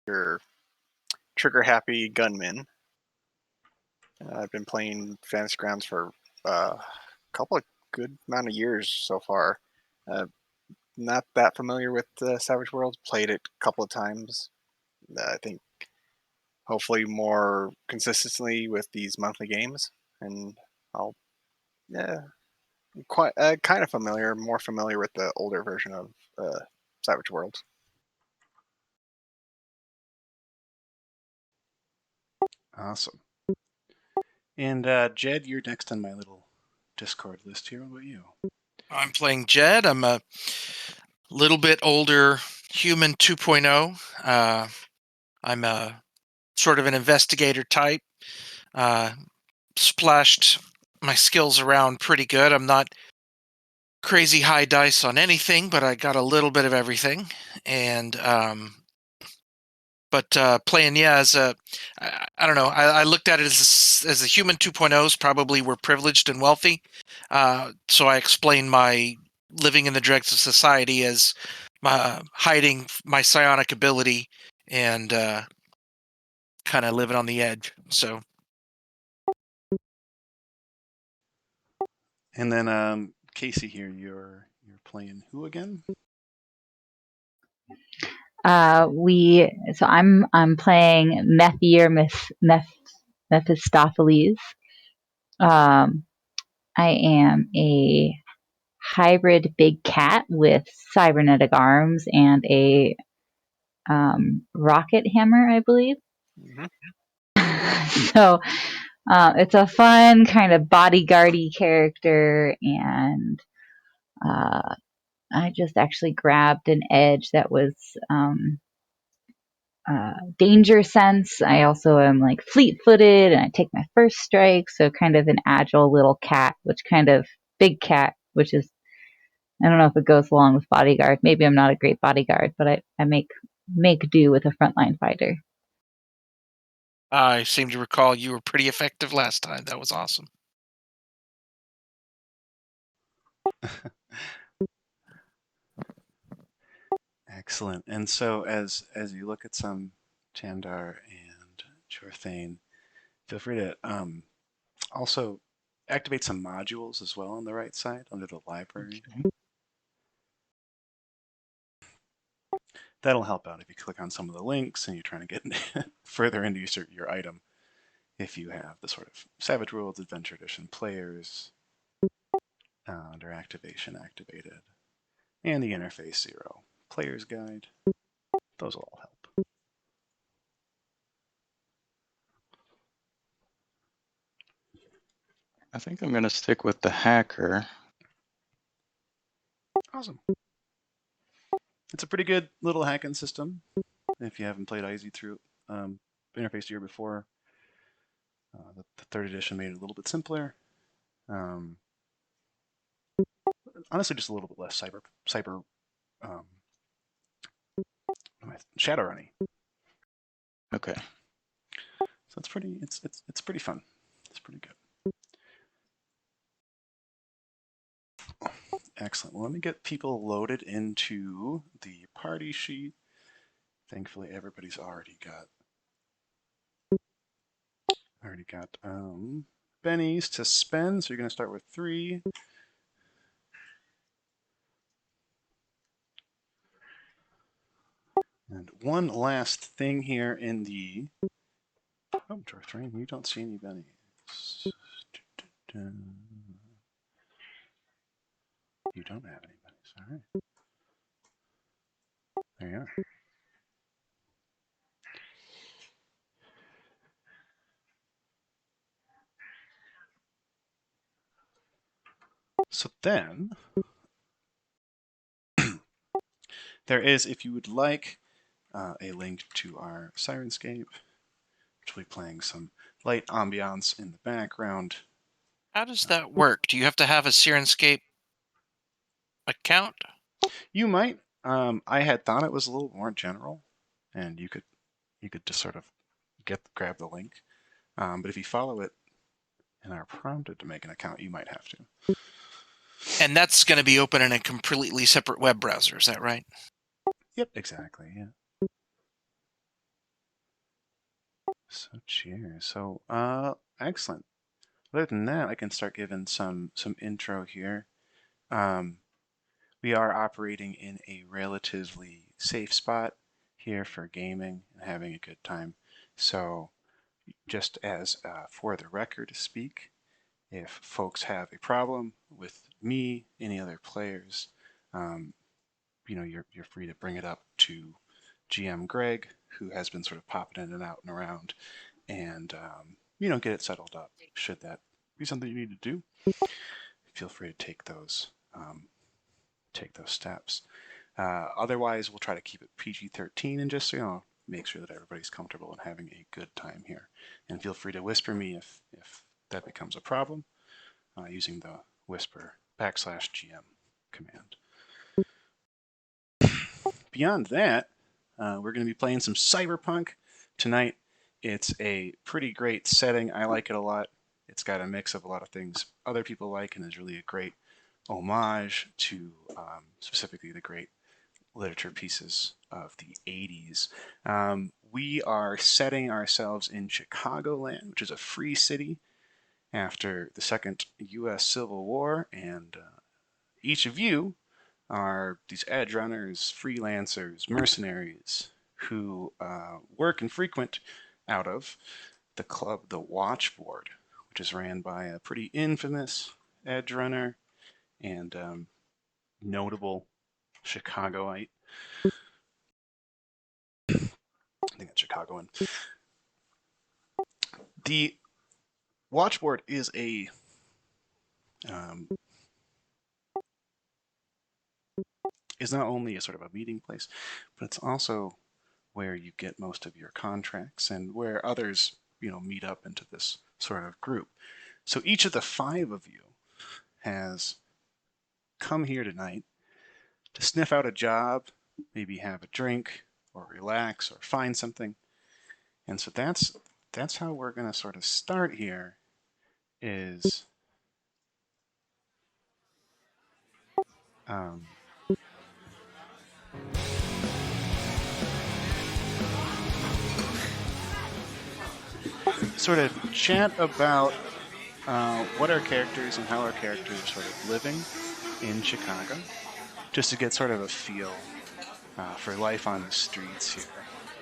your trigger-happy gunman. I've been playing Fantasy Grounds for a couple of good amount of years so far. Not that familiar with Savage Worlds. Played it a couple of times. I think hopefully more consistently with these monthly games, and I'll quite kind of familiar, more familiar with the older version of Savage Worlds. Awesome. And Jed, you're next on my little Discord list here. What about you? I'm playing Jed. I'm a little bit older human 2.0. I'm a sort of an investigator type. Splashed my skills around pretty good. I'm not crazy high dice on anything, but I got a little bit of everything. And playing, as a, I don't know. I looked at it as a human 2.0s probably were privileged and wealthy. So I explained my living in the dregs of society as hiding my psionic ability and kind of living on the edge. So. And then Casey here, you're playing who again? I'm playing Mephistopheles. I am a hybrid big cat with cybernetic arms and a rocket hammer, I believe. Mm-hmm. So it's a fun kind of bodyguardy character, and I just actually grabbed an edge that was danger sense. I also am like fleet-footed, and I take my first strike, so kind of an agile little cat, big cat, which is, I don't know if it goes along with bodyguard. Maybe I'm not a great bodyguard, but I make do with a frontline fighter. I seem to recall you were pretty effective last time. That was awesome. Excellent. And so as you look at some Tandar and Jorthane, feel free to also activate some modules as well on the right side under the library. Okay. That'll help out if you click on some of the links and you're trying to get further into your item. If you have the sort of Savage Worlds Adventure Edition players under activation activated, and the Interface 0 player's guide, those will all help. I think I'm going to stick with the hacker. Awesome. It's a pretty good little hacking system. If you haven't played IZ through Interface 0 before, the third edition made it a little bit simpler. Honestly, just a little bit less cyber Shadowrunny. Okay. So it's pretty fun. It's pretty good. Excellent. Well, let me get people loaded into the party sheet. Thankfully, everybody's already got bennies to spend. So you're going to start with 3. And one last thing here in the... Oh, Jorthane, you don't see any bennies. You don't have any bennies. All right. There you are. So then, there is, if you would like, a link to our Sirenscape, which will be playing some light ambiance in the background. How does that work? Do you have to have a Sirenscape account? You might. I had thought it was a little more general, and you could just sort of grab the link. But if you follow it and are prompted to make an account, you might have to. And that's going to be open in a completely separate web browser, is that right? Yep, exactly, yeah. So cheers. So excellent. Other than that, I can start giving some intro here. We are operating in a relatively safe spot here for gaming and having a good time. So just as for the record to speak, if folks have a problem with me, any other players, you're free to bring it up to GM Greg, who has been sort of popping in and out and around, and get it settled up. Should that be something you need to do, feel free to take those steps. Otherwise, we'll try to keep it PG-13 and just make sure that everybody's comfortable and having a good time here. And feel free to whisper me if that becomes a problem using the whisper \GM command. Beyond that, we're going to be playing some Cyberpunk tonight. It's a pretty great setting. I like it a lot. It's got a mix of a lot of things other people like and is really a great homage to specifically the great literature pieces of the 80s. We are setting ourselves in Chicagoland, which is a free city after the Second U.S. Civil War, and each of you are these edge runners, freelancers, mercenaries who work and frequent out of the club, the Watchboard, which is ran by a pretty infamous edge runner and notable Chicagoite. I think that's Chicagoan. The Watchboard is is not only a sort of a meeting place, but it's also where you get most of your contracts and where others, meet up into this sort of group. So each of the 5 of you has come here tonight to sniff out a job, maybe have a drink or relax or find something. And so that's how we're going to sort of start here is sort of chat about what our characters and how our characters are sort of living in Chicago, just to get sort of a feel for life on the streets here.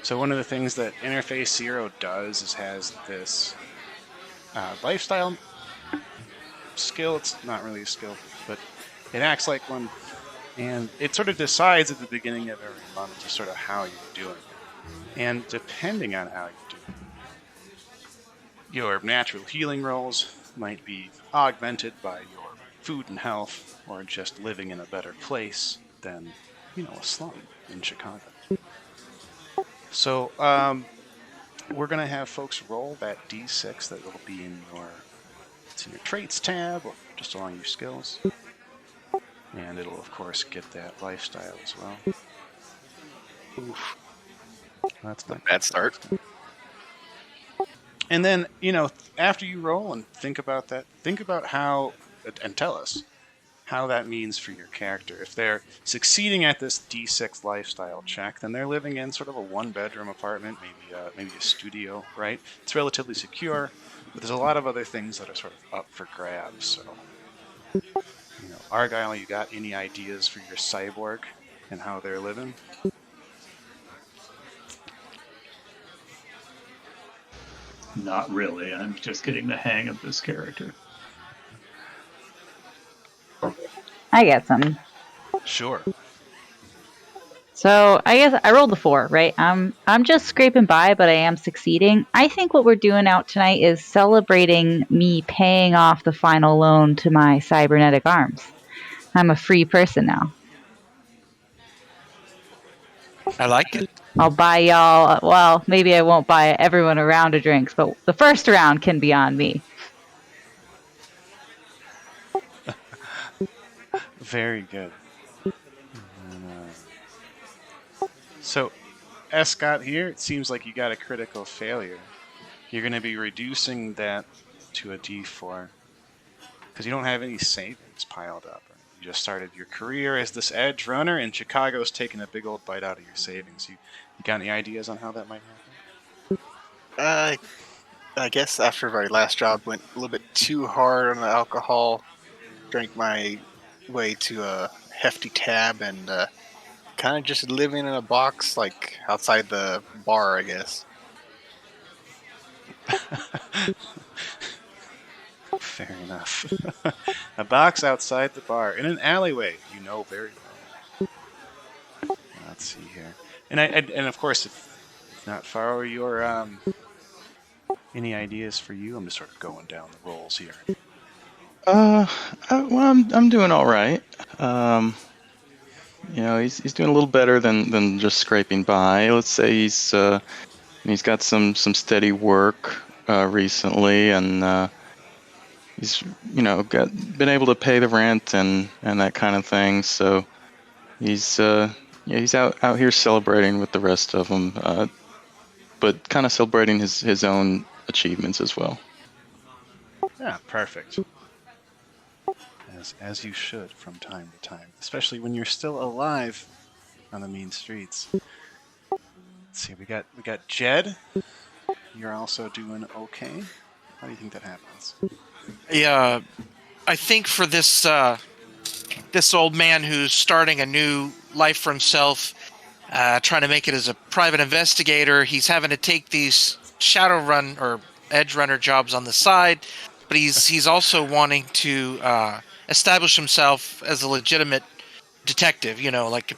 So one of the things that Interface Zero does is has this lifestyle skill. It's not really a skill, but it acts like one. And it sort of decides at the beginning of every month just sort of how you're doing. And depending on how you're doing, your natural healing rolls might be augmented by your food and health, or just living in a better place than, a slum in Chicago. So we're going to have folks roll that D6 that will be in your traits tab, or just along your skills. And it'll, of course, get that lifestyle as well. Oof. That's not a bad start. And then, after you roll and think about that, think about how, and tell us how that means for your character. If they're succeeding at this D6 lifestyle check, then they're living in sort of a 1-bedroom apartment, maybe a studio, right? It's relatively secure, but there's a lot of other things that are sort of up for grabs. So, Argyle, you got any ideas for your cyborg and how they're living? Not really. I'm just getting the hang of this character. I got some. Sure. So I guess I rolled the 4, right? I'm just scraping by, but I am succeeding. I think what we're doing out tonight is celebrating me paying off the final loan to my cybernetic arms. I'm a free person now. I like it. I'll buy y'all, well, maybe I won't buy everyone a round of drinks, but the first round can be on me. Very good. So, Escott here, it seems like you got a critical failure. You're going to be reducing that to a D4 because you don't have any savings piled up. You just started your career as this edge runner, and Chicago's taking a big old bite out of your savings. You got any ideas on how that might happen? I I guess after my last job went a little bit too hard on the alcohol, drank my way to a hefty tab, and kind of just living in a box like outside the bar, I guess. Fair enough. A box outside the bar in an alleyway you know very well. Let's see here, and of course, if not far, your any ideas for you? I'm just sort of going down the rolls here. Well, I'm doing all right. He's doing a little better than just scraping by. Let's say he's got some steady work recently, and he's been able to pay the rent and that kind of thing. So he's he's out here celebrating with the rest of them, but kind of celebrating his own achievements as well. Yeah, perfect. As you should from time to time, especially when you're still alive on the mean streets. Let's see, we got Jed. You're also doing okay. How do you think that happens? Yeah, I think for this old man who's starting a new life for himself, trying to make it as a private investigator, he's having to take these Shadowrun or Edge Runner jobs on the side, but he's also wanting to establish himself as a legitimate detective. Like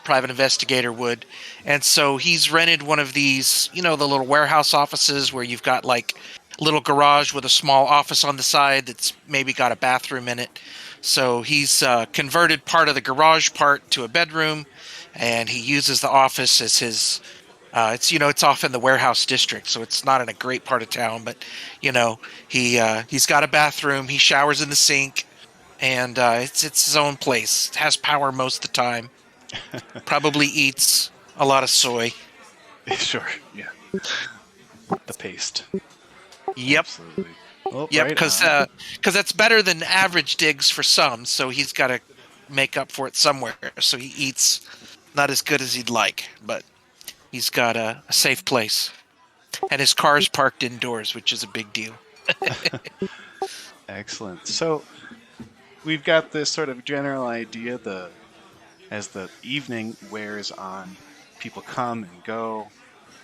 private investigator would. And so he's rented one of these, the little warehouse offices where you've got like a little garage with a small office on the side that's maybe got a bathroom in it. So he's converted part of the garage part to a bedroom, and he uses the office as his. It's off in the warehouse district, so it's not in a great part of town. But he's got a bathroom. He showers in the sink, and it's his own place. It has power most of the time. Probably eats a lot of soy. Sure, yeah. The paste. Yep. Absolutely. Oh, Yep. right on. Because that's better than average digs for some. So he's got to make up for it somewhere. So he eats not as good as he'd like, but he's got a safe place, and his car's parked indoors, which is a big deal. Excellent. So we've got this sort of general idea. As the evening wears on, people come and go.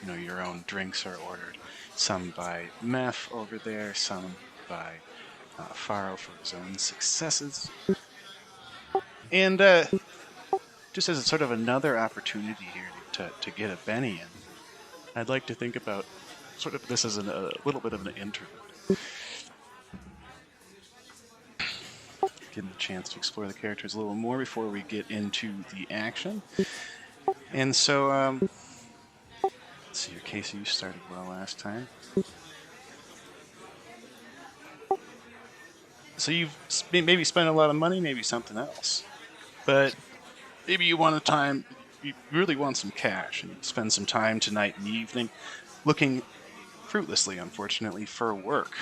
Your own drinks are ordered. Some by Meph over there, some by Faro for his own successes. And just as a sort of another opportunity here to get a Benny in, I'd like to think about sort of this as a little bit of an interlude. Give them a chance to explore the characters a little more before we get into the action. And so, let's see, your Casey, you started well last time. So you've maybe spent a lot of money, maybe something else. But maybe you really want some cash, and spend some time tonight and evening looking fruitlessly, unfortunately, for work.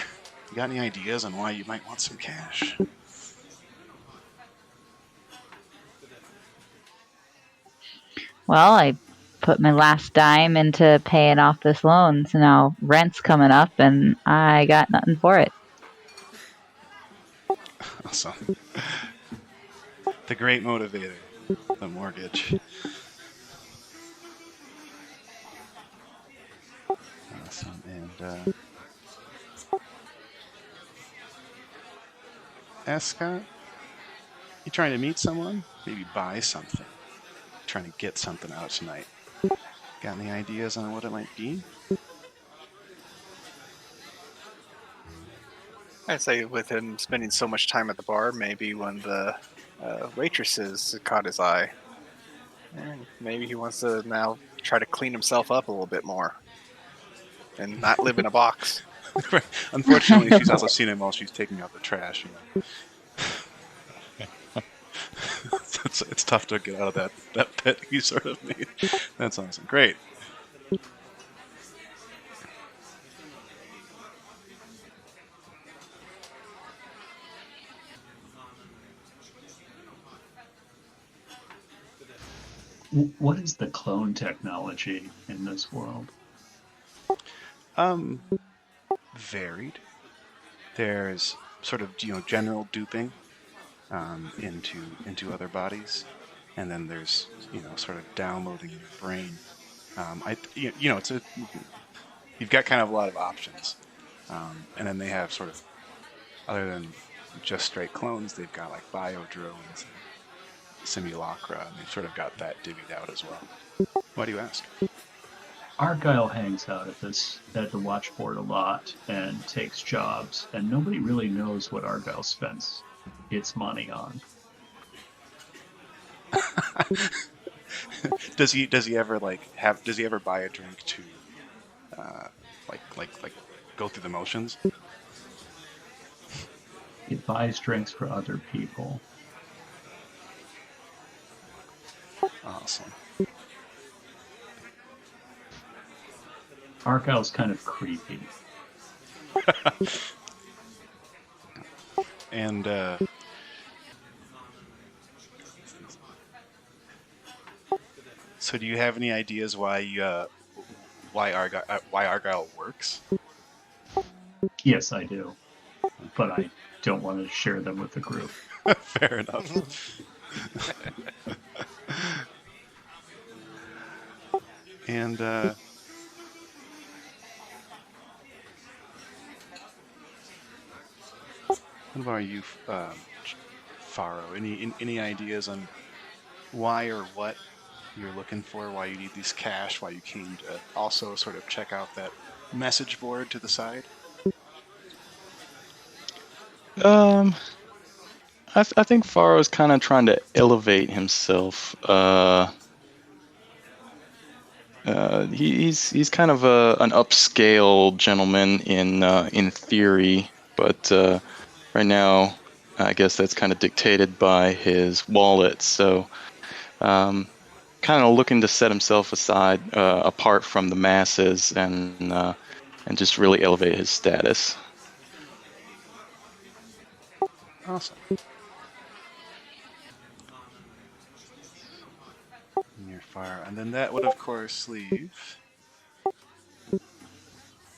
You got any ideas on why you might want some cash? Well, I put my last dime into paying off this loan, so now rent's coming up and I got nothing for it. Awesome. The great motivator, the mortgage. Awesome. And Escott, you trying to meet someone? Maybe buy something. Trying to get something out tonight. Got any ideas on what it might be? I'd say with him spending so much time at the bar, maybe one of the waitresses caught his eye. And maybe he wants to now try to clean himself up a little bit more and not live in a box. Unfortunately, she's also seen him while she's taking out the trash. It's tough to get out of that pit you sort of made. That's awesome. Great. What is the clone technology in this world? Varied. There's sort of general duping into other bodies, and then there's sort of downloading your brain. It's you've got kind of a lot of options, and then they have sort of, other than just straight clones, they've got like bio drones and simulacra, and they've sort of got that divvied out as well. Why do you ask? Argyle hangs out at the watchboard a lot and takes jobs, and nobody really knows what Argyle spends its money on. Does he ever does he ever buy a drink to like go through the motions? It buys drinks for other people. Awesome. Argyle's kind of creepy. And so, do you have any ideas why Argyle works? Yes, I do, but I don't want to share them with the group. Fair enough. And what about you, Faro? Any ideas on why or what you're looking for? Why you need these cash? Why you came to also sort of check out that message board to the side? I think Faro's kind of trying to elevate himself. He's kind of an upscale gentleman in theory, but right now, I guess that's kind of dictated by his wallet. So, kind of looking to set himself aside, apart from the masses, and just really elevate his status. Awesome. Near fire, and then that would of course leave.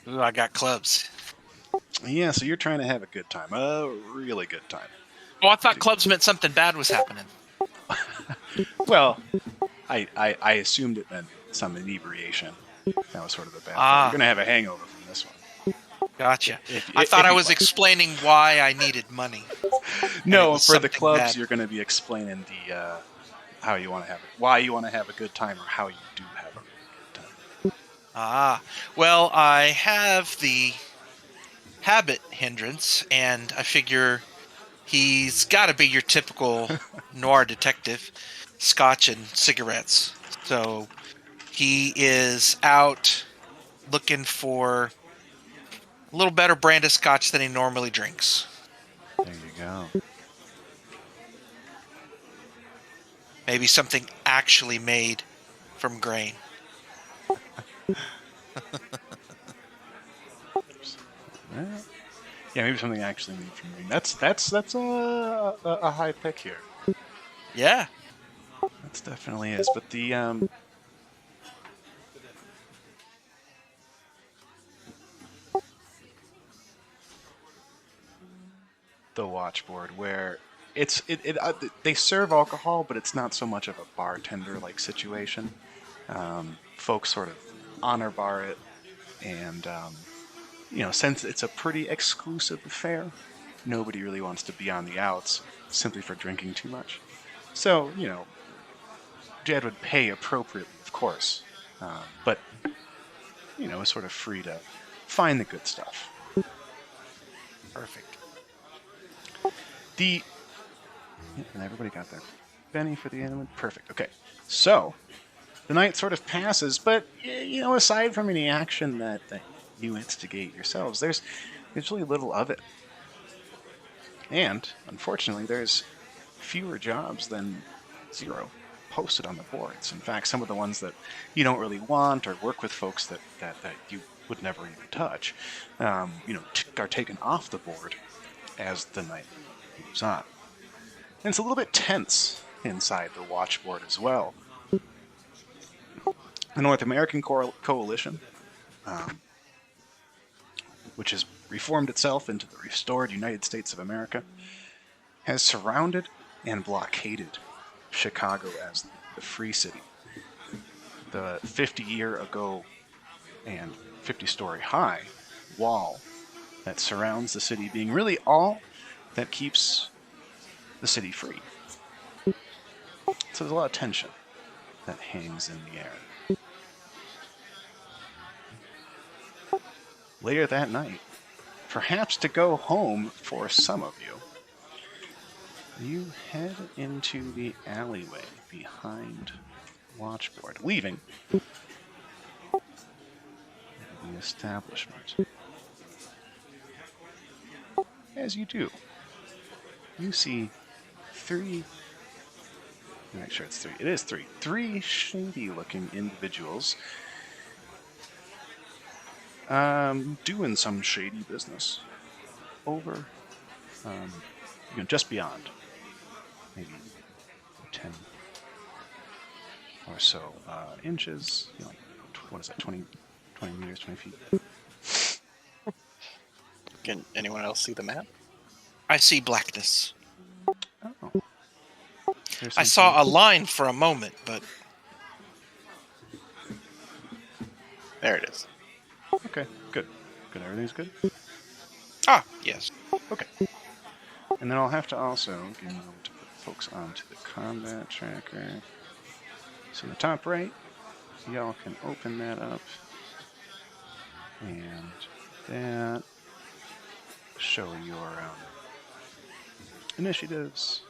Ooh, I got clubs. Yeah, so you're trying to have a good time, a really good time. Oh, I thought clubs meant something bad was happening. Well, I assumed it meant some inebriation. That was sort of the bad part. You're gonna have a hangover from this one. Gotcha. I thought I was explaining why I needed money. No, for the clubs, bad. you're going to be explaining the how you want to have it, why you want to have a good time, or how you do have a really good time. Well, I have the habit hindrance, and I figure he's got to be your typical noir detective, scotch and cigarettes. So he is out looking for a little better brand of scotch than he normally drinks. There you go. Maybe something actually made from grain. Yeah, maybe something actually made from green. That's a high pick here. Yeah. That definitely is. But the watchboard where they serve alcohol, but it's not so much of a bartender like situation. Folks sort of honor bar it, and since it's a pretty exclusive affair, nobody really wants to be on the outs simply for drinking too much. So Jed would pay appropriately, of course, but is sort of free to find the good stuff. Perfect. And everybody got their penny for the element. Perfect. Okay, so the night sort of passes, but aside from any action that you instigate yourselves, there's really little of it. And unfortunately, there's fewer jobs than 0 posted on the boards. In fact, some of the ones that you don't really want, or work with folks that you would never even touch, are taken off the board as the night moves on. And it's a little bit tense inside the watchboard as well. The North American Coalition which has reformed itself into the restored United States of America, has surrounded and blockaded Chicago as the Free City. The 50-year ago and 50-story high wall that surrounds the city being really all that keeps the city free. So there's a lot of tension that hangs in the air. Later that night, perhaps to go home for some of you, you head into the alleyway behind Watchboard, leaving the establishment. As you do, you see three. Make sure it's three. It is three. Three shady-looking individuals doing some shady business over, just beyond, maybe 10 or so inches. What is that? 20 meters, 20 feet. Can anyone else see the map? I see blackness. Oh. I saw a line for a moment, but There it is. Okay, good. Good, everything's good? yes. Okay. And then I'll have to also get to put folks onto the combat tracker. So in the top right, y'all can open that up. And that show your initiatives.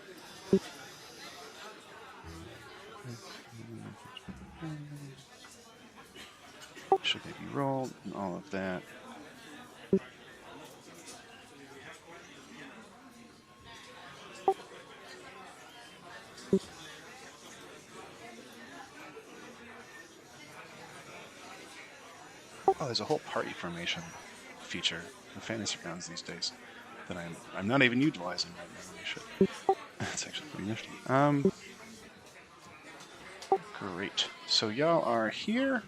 Should they be rolled and all of that. Oh, there's a whole party formation feature in Fantasy Grounds these days that I'm not even utilizing right now. I should. That's actually pretty nifty. Great. So y'all are here,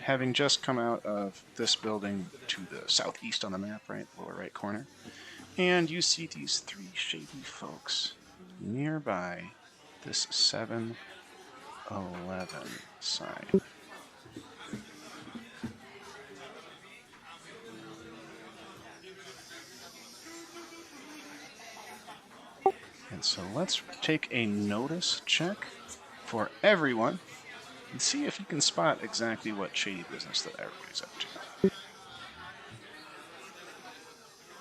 having just come out of this building to the southeast on the map, right, lower right corner, and you see these three shady folks nearby this 7-Eleven sign. And so let's take a notice check for everyone and see if you can spot exactly what shady business that everybody's up to.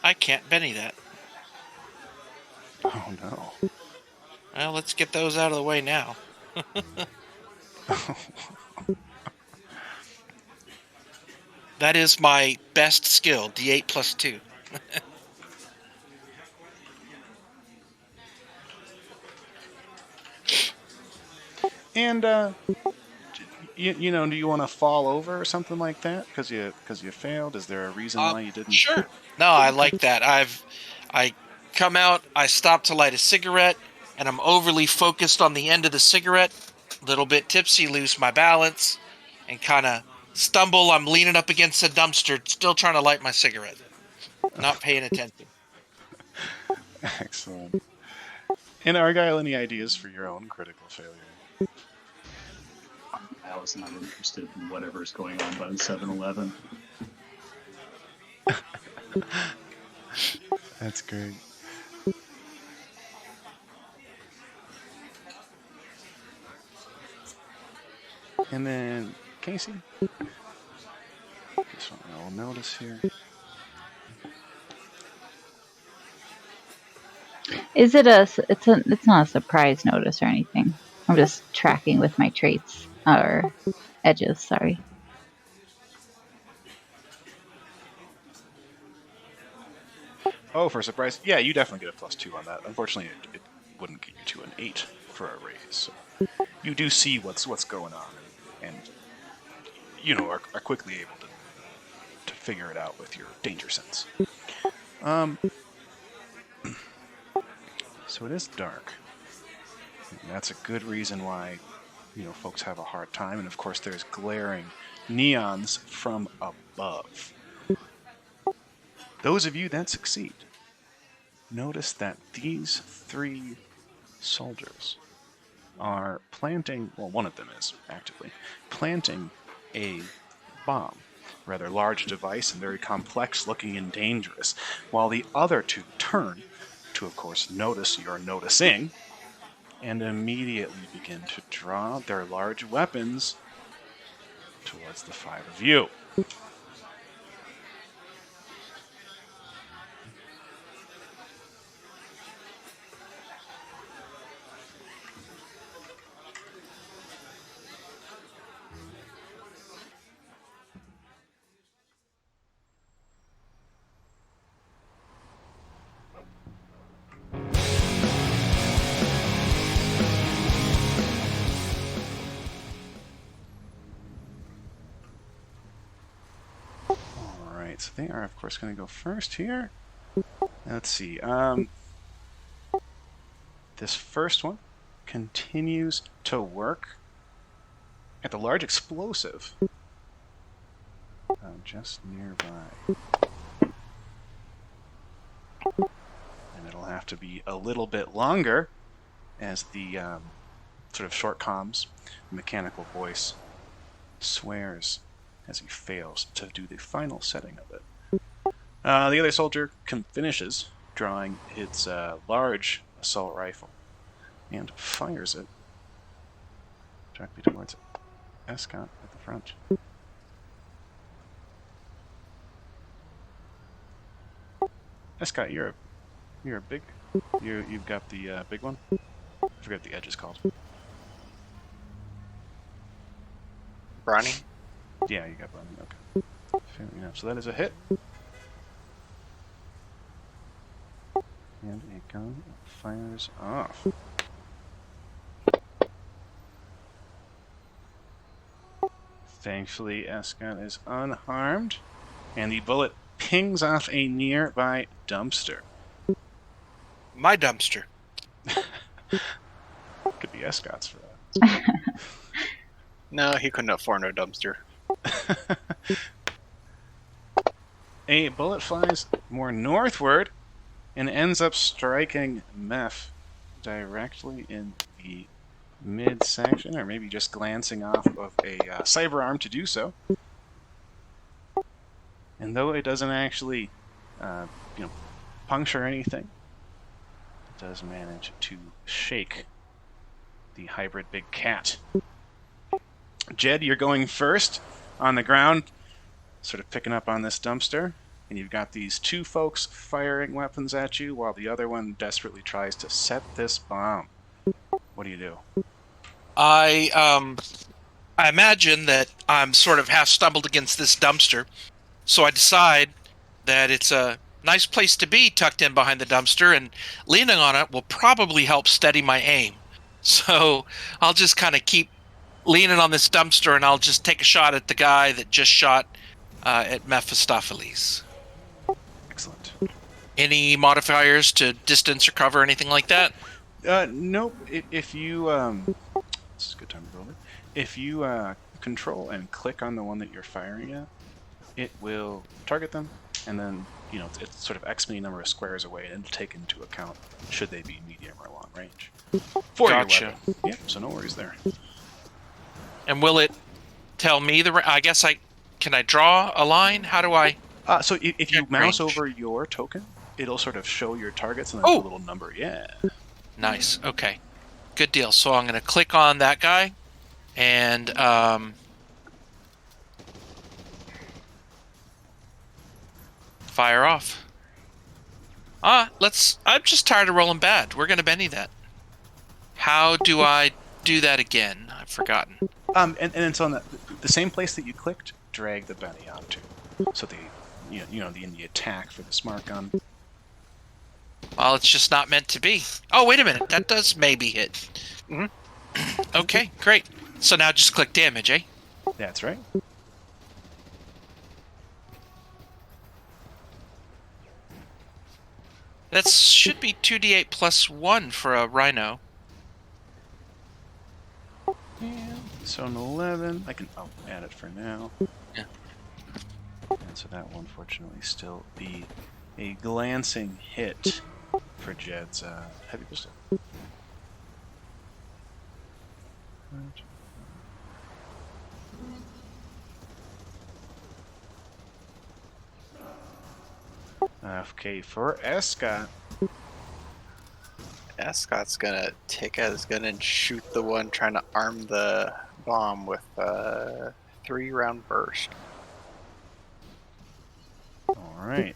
I can't Benny that. Oh no. Well, let's get those out of the way now. That is my best skill, D8 plus 2. And do you want to fall over or something like that because you failed? Is there a reason why you didn't? Sure. No, I like that. I come out, I stop to light a cigarette, and I'm overly focused on the end of the cigarette, little bit tipsy, lose my balance, and kind of stumble. I'm leaning up against a dumpster, still trying to light my cigarette, not paying attention. Excellent. And Argyle, any ideas for your own critical failure? I was not interested in whatever's going on by the 7-Eleven. That's great. And then Casey. This one I will notice here. Is it it's not a surprise notice or anything. I'm just tracking with my traits or edges, sorry. Oh, for a surprise? Yeah, you definitely get a +2 on that. Unfortunately, it wouldn't get you to an 8 for a raise. So you do see what's going on, and are quickly able to figure it out with your danger sense. So it is dark. And that's a good reason why folks have a hard time, and of course there's glaring neons from above. Those of you that succeed, notice that these 3 soldiers are planting, well, one of them is actively planting a bomb. Rather large device and very complex looking and dangerous, while the other 2 turn to, of course, notice you're noticing and immediately begin to draw their large weapons towards the 5 of you. Alright, so they are, of course, going to go first here. Let's see. This first one continues to work at the large explosive just nearby. And it'll have to be a little bit longer as the sort of short comms mechanical voice swears as he fails to do the final setting of it. The other soldier finishes drawing its large assault rifle and fires it directly towards Escott at the front. Escott, you're a big. You've got the big one. I forget what the edge is called. Brawny? Yeah, you got Brawny. Okay. Fair enough. So that is a hit. And a gun fires off. Thankfully, Escott is unharmed, and the bullet pings off a nearby dumpster. My dumpster. Could be Escott's for that. No, he couldn't afford a dumpster. A bullet flies more northward and ends up striking Meph directly in the midsection, or maybe just glancing off of a cyber arm to do so. And though it doesn't actually, puncture anything, it does manage to shake the hybrid big cat. Jed, you're going first on the ground, sort of picking up on this dumpster, and you've got these 2 folks firing weapons at you while the other one desperately tries to set this bomb. What do you do? I imagine that I'm sort of half stumbled against this dumpster, so I decide that it's a nice place to be tucked in behind the dumpster, and leaning on it will probably help steady my aim. So I'll just kind of keep leaning on this dumpster, and I'll just take a shot at the guy that just shot at Mephistopheles. Excellent. Any modifiers to distance or cover, anything like that? Nope. If you this is a good time to roll it. If you control and click on the one that you're firing at, it will target them, and then it's sort of X many number of squares away, and it'll take into account should they be medium or long range. For Gotcha. your weapon. Yeah, so no worries there. And will it tell me I guess can I draw a line? How do I? So if you Check mouse range. over your token, it'll sort of show your targets and then a little number. Yeah. Nice. Okay. Good deal. So I'm going to click on that guy and fire off. I'm just tired of rolling bad. We're going to Benny that. How do I do that again? I've forgotten. And it's on the same place that you clicked. Drag the Benny onto, so the the attack for the smart gun. Well, it's just not meant to be. Oh, wait a minute. That does maybe hit. Mm-hmm. Okay, great. So now just click damage, eh? That's right. That should be 2d8 plus 1 for a rhino. Yeah. So an 11. I can add it for now. Yeah. And so that will unfortunately still be a glancing hit for Jed's heavy pistol. Okay, for Escott. Ascot's gonna take out his gun and shoot the one trying to arm the bomb with a 3-round burst. All right.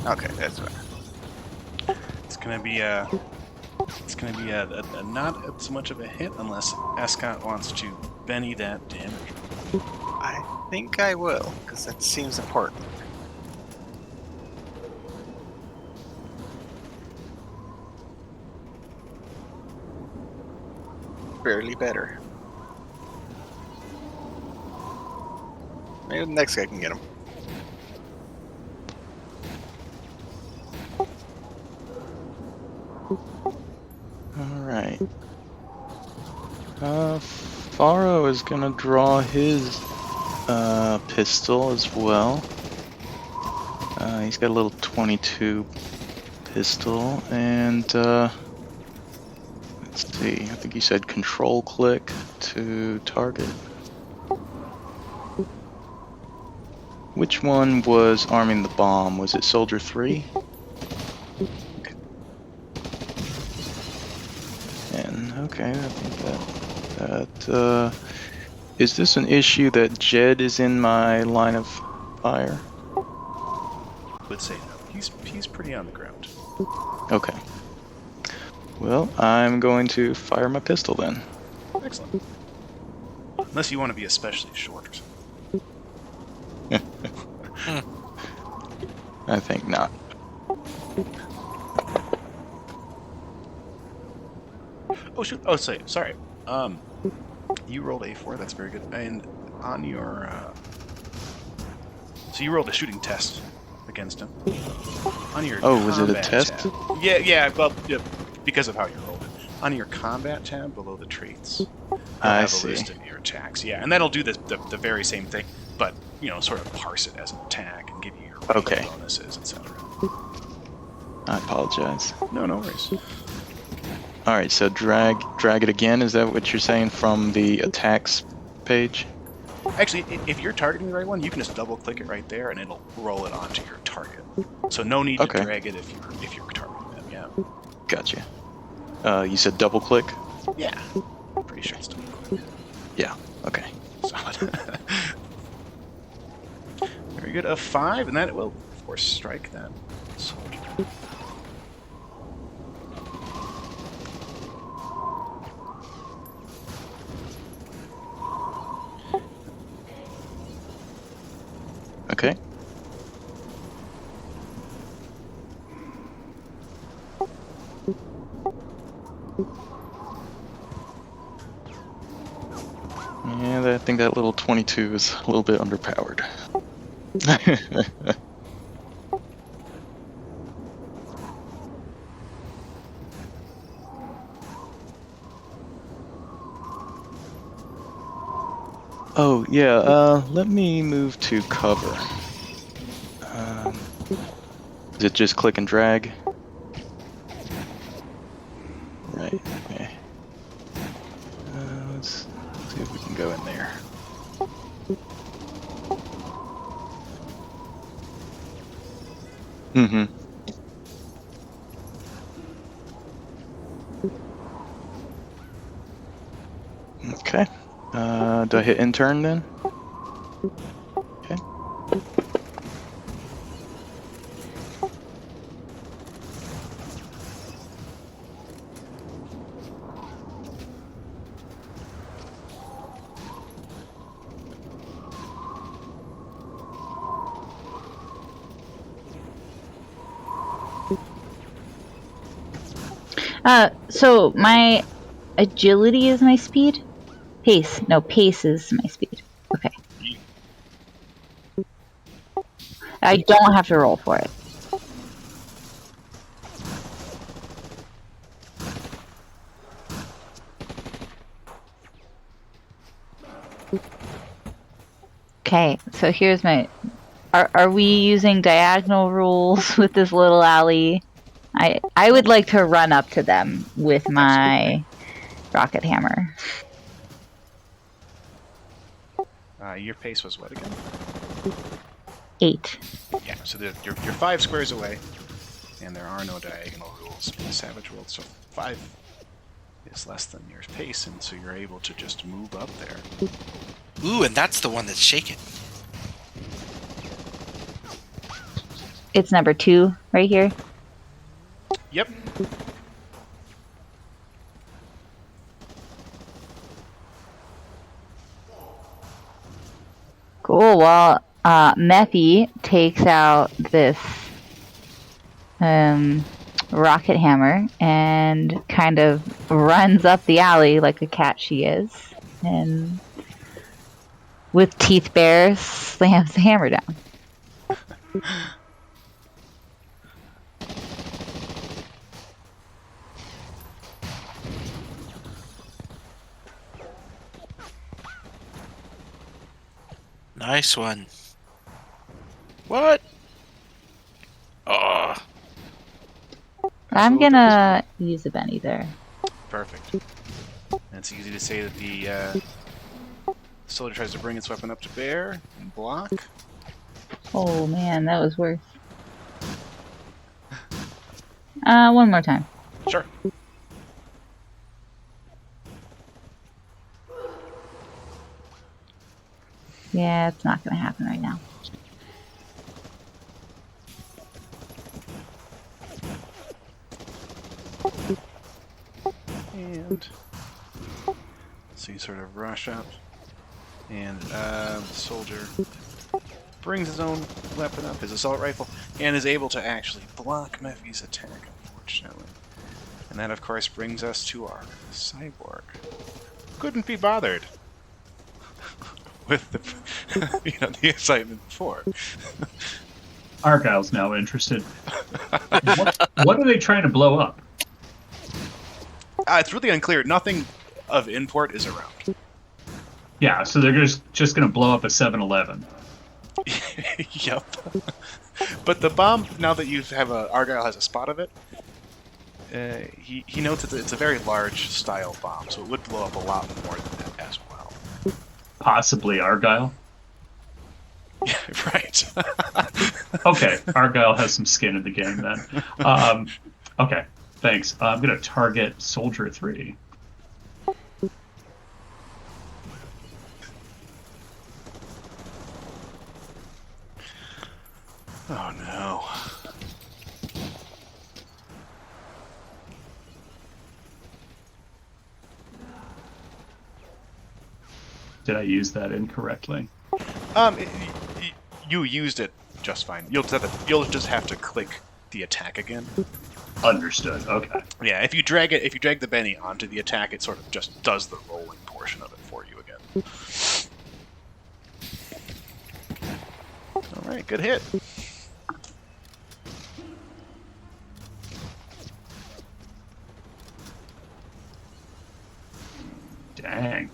Okay, that's better. It's gonna be a not so much of a hit unless Escott wants to Benny that damage. I think I will, because that seems important. Barely better. Maybe the next guy can get him. Alright. Faro is gonna draw his pistol as well. He's got a little 22 pistol, and let's see, I think he said control click to target. Which one was arming the bomb? Was it Soldier 3? Okay. And okay, I think that is this an issue that Jed is in my line of fire? Would say no. He's pretty on the ground. Okay. Well, I'm going to fire my pistol then. Excellent. Unless you want to be especially short or something. I think not. Oh shoot! Oh, sorry. You rolled a 4. That's very good. And on your, so you rolled a shooting test against him. On your was it a combat test? tab. Yeah. Well, yeah, because of how you rolled it. On your combat tab below the traits, you'll I have see. a list of your attacks. Yeah, and that'll do the very same thing, but sort of parse it as an attack and give you your Okay. bonuses, etc. I apologize. No worries. Alright, so drag it again, is that what you're saying from the attacks page? Actually, if you're targeting the right one, you can just double click it right there, and it'll roll it onto your target. So no need to drag it if you're targeting them. Yeah. Gotcha. You said double click? Yeah. Pretty sure it's double click. Yeah. Okay. Solid. Very good. A 5, and that will, of course, strike that soldier. Okay. Yeah, I think that little 22 is a little bit underpowered. Oh, yeah, let me move to cover. Is it just click and drag? Right, okay. Let's see if we can go in there. Mm-hmm. Okay. Do I hit intern then? Okay. So my agility is my speed? Pace. No, pace is my speed. Okay. I don't have to roll for it. Okay, so here's my... Are we using diagonal rules with this little alley? I would like to run up to them with my rocket hammer. Your pace was what again? 8. Yeah, so you're 5 squares away, and there are no diagonal rules in the Savage World, so 5 is less than your pace, and so you're able to just move up there. Ooh, and that's the one that's shaking. It's number 2 right here. Yep. Cool. Well, Methy takes out this rocket hammer and kind of runs up the alley like a cat she is, and with teeth bare slams the hammer down. Nice one. What? Oh. I'm gonna use a Benny there. Perfect. And it's easy to say that the soldier tries to bring its weapon up to bear and block. Oh man, that was worse. One more time. Sure. Yeah, it's not gonna happen right now. And so you sort of rush up, and the soldier brings his own weapon up, his assault rifle, and is able to actually block Mephi's attack, unfortunately. And that, of course, brings us to our cyborg. Couldn't be bothered with the, the excitement before. Argyle's now interested. What are they trying to blow up? It's really unclear. Nothing of import is around. Yeah, so they're just going to blow up a 7-Eleven. Yep. But the bomb, now that you have Argyle has a spot of it, he notes that it's a very large style bomb, so it would blow up a lot more than that as well. Possibly Argyle. Yeah, right. Okay, Argyle has some skin in the game then. Okay, thanks. I'm going to target Soldier 3. Oh no. Did I use that incorrectly? You used it just fine. You'll just have to click the attack again. Understood. Okay. Yeah, if you drag the Benny onto the attack, it sort of just does the rolling portion of it for you again. All right, good hit. Dang.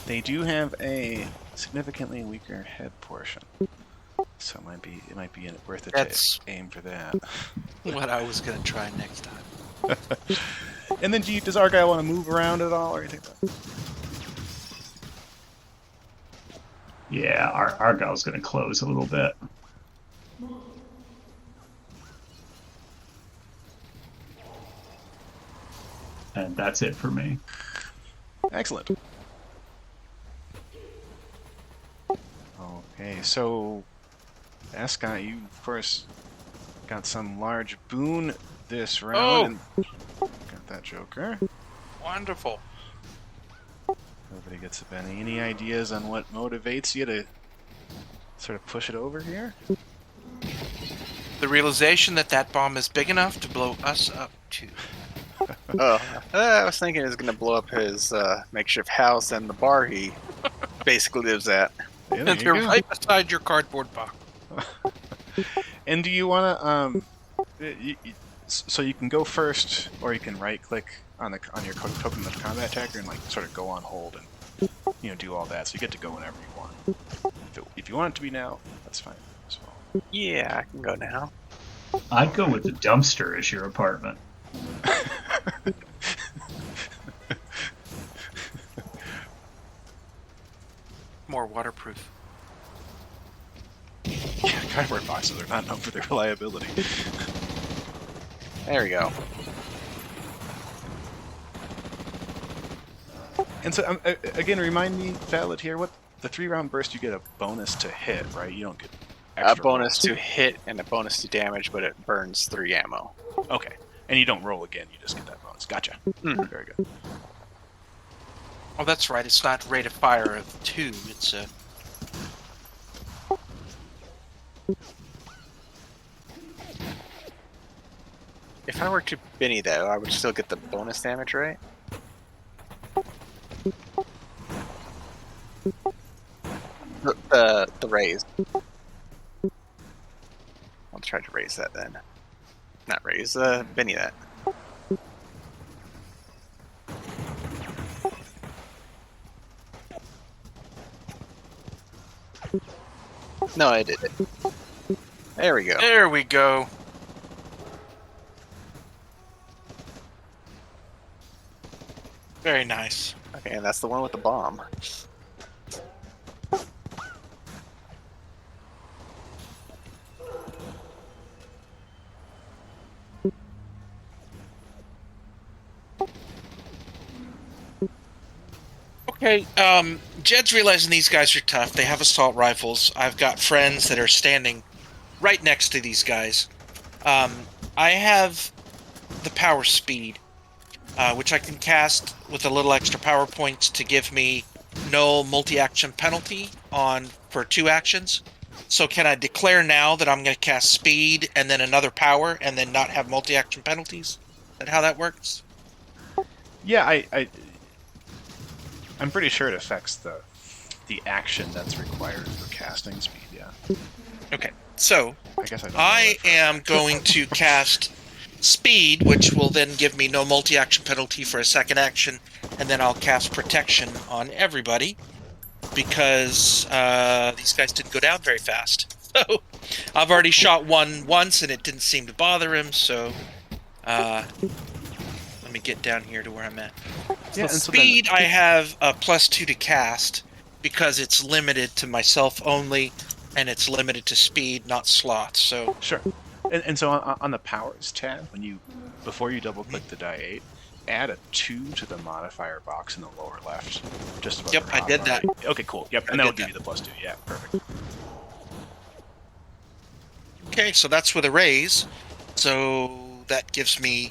They do have a significantly weaker head portion, so it might be worth it to aim for that. What I was gonna try next time. And then, does Argyle want to move around at all, or anything like that? Yeah, Argyle's going to close a little bit. And that's it for me. Excellent. Okay, so Ascot, you of course got some large boon this round. Oh. Got that Joker. Wonderful. Nobody gets a Benny. Any ideas on what motivates you to sort of push it over here? realization that that bomb is big enough to blow us up too. Oh, I was thinking it was going to blow up his makeshift house and the bar he basically lives at. Yeah, there And you they're go. right beside your cardboard box. And do you want to so you can go first, or you can right-click on your token of combat tracker and like sort of go on hold and do all that. So you get to go whenever you want. If you want it to be now, that's fine as well. Yeah, I can go now. I'd go with the dumpster as your apartment. More waterproof. Yeah, cardboard boxes are not known for their reliability. There we go. And so, again, remind me, Valid here, what the 3-round burst, you get a bonus to hit, right? You don't get extra A bonus rolls. to hit and a bonus to damage, but it burns 3 ammo. Okay. And you don't roll again, you just get that bonus. Gotcha. Mhm. Very good. Oh, that's right. It's not rate of fire of 2. It's a... If I were to Benny, though, I would still get the bonus damage, right? The raise. I'll try to raise that then. Not raise, Benny that. No, I did it. There we go. There we go. Very nice. Okay, and that's the one with the bomb. Okay, Jed's realizing these guys are tough. They have assault rifles. I've got friends that are standing right next to these guys. I have the power speed, which I can cast with a little extra power points to give me no multi-action penalty for 2 actions. So can I declare now that I'm going to cast speed and then another power and then not have multi-action penalties? Is that how that works? Yeah, I'm pretty sure it affects the action that's required for casting speed, yeah. Okay, so I guess I am going to cast speed, which will then give me no multi-action penalty for a second action, and then I'll cast protection on everybody because these guys didn't go down very fast. So I've already shot one once and it didn't seem to bother him, so let me get down here to where I'm at. Yeah, So and so speed, I have a +2 to cast because it's limited to myself only, and it's limited to speed, not slots. So sure. And so on the powers tab, before you double click the die 8, add a 2 to the modifier box in the lower left. Just above Yep, the I top did bar. that. Okay, cool. Yep, and I that'll did give you the +2. Yeah, perfect. okay, so that's with a raise. So that gives me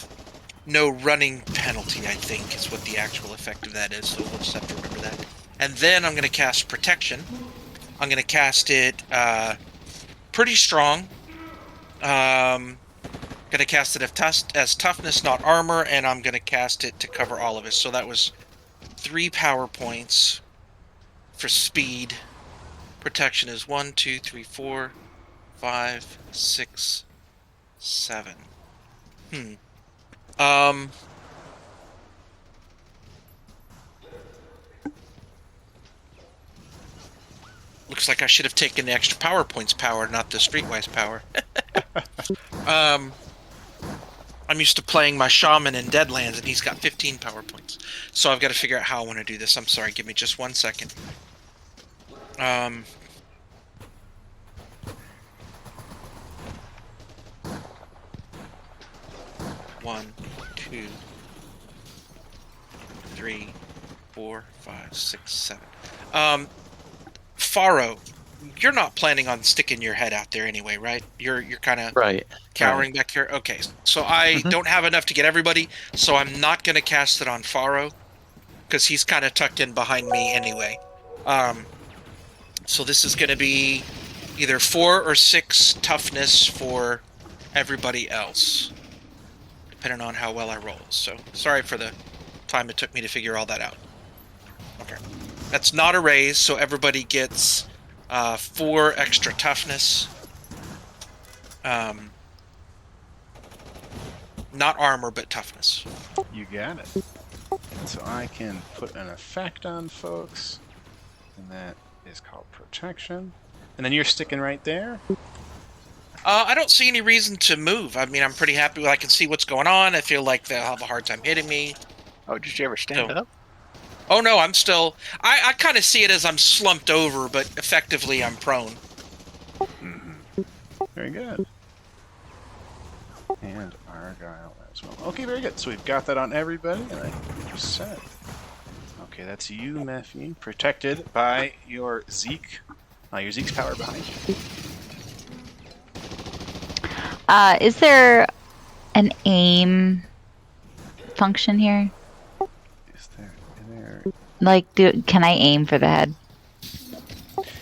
no running penalty, I think, is what the actual effect of that is. So we'll just have to remember that. And then I'm going to cast protection. I'm going to cast it pretty strong. Going to cast it as toughness, not armor, and I'm going to cast it to cover all of it. So that was 3 power points for speed. Protection is 1, 2, 3, 4, 5, 6, 7. Looks like I should have taken the extra power points power, not the streetwise power. I'm used to playing my shaman in Deadlands, and he's got 15 power points. So I've got to figure out how I want to do this. I'm sorry, give me just 1 second. 1, 2, 3, 4, 5, 6, 7. Faro, you're not planning on sticking your head out there anyway, right? You're kind of Right. cowering back here. Okay, so I don't have enough to get everybody, so I'm not going to cast it on Faro because he's kind of tucked in behind me anyway. So this is going to be either 4 or 6 toughness for everybody else, depending on how well I roll. So sorry for the time it took me to figure all that out. Okay. That's not a raise, so everybody gets 4 extra toughness. Not armor, but toughness. You got it. So I can put an effect on folks, and that is called protection. And then you're sticking right there. I don't see any reason to move. I mean, I'm pretty happy. I can see what's going on. I feel like they'll have a hard time hitting me. Oh, did you ever stand up? Oh no, I'm still. I kind of see it as I'm slumped over, but effectively I'm prone. Mm-hmm. Very good. And Argyle as well. Okay, very good. So we've got that on everybody, and I think you're set. Okay, that's you, Mephi, protected by your Zeke. Your Zeke's power behind you. Is there an aim function here? Is there? Like, can I aim for the head?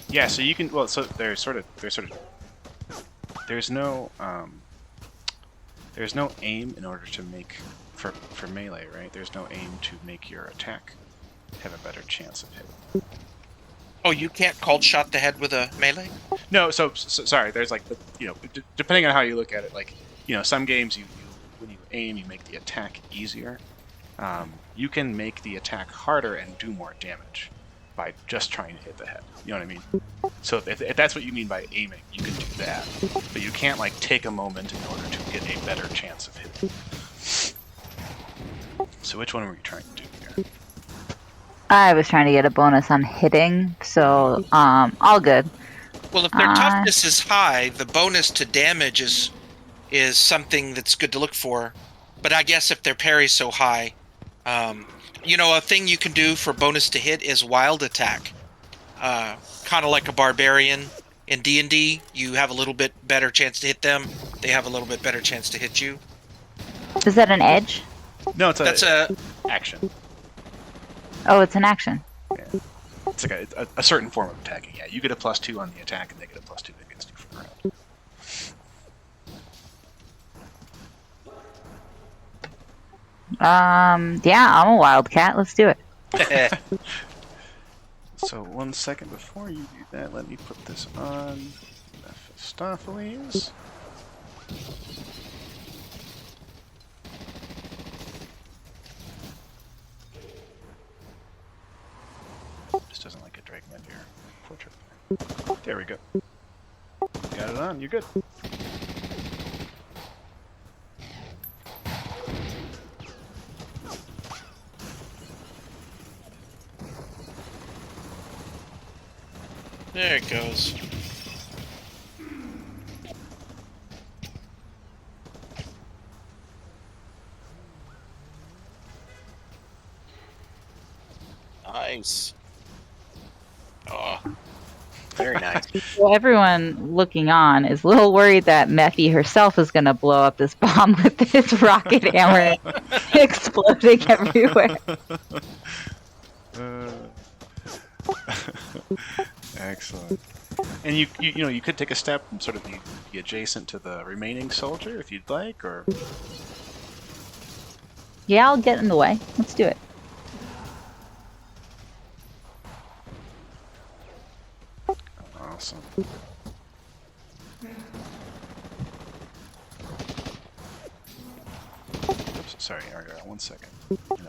Yeah, so you can. Well, so there's no aim in order to make for melee, right? There's no aim to make your attack have a better chance of hitting. Oh, you can't cold shot the head with a melee? No, so sorry. There's like depending on how you look at it, like some games you when you aim you make the attack easier. You can make the attack harder and do more damage by just trying to hit the head. You know what I mean? So if that's what you mean by aiming, you can do that. But you can't like take a moment in order to get a better chance of hitting. So which one were you trying to do here? I was trying to get a bonus on hitting, so all good. Well, if their toughness is high, the bonus to damage is something that's good to look for. But I guess if their parry's so high, a thing you can do for bonus to hit is wild attack. Kind of like a barbarian in D&D, you have a little bit better chance to hit them. They have a little bit better chance to hit you. Is that an edge? No, that's a action. Oh, it's an action. Yeah. It's like a certain form of attacking. Yeah, you get a +2 on the attack, and they get a +2 against you for the round. Yeah, I'm a wildcat. Let's do it. So 1 second before you do that, let me put this on Mephistopheles. Just doesn't like a dragon under your portrait. There we go. Got it on. You're good. There it goes. Nice. Oh, very nice. So everyone looking on is a little worried that Mephi herself is going to blow up this bomb with this rocket hammer exploding everywhere. Excellent. And you could take a step and sort of be adjacent to the remaining soldier if you'd like, or Yeah, I'll get in the way. Let's do it. awesome. Oops, sorry, Argyle. 1 second.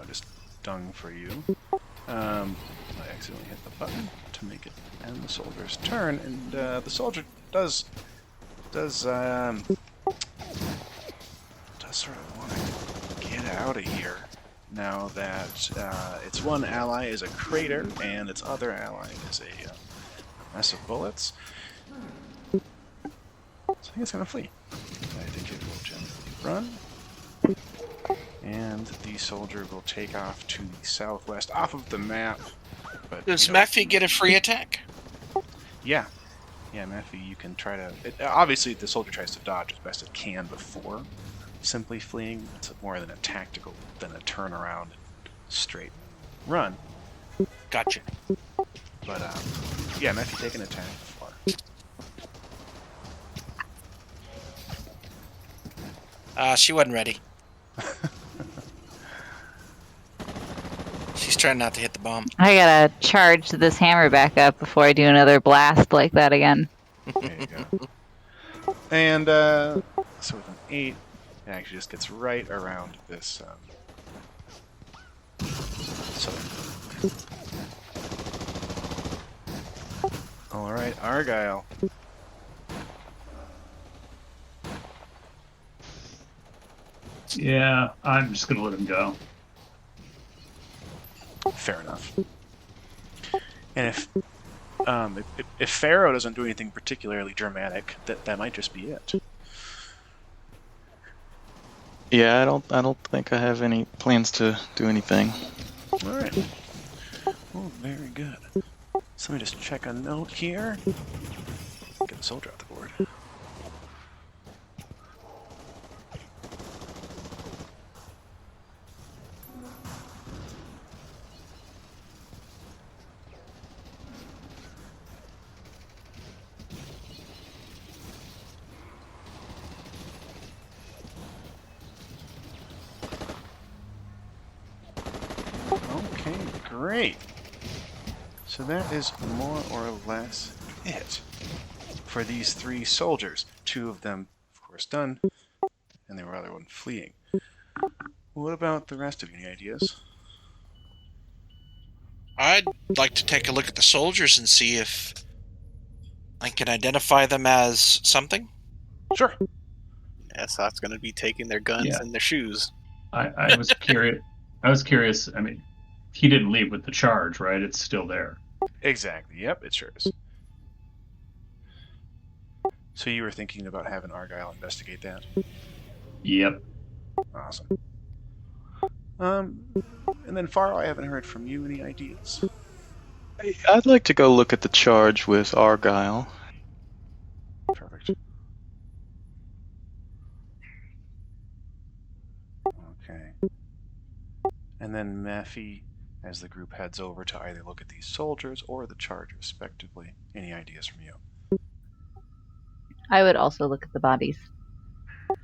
Just dung for you. I accidentally hit the button to make it end the soldier's turn, and the soldier does sort of want to get out of here now that its one ally is a crater and its other ally is a mess of bullets. So I think it's gonna flee. I think it will gently run. And the soldier will take off to the southwest, off of the map. But, Does Mephi get a free attack? Yeah. Yeah, Mephi, you can try to... obviously, the soldier tries to dodge as best it can before simply fleeing. It's more than a tactical than a turnaround and straight run. Gotcha. But, yeah, Mephi, take an attack before. She wasn't ready. She's trying not to hit the bomb. I gotta charge this hammer back up before I do another blast like that again. There you go. And so with an 8, it actually just gets right around this. So. All right, Argyle. Yeah, I'm just gonna let him go. Fair enough. And if Pharaoh doesn't do anything particularly dramatic, that might just be it. Yeah, I don't think I have any plans to do anything. All right. Oh, very good. So let me just check a note here. Get a soldier off the board. Okay, great. So that is more or less it for these 3 soldiers. 2 of them, of course, done, and the other one fleeing. What about the rest of you? Any ideas? I'd like to take a look at the soldiers and see if I can identify them as something. Sure. Yeah, so that's going to be taking their guns and their shoes. I was curious. I mean, he didn't leave with the charge, right? It's still there. Exactly. Yep, it sure is. So you were thinking about having Argyle investigate that? Yep. Awesome. And then Faro, I haven't heard from you. Any ideas? I'd like to go look at the charge with Argyle. Perfect. Okay. And then Mephi, as the group heads over to either look at these soldiers or the charge respectively. Any ideas from you? I would also look at the bodies.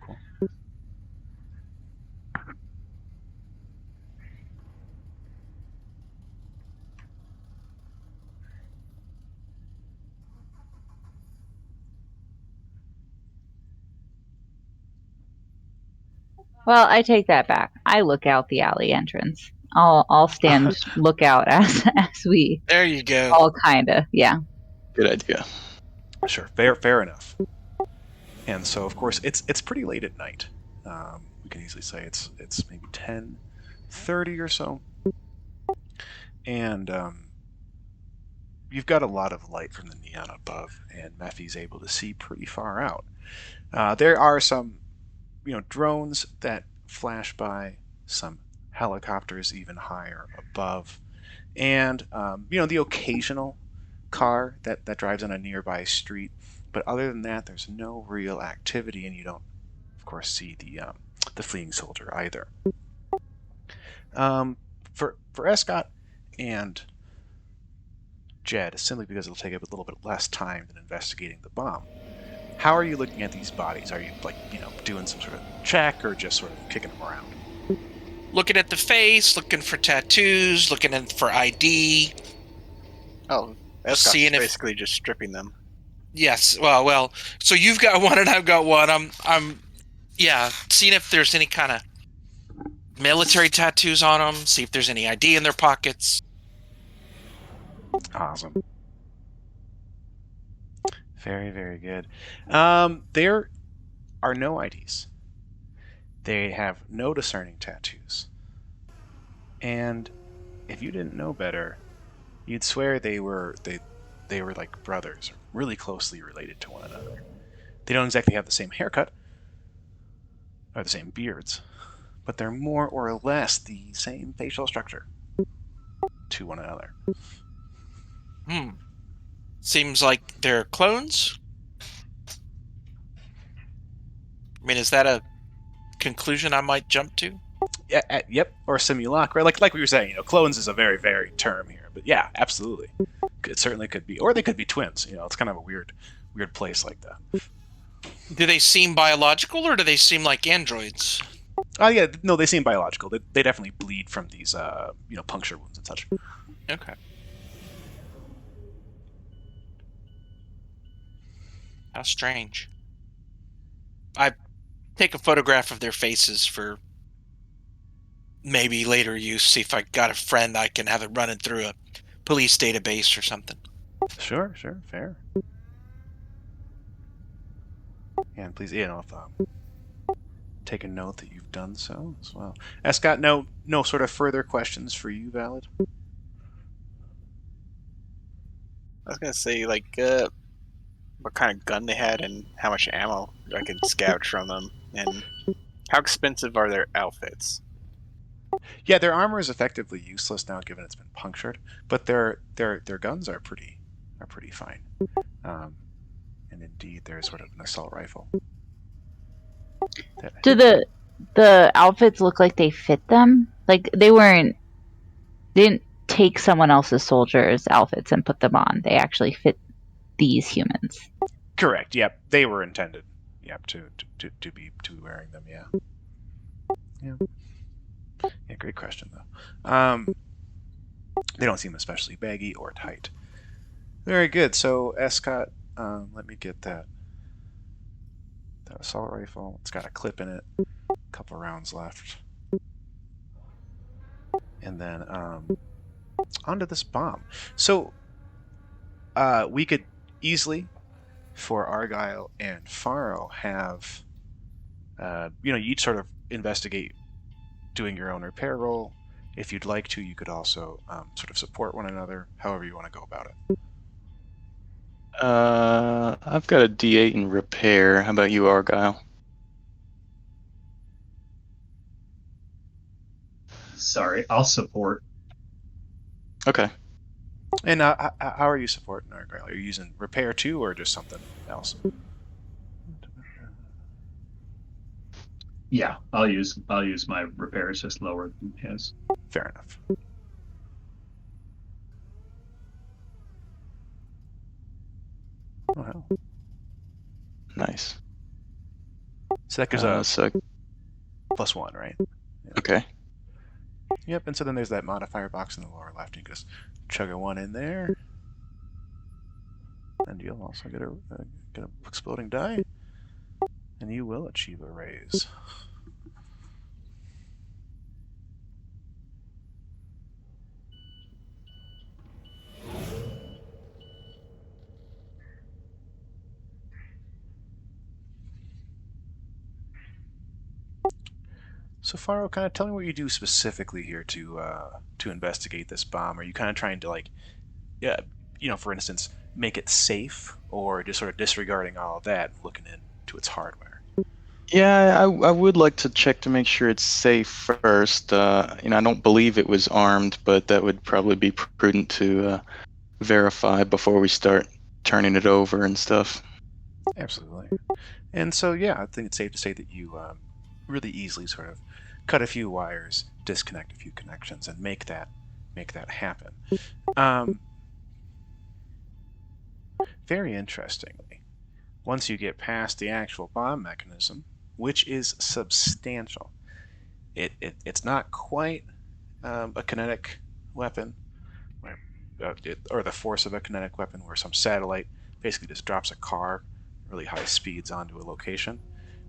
Cool. Well, I take that back. I look out the alley entrance. I'll stand lookout as we There you go. all kinda, yeah. Good idea. Sure. Fair enough. And so, of course, it's pretty late at night. We can easily say it's maybe 10:30 or so, and you've got a lot of light from the neon above, and Mephi's able to see pretty far out. There are some, drones that flash by, some helicopters even higher above, and the occasional car that drives on a nearby street. But other than that, there's no real activity, and you don't, of course, see the fleeing soldier either. For Escott and Jed, simply because it'll take up a little bit less time than investigating the bomb. How are you looking at these bodies? Are you doing some sort of check or just sort of kicking them around? Looking at the face, looking for tattoos, looking for ID. Oh, Escott's Seeing if- basically just stripping them. Yes. Well. So you've got one and I've got one. I'm seeing if there's any kind of military tattoos on them. See if there's any ID in their pockets. Awesome. Very, very good. There are no IDs. They have no discerning tattoos. And if you didn't know better, you'd swear they were like brothers, really closely related to one another. They don't exactly have the same haircut or the same beards, but they're more or less the same facial structure to one another. Seems like they're clones. I mean, is that a conclusion I might jump to? Yeah, yep, or simulacra. Like we were saying, clones is a very varied term here, but yeah, absolutely, it certainly could be, or they could be twins. It's kind of a weird place like that. Do they seem biological, or do they seem like androids? Oh yeah, no, they seem biological. They definitely bleed from these puncture wounds and such. Okay. How strange. I take a photograph of their faces for maybe later use. See if I got a friend I can have it running through a police database or something. Sure, fair. And please, take a note that you've done so as well. Scott, no sort of further questions for you, Valid? I was gonna say like what kind of gun they had and how much ammo I could scavenge from them, and how expensive are their outfits? Yeah, their armor is effectively useless now, given it's been punctured. But their guns are pretty fine. And indeed, there's sort of an assault rifle. Do the outfits look like they fit them? Like they didn't take someone else's soldiers' outfits and put them on. They actually fit these humans. Correct. Yep, they were intended. Yep, to be wearing them. Yeah. Great question though. They don't seem especially baggy or tight. Very good. So Escott, let me get that assault rifle. It's got a clip in it. A couple rounds left. And then onto this bomb. So we could easily, for Argyle and Faro, have you each sort of investigate doing your own repair roll. If you'd like to, you could also sort of support one another, however you want to go about it. I've got a D8 in repair. How about you, Argyle? Sorry, I'll support. Okay. And how are you supporting Argyle? Are you using repair too, or just something else? Yeah, I'll use my repairs just lower than his. Fair enough. Oh, hell. Nice. So that gives a So +1, right? Yeah. okay. Yep, and so then there's that modifier box in the lower left. You can just chug a 1 in there. And you'll also get a exploding die. And you will achieve a raise. So Faro, kind of tell me what you do specifically here to investigate this bomb. Are you kind of trying to for instance, make it safe, or just sort of disregarding all of that and looking into its hardware? Yeah, I would like to check to make sure it's safe first. I don't believe it was armed, but that would probably be prudent to verify before we start turning it over and stuff. Absolutely. And so, yeah, I think it's safe to say that you really easily sort of cut a few wires, disconnect a few connections, and make that happen. Very interestingly, once you get past the actual bomb mechanism, which is substantial, it's not quite a kinetic weapon, or the force of a kinetic weapon, where some satellite basically just drops a car really high speeds onto a location.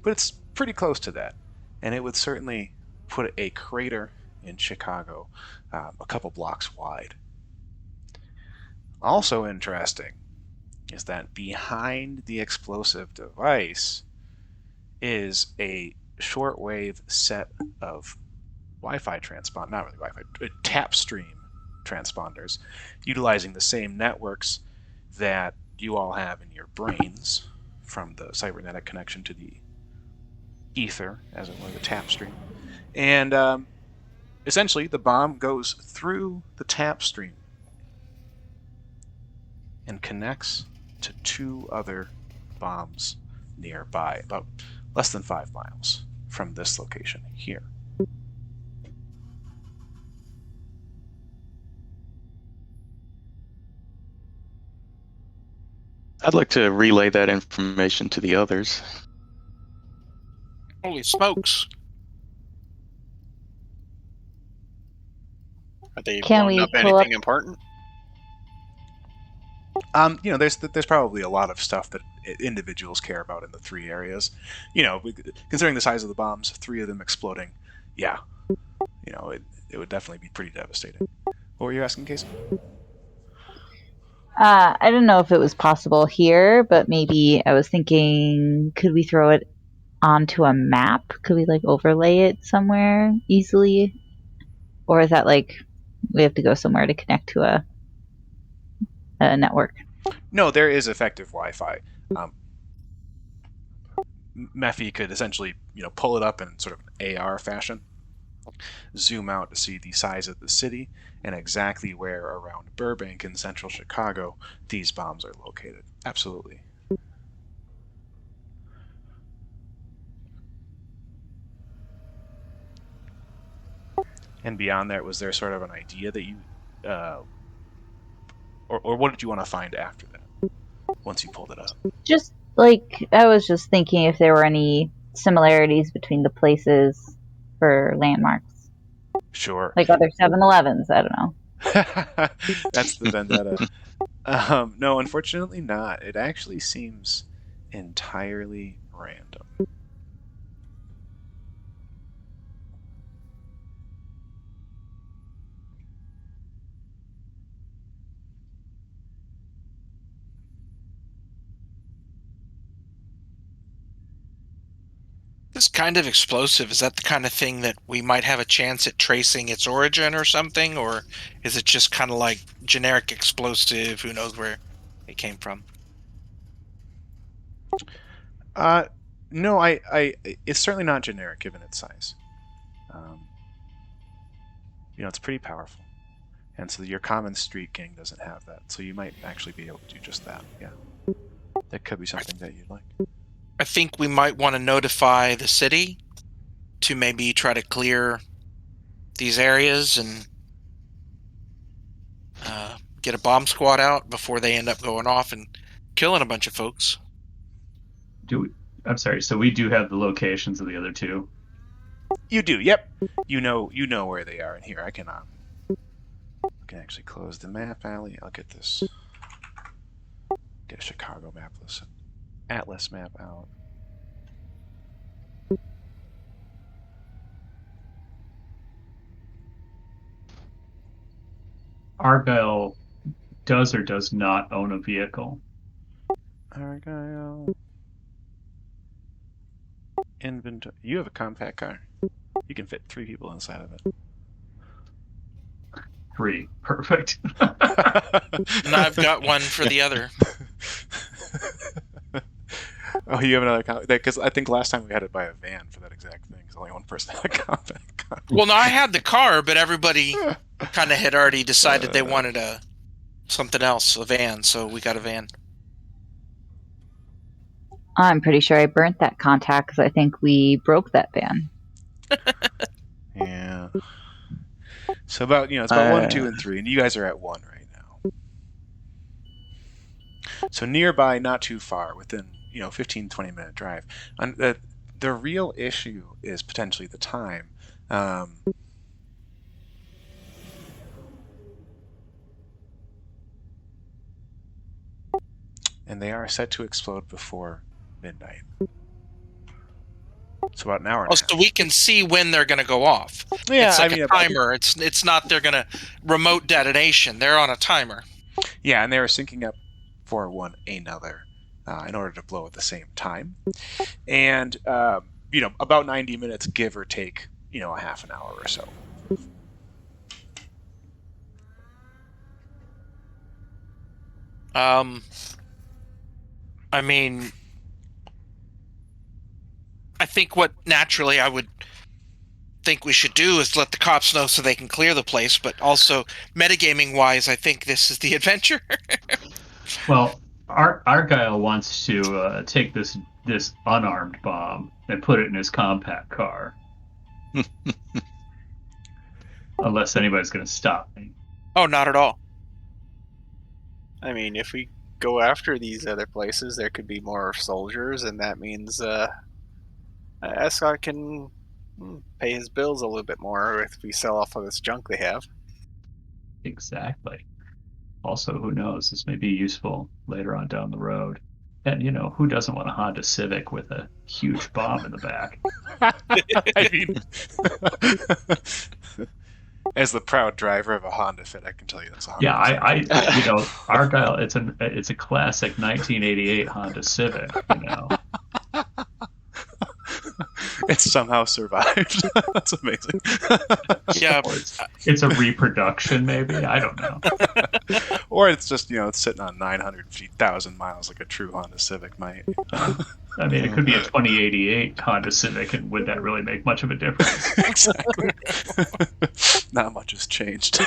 But it's pretty close to that, and it would certainly put a crater in Chicago a couple blocks wide. Also interesting is that behind the explosive device is a shortwave set of Wi-Fi transpond, not really Wi-Fi, tap stream transponders, utilizing the same networks that you all have in your brains from the cybernetic connection to the ether, as it were, the tap stream. And essentially, the bomb goes through the tap stream and connects to 2 other bombs nearby, about less than 5 miles from this location here. I'd like to relay that information to the others. Holy smokes! Are they Can blowing we up pull up? anything important? There's probably a lot of stuff that individuals care about in the 3 areas. Considering the size of the bombs, 3 of them exploding, yeah, it would definitely be pretty devastating. What were you asking, Casey? I don't know if it was possible here, but maybe I was thinking, could we throw it onto a map? Could we like overlay it somewhere easily? Or is that like we have to go somewhere to connect to a network? No, there is effective Wi-Fi. Mephi could essentially, pull it up in sort of an AR fashion, zoom out to see the size of the city and exactly where around Burbank in central Chicago these bombs are located. Absolutely. And beyond that, was there sort of an idea that you, or what did you want to find after that? Once you pulled it up, Just like I was just thinking if there were any similarities between the places for landmarks, sure. like other 7-Elevens. I don't know. That's the vendetta. No, unfortunately not. It actually seems entirely random. This kind of explosive, is that the kind of thing that we might have a chance at tracing its origin or something? Or is it just kind of like generic explosive? Who knows where it came from? No, it's certainly not generic given its size. Um, it's pretty powerful. And so your common street gang doesn't have that. So you might actually be able to do just that. Yeah. That could be something that you'd like. I think we might want to notify the city to maybe try to clear these areas and get a bomb squad out before they end up going off and killing a bunch of folks. I'm sorry. So we do have the locations of the other 2. You do, yep. You know where they are in here. I can actually close the map alley. I'll get this. Get a Chicago map. Listen, Atlas map out. Argyle does or does not own a vehicle. Argyle. Inventory. You have a compact car. You can fit 3 people inside of it. 3. Perfect. And I've got one for the other. Oh, you have another compact? Because I think last time we had it by a van for that exact thing. Because only one person had a compact car. Well, no, I had the car, but everybody kind of had already decided they wanted something else, a van. So we got a van. I'm pretty sure I burnt that contact because I think we broke that van. Yeah. So it's about 1, 2, and 3, and you guys are at 1 right now. So nearby, not too far, within 15, 20-minute drive. And the real issue is potentially the time. And they are set to explode before midnight. So about an hour and a half. So we can see when they're going to go off. Yeah, it's like a timer. It's not they're going to remote detonation. They're on a timer. Yeah, and they were syncing up for one another in order to blow at the same time. And about 90 minutes, give or take, a half an hour or so. I mean, I think what naturally I would think we should do is let the cops know so they can clear the place, but also metagaming wise, I think this is the adventure. Well, Argyle wants to take this unarmed bomb and put it in his compact car. Unless anybody's going to stop me. Oh, not at all. I mean, if we go after these other places, there could be more soldiers, and that means Escott can pay his bills a little bit more if we sell off all this junk they have. Exactly. Also, who knows? This may be useful later on down the road. And, who doesn't want a Honda Civic with a huge bomb in the back? I mean, as the proud driver of a Honda Fit, I can tell you that's 100%. Yeah, Argyle, it's a classic 1988 Honda Civic, It somehow survived. That's amazing. Yeah. Or it's a reproduction, maybe. I don't know. Or it's just, it's sitting on 950,000 miles like a true Honda Civic might. I mean, it could be a 2088 Honda Civic, and would that really make much of a difference? Exactly. Not much has changed.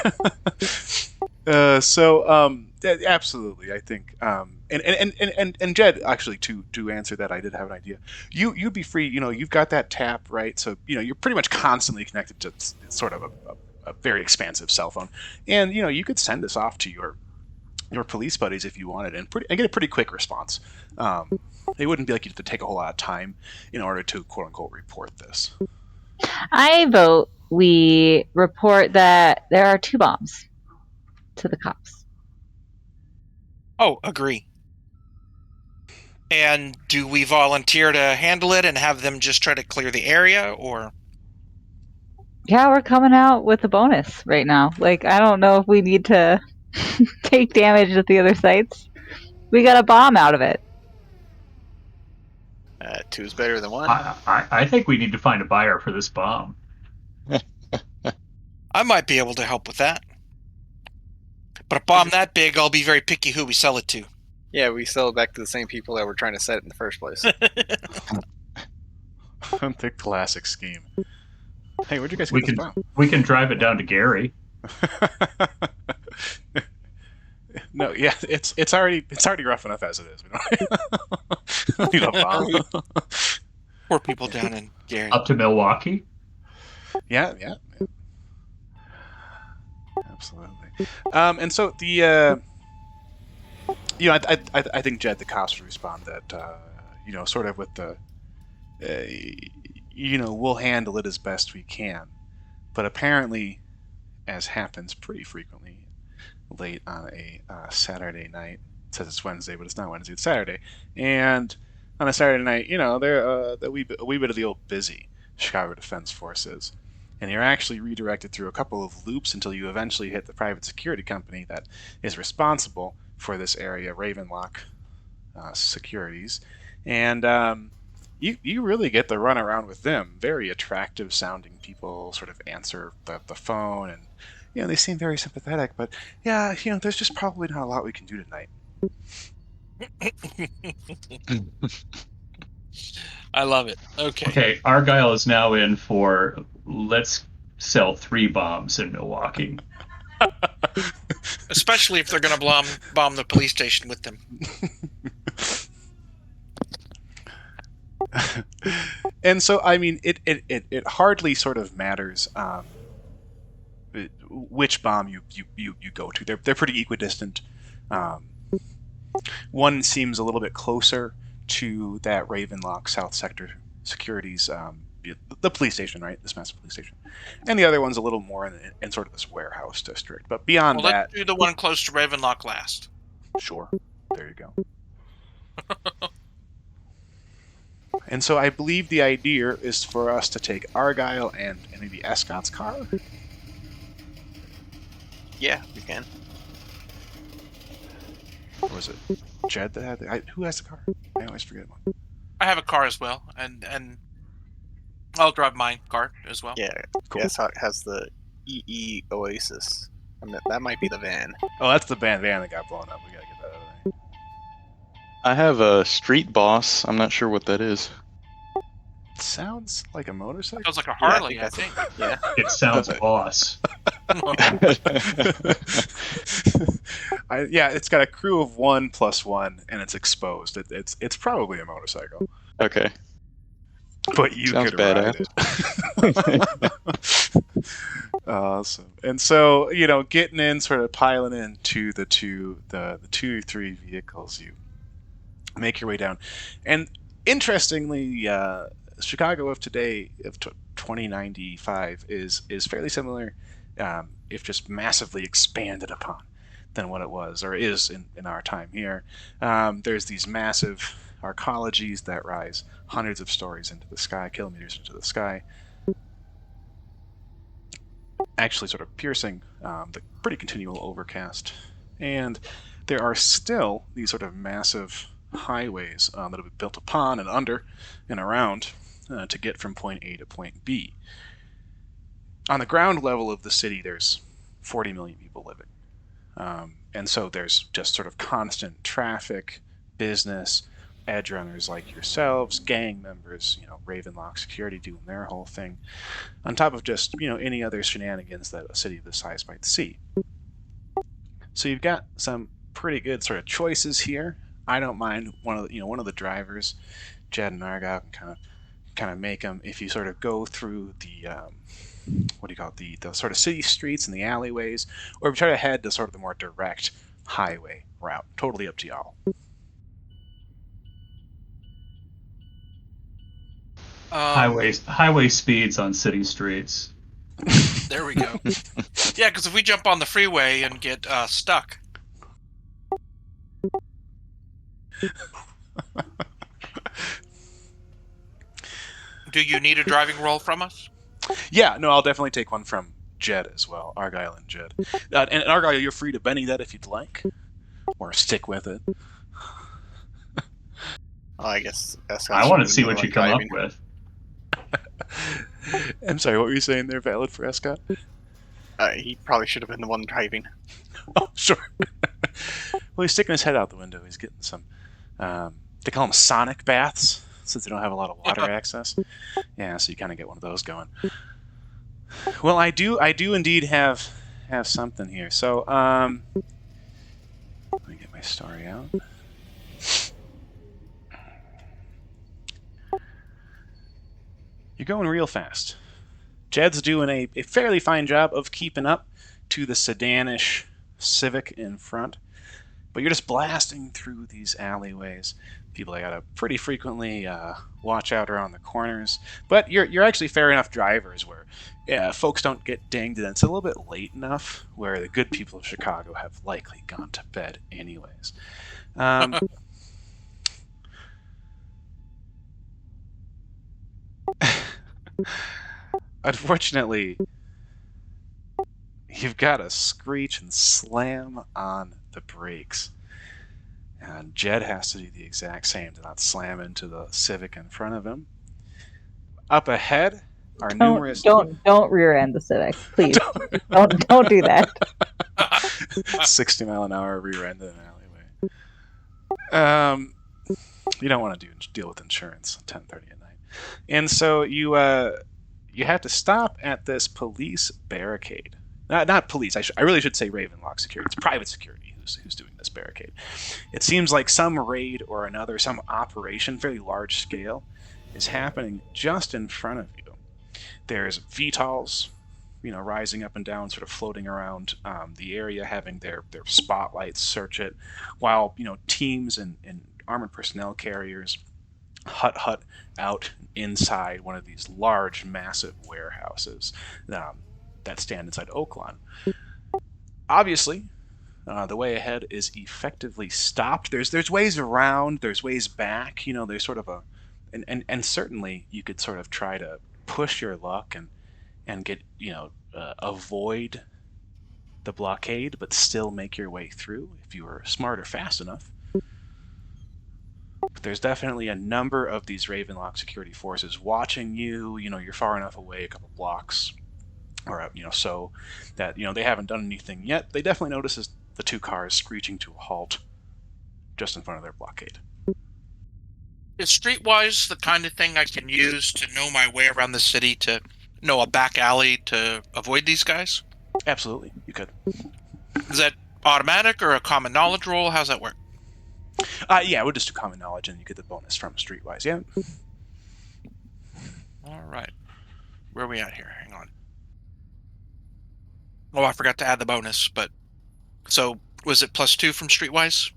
Absolutely, I think, and Jed, actually, to answer that, I did have an idea. You'd be free. You've got that tap, right? So you're pretty much constantly connected to sort of a very expansive cell phone, and you could send this off to your police buddies if you wanted, and get a pretty quick response. It wouldn't be like you have to take a whole lot of time in order to quote unquote report this. I vote we report that there are 2 bombs to the cops. Oh, agree. And do we volunteer to handle it and have them just try to clear the area, or? Yeah, we're coming out with a bonus right now. Like, I don't know if we need to take damage at the other sites. We got a bomb out of it. 2's better than 1. I think we need to find a buyer for this bomb. I might be able to help with that. But a bomb that big, I'll be very picky who we sell it to. Yeah, we sell it back to the same people that were trying to set it in the first place. The classic scheme. Hey, where'd you guys get this bomb? We can drive it down to Gary. No, yeah, it's already rough enough as it is. We don't need a bomb. Poor people down in Gary. Up to Milwaukee. Yeah. Absolutely. And so the I think Jed the cops would respond that sort of with the we'll handle it as best we can, but apparently, as happens pretty frequently, late on a Saturday night. It says it's Wednesday, but it's not Wednesday. It's Saturday, and on a Saturday night, they're a wee bit of the old busy Chicago Defense Forces. And you're actually redirected through a couple of loops until you eventually hit the private security company that is responsible for this area, Ravenlock Securities. And you really get the run around with them. Very attractive sounding people sort of answer the phone, and they seem very sympathetic. But yeah, there's just probably not a lot we can do tonight. I love it. Okay. Okay, Argyle is now in for let's sell 3 bombs in Milwaukee. Especially if they're going to bomb the police station with them. And so, I mean, it hardly sort of matters which bomb you go to. They're pretty equidistant. One seems a little bit closer to that Ravenlock South Sector Securities, the police station, right? This massive police station. And the other one's a little more in sort of this warehouse district. But beyond that... let's do the one close to Ravenlock last. Sure. There you go. And so I believe the idea is for us to take Argyle and maybe Escott's car? Yeah, we can. Or was it Jed that had who has the car? I always forget one. I have a car as well, and I'll drive my car as well. Yeah, Cool. Yes, it has the EE Oasis. I mean, that might be the van. Oh, that's the van that got blown up. We gotta get that out of there. I have a Street Boss. I'm not sure what that is. Sounds like a motorcycle. Sounds like a Harley, Yeah, I think. Yeah. It sounds boss. Yeah, it's got a crew of 1 + 1, and it's exposed. It's probably a motorcycle, Okay. but you Sounds could ride badass. it. Awesome. And so, getting in, sort of piling into the two or three vehicles, you make your way down. And interestingly, Chicago of today, of 2095, is fairly similar, if just massively expanded upon than what it was or is in our time here. There's these massive arcologies that rise hundreds of stories into the sky, kilometers into the sky, actually sort of piercing the pretty continual overcast. And there are still these sort of massive highways that have been built upon and under and around to get from point A to point B. On the ground level of the city, there's 40 million people living. And so there's just sort of constant traffic, business, edge runners like yourselves, gang members, Ravenlock security doing their whole thing, on top of just, any other shenanigans that a city this size might see. So you've got some pretty good sort of choices here. I don't mind one of the drivers, Jed and Argyle, can kind of make them if you sort of go through the what do you call it, the sort of city streets and the alleyways, or if you try to head to sort of the more direct highway route. Totally up to y'all. Highway speeds on city streets. There we go. Yeah, because if we jump on the freeway and get stuck. Do you need a driving roll from us? Yeah, no, I'll definitely take one from Jed as well, Argyle and Jed. And Argyle, you're free to Benny that if you'd like, or stick with it. I guess I want to see what you come up with. I'm sorry, what were you saying there, valid for Escott? He probably should have been the one driving. Oh, sure. Well, he's sticking his head out the window. He's getting some, they call them sonic baths, since they don't have a lot of water access. Yeah, so you kind of get one of those going. Well, I do indeed have something here. So, let me get my story out. You're going real fast. Jed's doing a fairly fine job of keeping up to the sedanish Civic in front, but you're just blasting through these alleyways. People I gotta pretty frequently watch out around the corners, but you're actually fair enough drivers where folks don't get dinged, and it's a little bit late enough where the good people of Chicago have likely gone to bed anyways. Unfortunately, you've got to screech and slam on the brakes. And Jed has to do the exact same to not slam into the Civic in front of him. Up ahead are numerous... Don't rear end the Civic, please. don't do that. 60 mile an hour rear end in an alleyway. You don't want to deal with insurance at 10:30 at night. And so you have to stop at this police barricade. Not police. I really should say Ravenlock security. It's private security who's doing this barricade. It seems like some raid or another, some operation, fairly large scale, is happening just in front of you. There's VTOLs, rising up and down, sort of floating around the area, having their spotlights search it, while teams and armored personnel carriers hut out inside one of these large, massive warehouses that stand inside Oaklawn. Obviously, the way ahead is effectively stopped. There's ways around, there's ways back. There's sort of and certainly you could sort of try to push your luck and get avoid the blockade, but still make your way through if you were smart or fast enough. But there's definitely a number of these Ravenlock security forces watching you. You're far enough away, a couple blocks, or so that they haven't done anything yet. They definitely notice the two cars screeching to a halt just in front of their blockade. Is Streetwise the kind of thing I can use to know my way around the city, to know a back alley to avoid these guys? Absolutely, you could. Is that automatic or a common knowledge roll? How's that work? Yeah, we'll just do common knowledge, and you get the bonus from Streetwise. Yeah. All right. Where are we at here? Hang on. Oh, I forgot to add the bonus, but so was it +2 from Streetwise?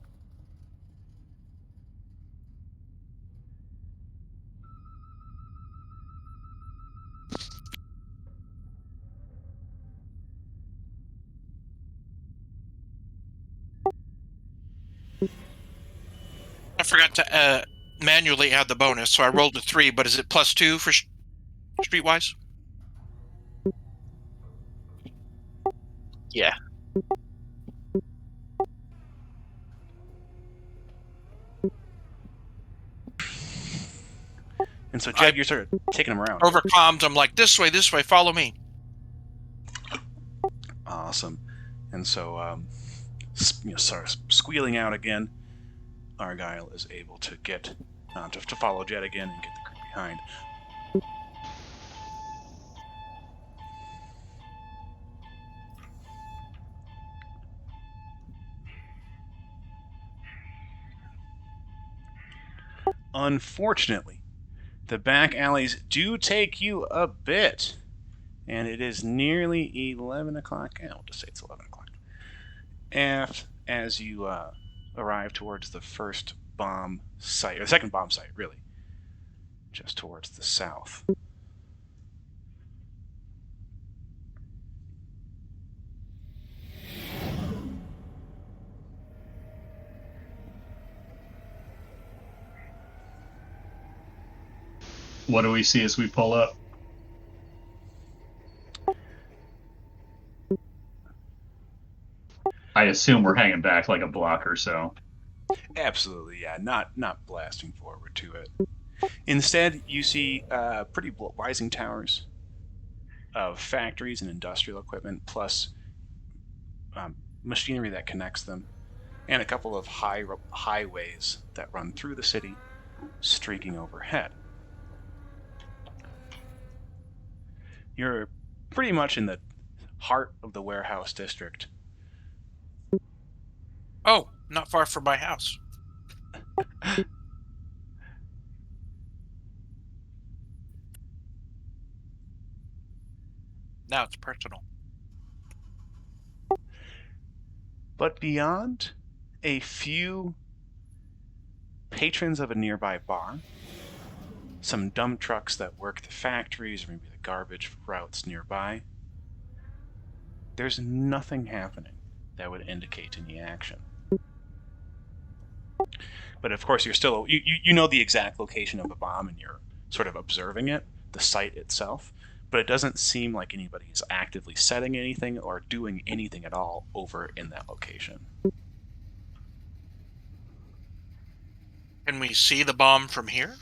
I forgot to manually add the bonus, so I rolled a 3. But is it +2 for Streetwise? Yeah. And so, Jed, you're sort of taking them around. Over comms, I'm like, this way, follow me. Awesome. And so, sort of squealing out again, Argyle is able to get to follow Jed again and get the group behind. Unfortunately, the back alleys do take you a bit, and it is nearly 11 o'clock. I'll just say it's 11 o'clock. As you arrive towards the first bomb site, or the second bomb site, really, just towards the south. What do we see as we pull up? I assume we're hanging back like a block or so. Absolutely, yeah. Not blasting forward to it. Instead, you see pretty rising towers of factories and industrial equipment, plus machinery that connects them, and a couple of highways that run through the city, streaking overhead. You're pretty much in the heart of the warehouse district. Oh, not far from my house. Now it's personal. But beyond a few patrons of a nearby bar, some dump trucks that work the factories or maybe the garbage routes nearby, there's nothing happening that would indicate any action. But of course, you're still you know the exact location of the bomb, and you're sort of observing it, the site itself. But it doesn't seem like anybody is actively setting anything or doing anything at all over in that location. Can we see the bomb from here?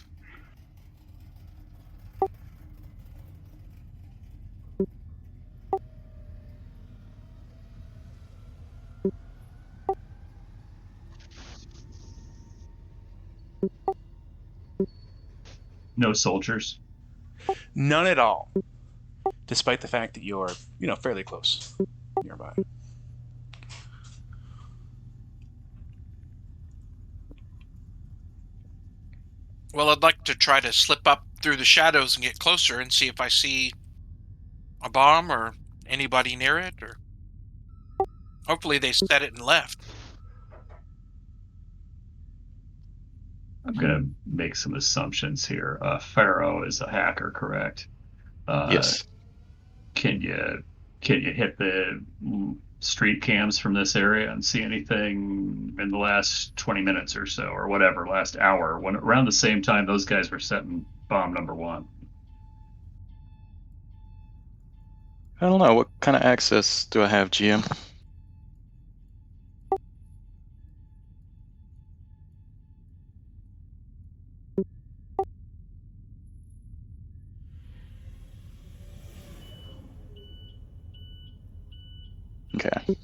No soldiers. None at all, despite the fact that you're, fairly close nearby. Well, I'd like to try to slip up through the shadows and get closer and see if I see a bomb or anybody near it, or hopefully they set it and left. I'm gonna make some assumptions here. Pharaoh is a hacker, correct? Yes. Can you hit the street cams from this area and see anything in the last 20 minutes or so, or whatever, last hour, when around the same time those guys were setting bomb number 1? I don't know. What kind of access do I have, GM? Okay.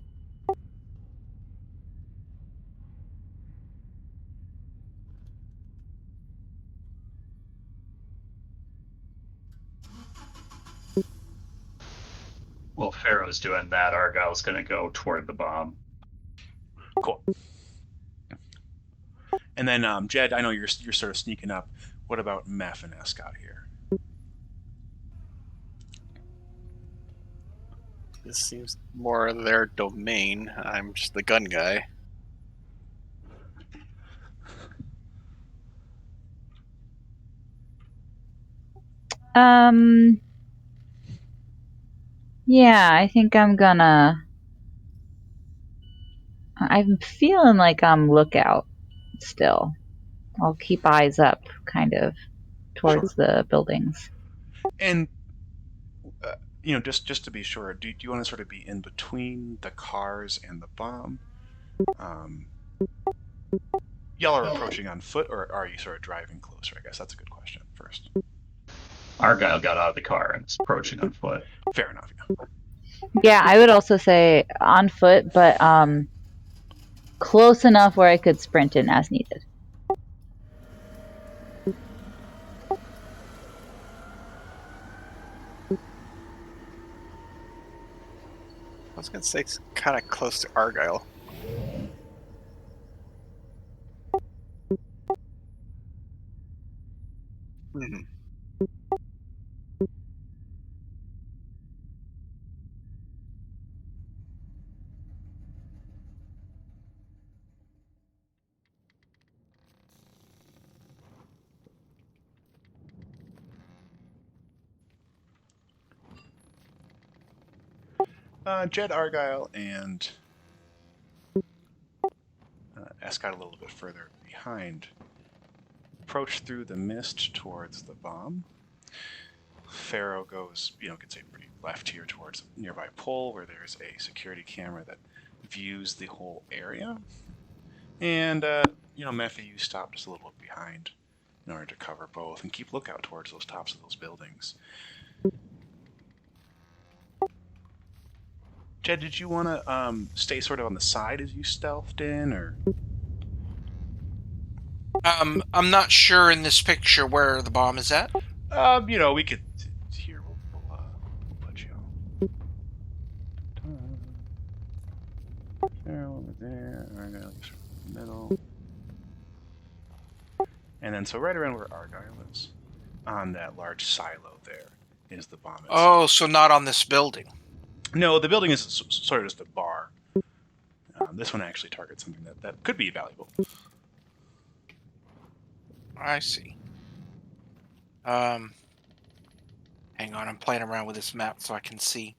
Well, Pharaoh's doing that. Argyle's gonna go toward the bomb. Cool. And then, Jed, I know you're sort of sneaking up. What about Meph and Escott here? This seems more their domain. I'm just the gun guy. Yeah, I think I'm feeling like I'm lookout still. I'll keep eyes up, kind of, towards the buildings. And just to be sure, do you want to sort of be in between the cars and the bomb? Y'all are approaching on foot, or are you sort of driving closer? I guess that's a good question first. Argyle got out of the car and is approaching on foot. Fair enough. Yeah. Yeah, I would also say on foot, but close enough where I could sprint in as needed. I was gonna say it's kind of close to Argyle. Hmm. Jed Argyle and Escott a little bit further behind approach through the mist towards the bomb. Pharaoh goes, gets a pretty left here towards a nearby pole where there's a security camera that views the whole area. And, Mephi, you stop just a little bit behind in order to cover both and keep lookout towards those tops of those buildings. Jed, did you want to stay sort of on the side as you stealthed in, or? I'm not sure in this picture where the bomb is at. We could. Here, we'll put you. There, over there. Argyle is in the middle. And then, so right around where Argyle is, on that large silo there, is the bomb itself. Oh, so not on this building. No, the building is sort of just a bar. This one actually targets something that could be valuable. I see. Hang on, I'm playing around with this map so I can see.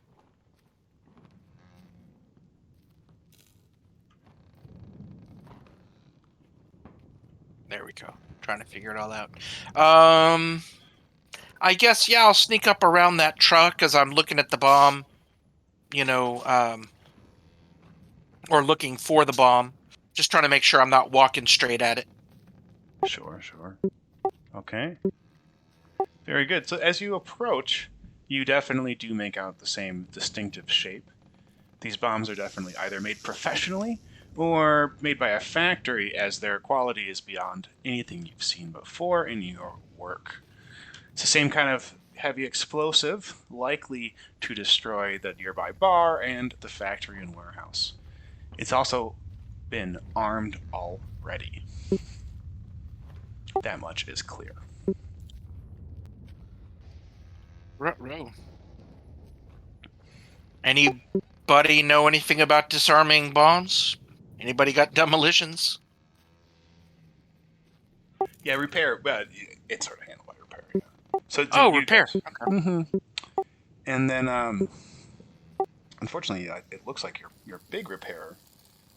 There we go. Trying to figure it all out. I guess, yeah, I'll sneak up around that truck as I'm looking at the bomb, or looking for the bomb. Just trying to make sure I'm not walking straight at it. Sure. Okay. Very good. So as you approach, you definitely do make out the same distinctive shape. These bombs are definitely either made professionally or made by a factory, as their quality is beyond anything you've seen before in your work. It's the same kind of heavy explosive, likely to destroy the nearby bar and the factory and warehouse. It's also been armed already. That much is clear. Ruh-roh. Anybody know anything about disarming bombs? Anybody got demolitions? Yeah, repair. It's sort of handled by repair. Yeah. So Repair. Okay. Mm-hmm. And then, unfortunately, it looks like your big repairer,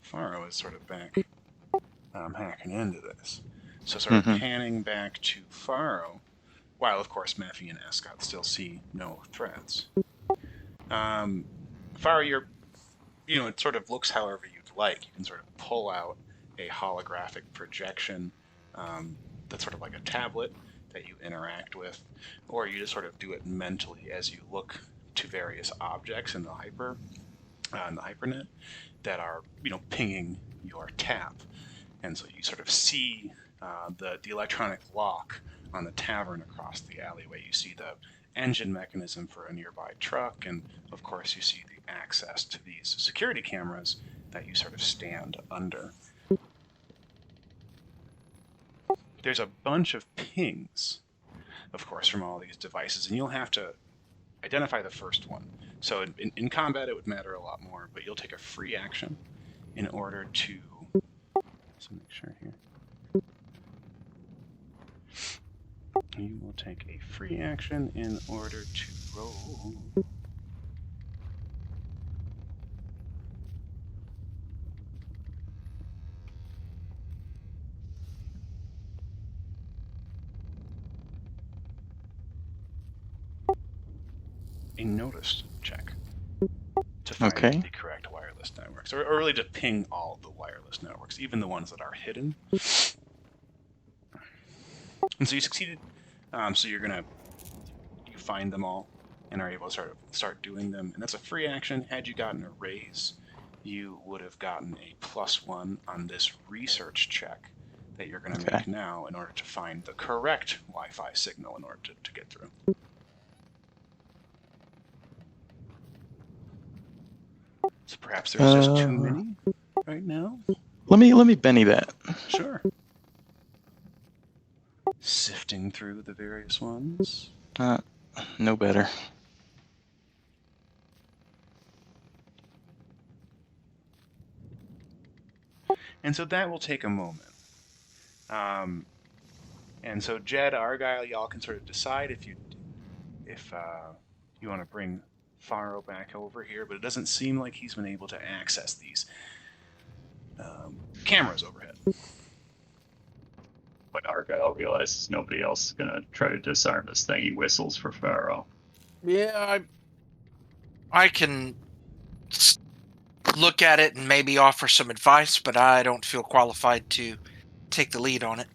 Faro, is sort of back hacking into this. So sort of panning back to Faro, while of course Mephi and Escott still see no threats. Faro, it sort of looks however you'd like. You can sort of pull out a holographic projection that's sort of like a tablet that you interact with, or you just sort of do it mentally as you look to various objects in the hypernet that are pinging your tap, and so you sort of see the electronic lock on the tavern across the alleyway. You see the engine mechanism for a nearby truck, and of course you see the access to these security cameras that you sort of stand under. There's a bunch of pings, of course, from all these devices, and you'll have to identify the first one. So in combat, it would matter a lot more, but you'll take a free action in order to. Let's make sure here. You will take a free action in order to roll. A notice check to find Okay. the correct wireless networks, or really to ping all the wireless networks, even the ones that are hidden. And so you succeeded. So you find them all and are able to start doing them, and that's a free action. Had you gotten a raise, you would have gotten a +1 on this research check that you're going to make now in order to find the correct Wi-Fi signal in order to get through. So perhaps there's just too many right now. Let me Benny that. Sure. Sifting through the various ones. No better. And so that will take a moment. And so Jed, Argyle, y'all can sort of decide if you want to bring Faro back over here, but it doesn't seem like he's been able to access these cameras overhead. When Argyle realizes nobody else is gonna try to disarm this thing, he whistles for Pharaoh. Yeah, I can look at it and maybe offer some advice, but I don't feel qualified to take the lead on it.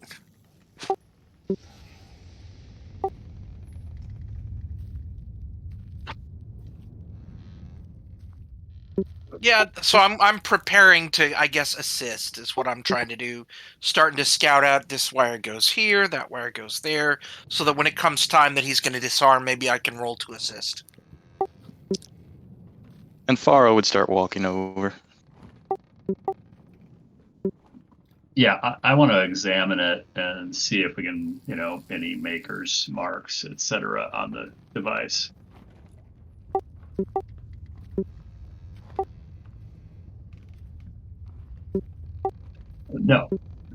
Yeah, so I'm preparing to, I guess, assist is what I'm trying to do. Starting to scout out this wire goes here, that wire goes there, so that when it comes time that he's going to disarm, maybe I can roll to assist. And Faro would start walking over. Yeah, I want to examine it and see if we can, any makers, marks, etc. on the device.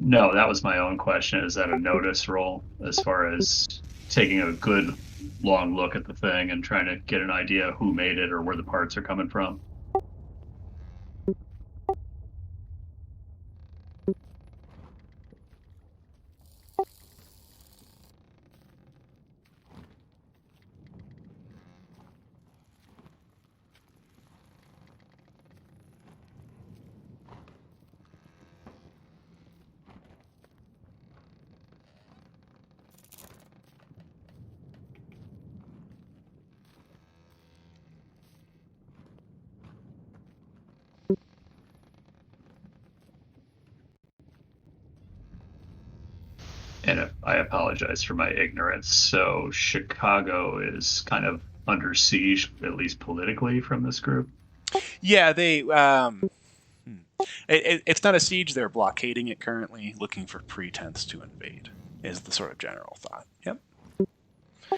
No, that was my own question. Is that a notice roll as far as taking a good long look at the thing and trying to get an idea of who made it or where the parts are coming from? And I apologize for my ignorance. So Chicago is kind of under siege, at least politically, from this group? Yeah, they. It's not a siege. They're blockading it currently, looking for pretense to invade, is the sort of general thought. Yep.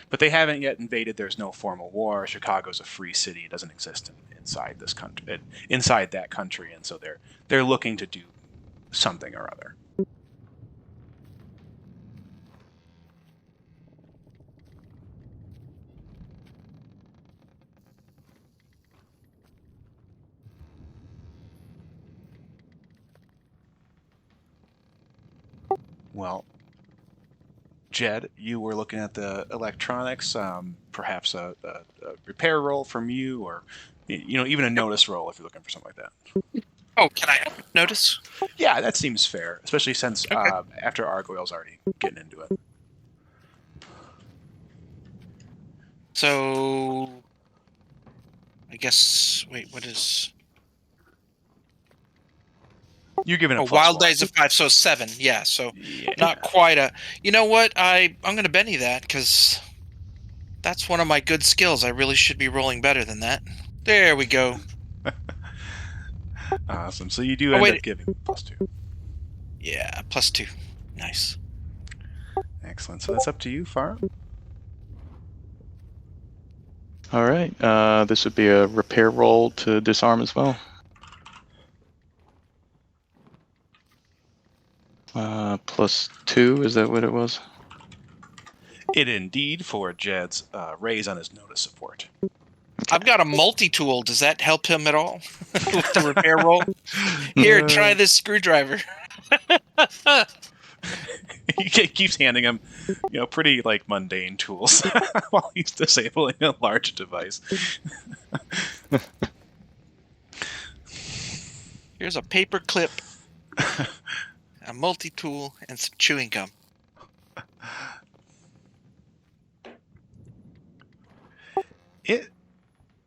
But they haven't yet invaded. There's no formal war. Chicago's a free city. It doesn't exist inside this country, inside that country, and so they're looking to do something or other. Well, Jed, you were looking at the electronics, perhaps a repair roll from you, or even a notice roll if you're looking for something like that. Oh, can I notice? Yeah, that seems fair, especially since Okay. After Argoyle's already getting into it. So, I guess, wait, what is... You're giving a Wild +1. Days of 5, so 7. Yeah, so Yeah. not quite a... You know what? I'm going to Benny that, because that's one of my good skills. I really should be rolling better than that. There we go. Awesome. So you do end up giving +2. Yeah, +2. Nice. Excellent. So that's up to you, Faro. All right. This would be a repair roll to disarm as well. +2, is that what it was? It indeed for Jed's raise on his notice support. I've got a multi-tool. Does that help him at all with the repair roll? Here, try this screwdriver. He keeps handing him, pretty like mundane tools while he's disabling a large device. Here's a paper clip, a multi-tool, and some chewing gum.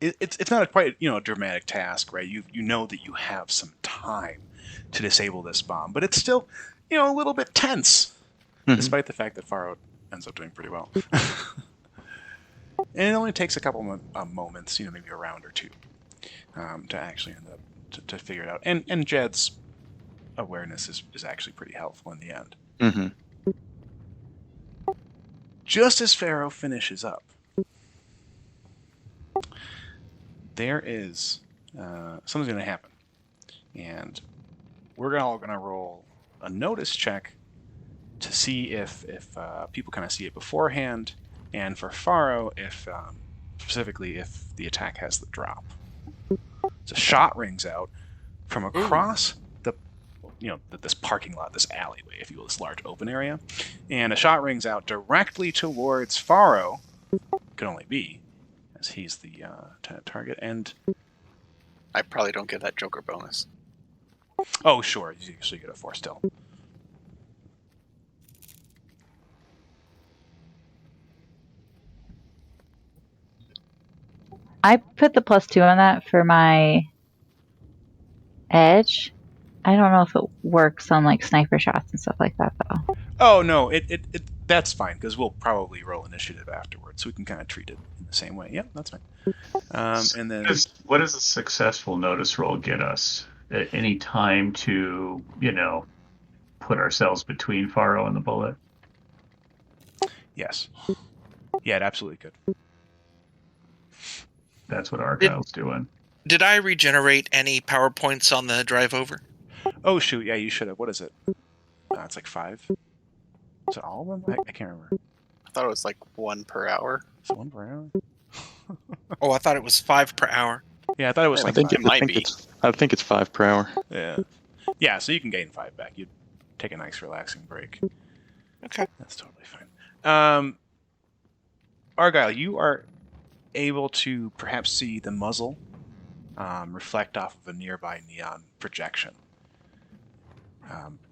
It's not quite a dramatic task, right? You know that you have some time to disable this bomb, but it's still a little bit tense, despite the fact that Faro ends up doing pretty well. And it only takes a couple moments, maybe a round or two, to actually end up to figure it out. And Jed's awareness is actually pretty helpful in the end. Mm-hmm. Just as Faro finishes up, there is something's going to happen, and we're all going to roll a notice check to see if people kind of see it beforehand, and for Faro, if specifically if the attack has the drop. So a shot rings out from across this parking lot, this alleyway, if you will, this large open area, and a shot rings out directly towards Faro. Could only be, as he's the target, and I probably don't get that Joker bonus. oh sure, so you get a 4 still. I put the +2 on that for my edge. I don't know if it works on like sniper shots and stuff like that though. Oh no, it that's fine because we'll probably roll initiative afterwards, so we can kind of treat it in the same way. Yep, that's fine. And then What does a successful notice roll get us? At any time to put ourselves between Faro and the bullet? yes, yeah, it absolutely could. That's what Argyle's doing. Did I regenerate any PowerPoints on the drive over? Oh shoot, yeah, you should have. What is it? It's like 5. Is it all of them? I can't remember. I thought it was like 1 per hour. Is it 1 per hour? Oh, I thought it was 5 per hour. Yeah, I thought it was I like think 5. it might be. I think it's 5 per hour. Yeah, so you can gain 5 back. You take a nice relaxing break. Okay. That's totally fine. Argyle, you are able to perhaps see the muzzle reflect off of a nearby neon projection,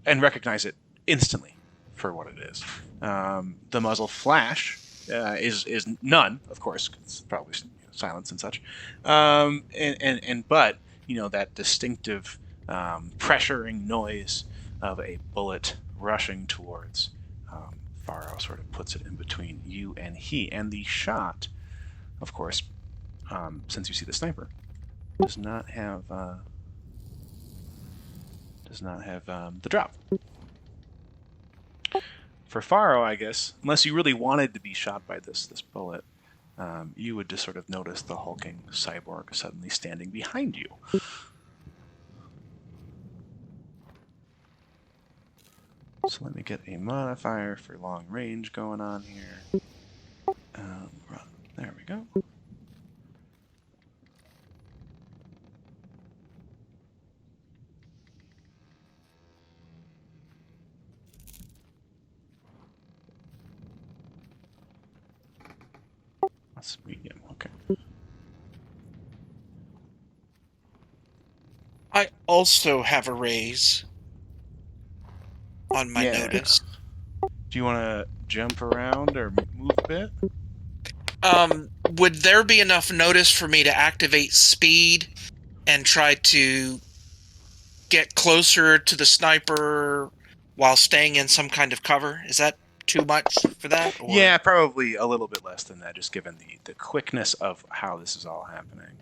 and recognize it instantly for what it is. The muzzle flash is none, of course, 'cause it's probably silence and such. But that distinctive pressuring noise of a bullet rushing towards Faro sort of puts it in between you and he. And the shot, of course, since you see the sniper, does not have the drop. For Faro, I guess, unless you really wanted to be shot by this bullet, you would just sort of notice the hulking cyborg suddenly standing behind you. So let me get a modifier for long range going on here. There we go. That's medium, okay. I also have a raise on my notice. Do you want to jump around or move a bit? Would there be enough notice for me to activate speed and try to get closer to the sniper while staying in some kind of cover? Is that too much for that? Or? Yeah, probably a little bit less than that, just given the quickness of how this is all happening.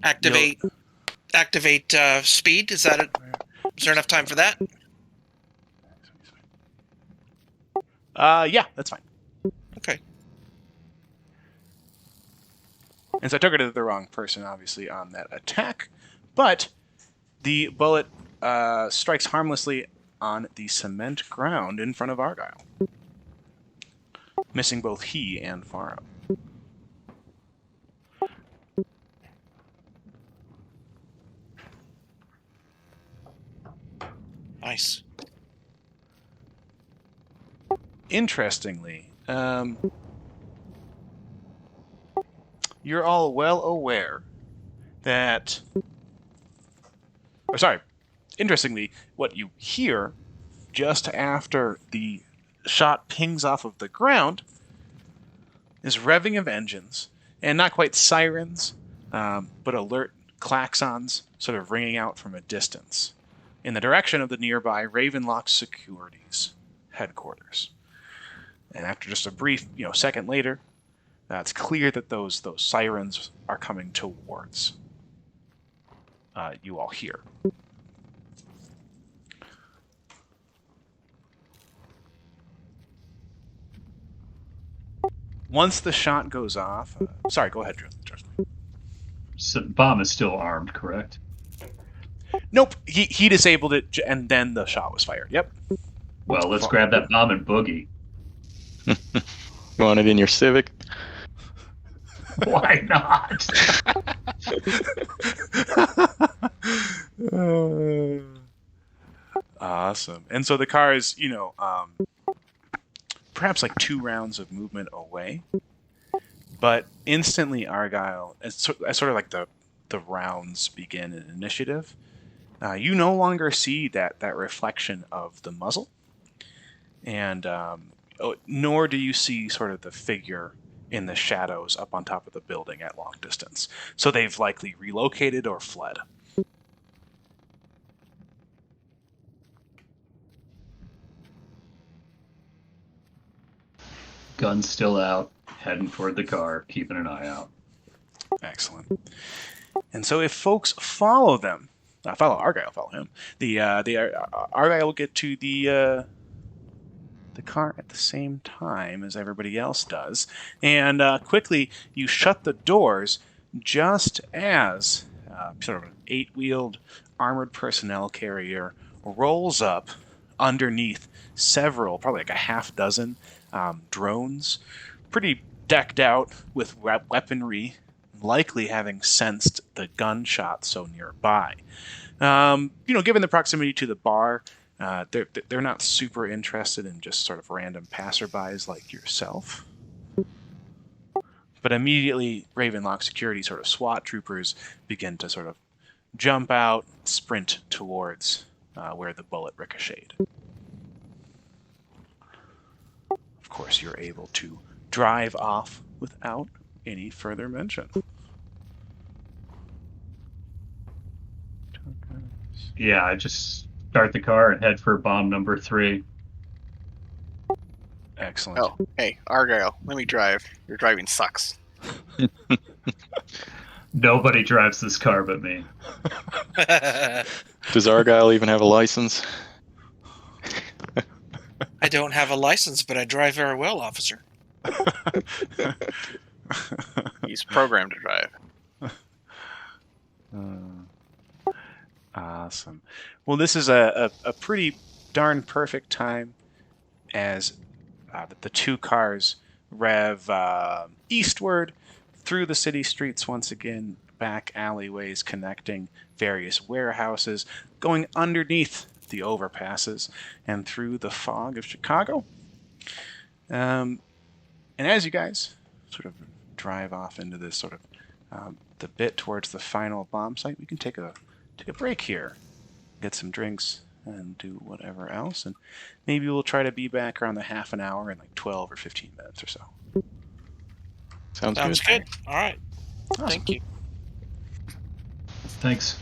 Activate speed? Is there enough time for that? Yeah, that's fine. Okay. And so I targeted the wrong person, obviously, on that attack. But the bullet strikes harmlessly on the cement ground in front of Argyle, missing both he and Faro. Nice. Interestingly, you're all well aware that... Or sorry, interestingly, what you hear just after the shot pings off of the ground is revving of engines, and not quite sirens, but alert klaxons sort of ringing out from a distance in the direction of the nearby Ravenlock Securities headquarters. And after just a brief, second later, it's clear that those sirens are coming towards you all here. Once the shot goes off... sorry, go ahead, Drew. So the bomb is still armed, correct? Nope, he disabled it, and then the shot was fired. Yep. Well, let's grab that bomb and boogie. You want it in your Civic? Why not? Awesome. And so the car is, perhaps like 2 rounds of movement away, but instantly Argyle, as sort of like the rounds begin in initiative, you no longer see that reflection of the muzzle, and nor do you see sort of the figure in the shadows up on top of the building at long distance. So they've likely relocated or fled. Gun's still out, heading toward the car, keeping an eye out. Excellent. And so if folks follow them, follow Argyle, follow him, Argyle will get to the car at the same time as everybody else does. And quickly, you shut the doors just as sort of an 8-wheeled armored personnel carrier rolls up underneath several, probably like a half dozen drones, pretty decked out with weaponry, likely having sensed the gunshot so nearby. Given the proximity to the bar, they're not super interested in just sort of random passerbys like yourself. But immediately, Ravenlock security sort of SWAT troopers begin to sort of jump out, sprint towards where the bullet ricocheted. Of course, you're able to drive off without any further mention. Yeah, I just start the car and head for bomb number 3. Excellent. Oh, hey, Argyle, let me drive. Your driving sucks. Nobody drives this car but me. Does Argyle even have a license? I don't have a license, but I drive very well, officer. He's programmed to drive. Awesome. Well, this is a pretty darn perfect time as the 2 cars rev eastward through the city streets once again, back alleyways connecting various warehouses, going underneath the overpasses and through the fog of Chicago. And as you guys sort of drive off into this sort of the bit towards the final bomb site, we can take a break here, get some drinks, and do whatever else. And maybe we'll try to be back around the half an hour in like 12 or 15 minutes or so. Sounds good. All right. Awesome. Thank you. Thanks.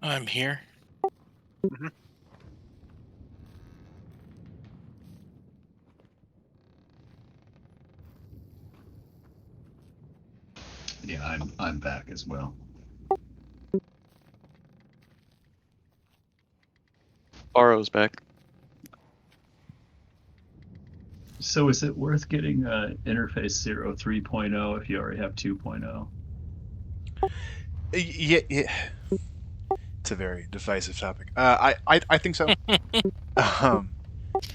I'm here. Yeah, I'm back as well. Borrow's back. So is it worth getting Interface 0 3.0 if you already have 2.0? Yeah, it's a very divisive topic. I think so.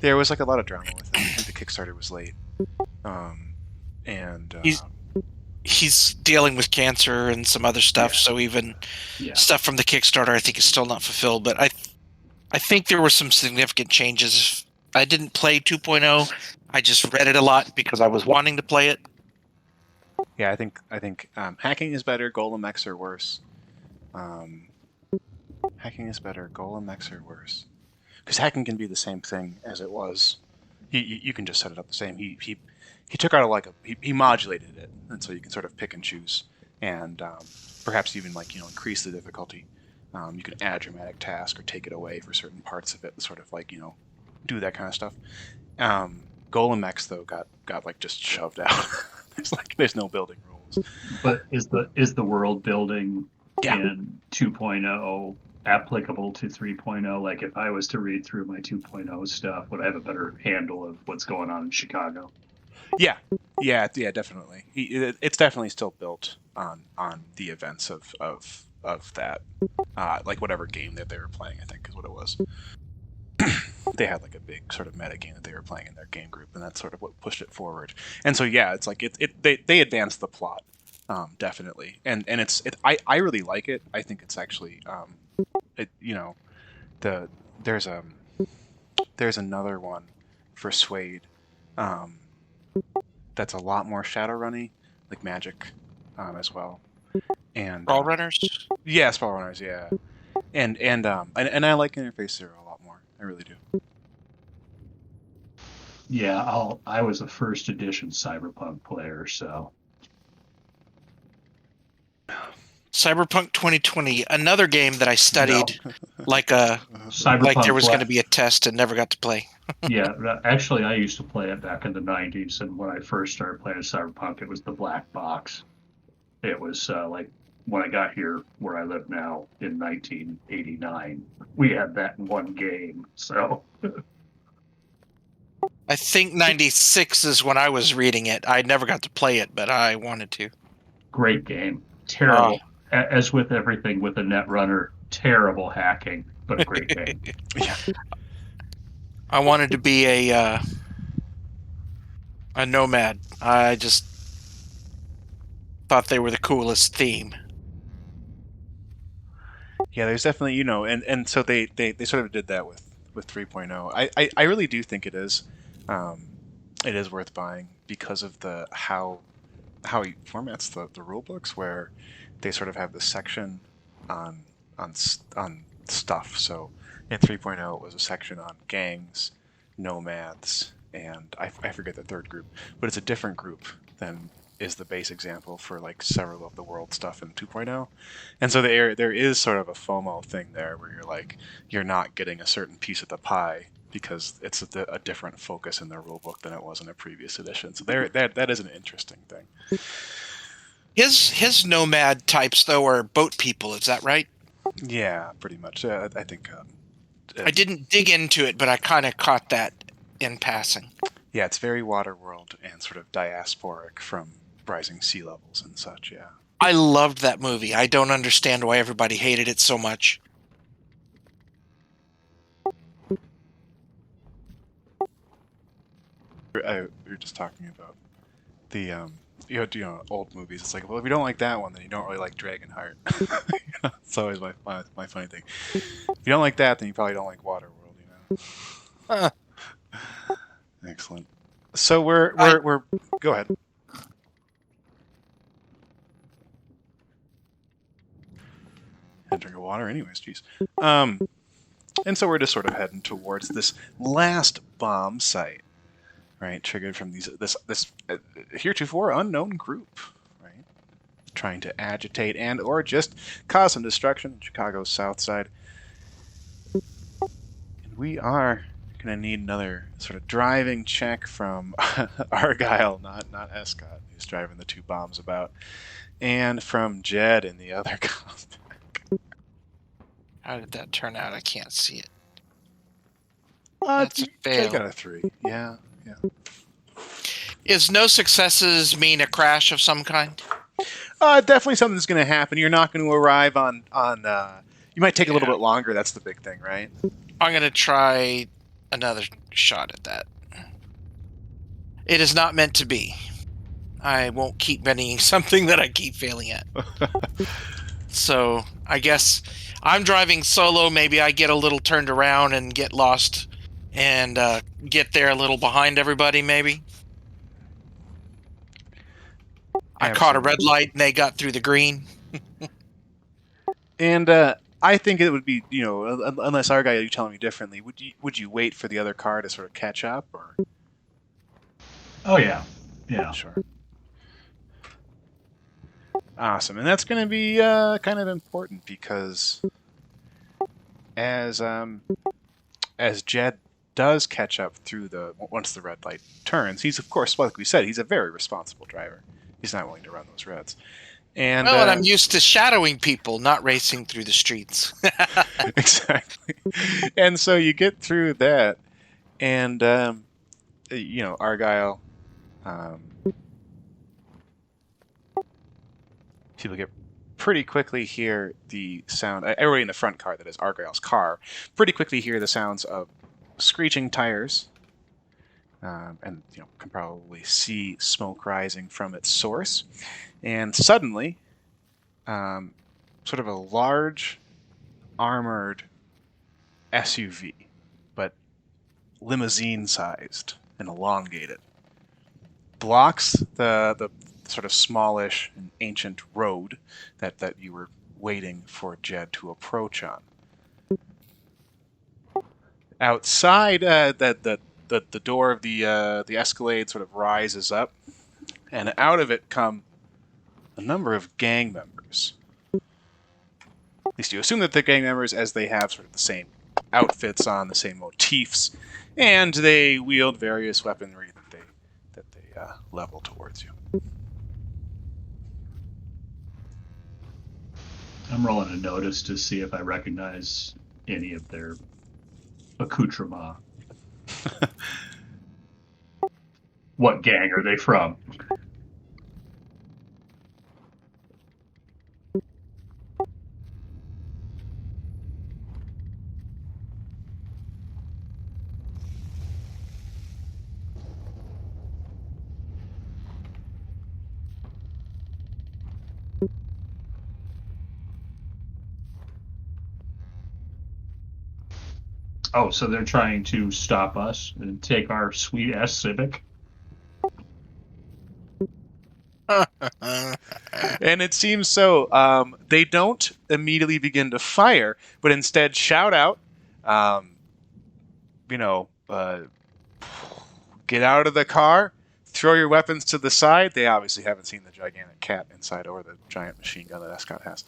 There was like a lot of drama with it. I think the Kickstarter was late, and He's dealing with cancer and some other stuff, Yeah. so even Yeah. stuff from the Kickstarter I think is still not fulfilled. But I think there were some significant changes. I didn't play 2.0. I just read it a lot because I was wanting to play it. yeah, I think hacking is better. Golem mechs are worse. Hacking is better. Golem mechs are worse. Because hacking can be the same thing as it was. You can just set it up the same. He took out he modulated it, and so you can sort of pick and choose, and perhaps even increase the difficulty. You can add dramatic task or take it away for certain parts of it, sort of do that kind of stuff. Golem mechs though got like just shoved out. there's no building rules. But is the world building Yeah. in 2.0 applicable to 3.0? Like if I was to read through my 2.0 stuff, would I have a better handle of what's going on in Chicago? Yeah, definitely. It's definitely still built on the events of that, like whatever game that they were playing. I think is what it was. They had like a big sort of meta game that they were playing in their game group, and that's sort of what pushed it forward. And so yeah, it's like they advanced the plot, definitely, and I really like it. I think it's actually there's another one for Suede. That's a lot more Shadowrunny, like Magic, as well. And Brawl Runners. yeah, Sprawl Runners, yeah. And I like Interface Zero a lot more. I really do. Yeah, I was a first edition Cyberpunk player, so Cyberpunk 2020, another game that I studied like Cyberpunk like there was Black- going to be a test and never got to play. Yeah, actually, I used to play it back in the 90s, and when I first started playing Cyberpunk, it was the black box. It was like when I got here, where I live now, in 1989. We had that in one game, so I think 96 is when I was reading it. I never got to play it, but I wanted to. great game. Terrible, as with everything with a Netrunner, terrible hacking, but a great game. Yeah. I wanted to be a nomad. I just thought they were the coolest theme. Yeah, there's definitely and so they sort of did that with 3.0. I really do think it is worth buying because of the how he formats the rule books, where they sort of have this section on stuff. So in 3.0 it was a section on gangs, nomads, and I forget the third group, but it's a different group than is the base example for like several of the world stuff in 2.0. And so there is sort of a FOMO thing there where you're not getting a certain piece of the pie because it's a different focus in the rulebook than it was in a previous edition. So that is an interesting thing. His nomad types though are boat people. Is that right? Yeah, pretty much. I think. I didn't dig into it, but I kind of caught that in passing. Yeah, it's very Waterworld and sort of diasporic from rising sea levels and such. Yeah. I loved that movie. I don't understand why everybody hated it so much. We were just talking about the old movies. It's like, well, if you don't like that one, then you don't really like Dragonheart. It's always my funny thing. If you don't like that, then you probably don't like Waterworld. Excellent. So we're go ahead. Had to drink of water, anyways. Jeez. And so we're just sort of heading towards this last bomb site, right? Triggered from this heretofore unknown group, right? trying to agitate and or just cause some destruction in Chicago's south side. And we are going to need another sort of driving check from Argyle, not Escott, who's driving the two bombs about, and from Jed in the other combat. How did that turn out? I can't see it. That's a Jed fail. got a 3. Yeah. Is no successes mean a crash of some kind? Definitely something's going to happen. You're not going to arrive on. You might take a little bit longer. That's the big thing, right? I'm going to try another shot at that. It is not meant to be. I won't keep betting something that I keep failing at. So I guess I'm driving solo. Maybe I get a little turned around and get lost and get there a little behind everybody, maybe. I caught a red light and they got through the green. And I think it would be, unless Argyle, you telling me differently, would you wait for the other car to sort of catch up, or? Oh yeah. Sure. Awesome, and that's going to be kind of important because as Jed does catch up through once the red light turns, he's of course, like we said, he's a very responsible driver. He's not willing to run those reds. And I'm used to shadowing people, not racing through the streets. Exactly. And so you get through that, and Argyle. People get pretty quickly hear the sound. Everybody in the front car, that is Argyle's car, pretty quickly hear the sounds of screeching tires, and can probably see smoke rising from its source. And suddenly, sort of a large, armored SUV, but limousine-sized and elongated, blocks the sort of smallish and ancient road that you were waiting for Jed to approach on. Outside, the door of the Escalade sort of rises up, and out of it come a number of gang members. At least you assume that they're gang members, as they have sort of the same outfits on, the same motifs, and they wield various weaponry that they level towards you. I'm rolling a notice to see if I recognize any of their accoutrement. What gang are they from? Oh, so they're trying to stop us and take our sweet ass Civic? And it seems so. They don't immediately begin to fire, but instead shout out, get out of the car, throw your weapons to the side. They obviously haven't seen the gigantic cat inside or the giant machine gun that Escott has.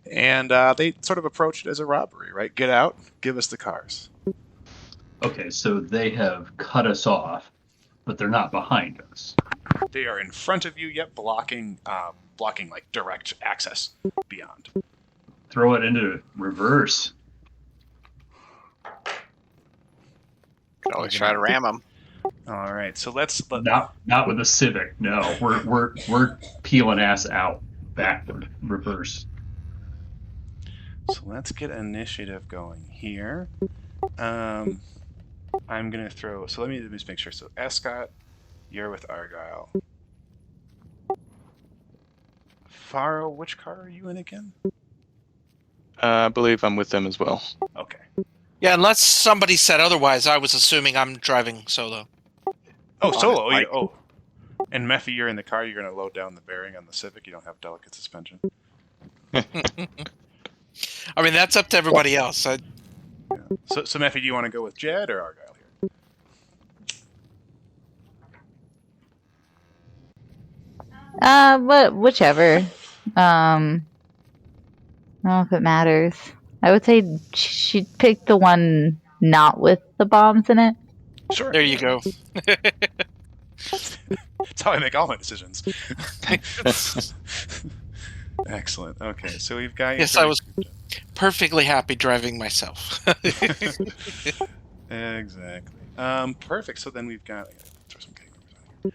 And they sort of approach it as a robbery, right? Get out, give us the cars. Okay, so they have cut us off, but they're not behind us. They are in front of you, yet blocking like direct access beyond. Throw it into reverse. Could always try to ram them. All right, so let's not with a Civic. No, we're peeling ass out, backward, reverse. So let's get initiative going here. I'm gonna throw. So let me just make sure. So Escott, you're with Argyle. Faro, which car are you in again? I believe I'm with them as well. Okay. Yeah, unless somebody said otherwise, I was assuming I'm driving solo. Oh, solo. Oh, and Mephi, you're in the car. You're gonna load down the bearing on the Civic. You don't have delicate suspension. I mean, that's up to everybody else. Yeah. So Mephi, do you want to go with Jed or Argyle here? But whichever. I don't know if it matters. I would say she'd pick the one not with the bombs in it. Sure. There you go. That's how I make all my decisions. Excellent. Okay, so we've got you. Yes, I was perfectly happy driving myself. Exactly. Perfect. So then we've got. I gotta throw some gang members on here.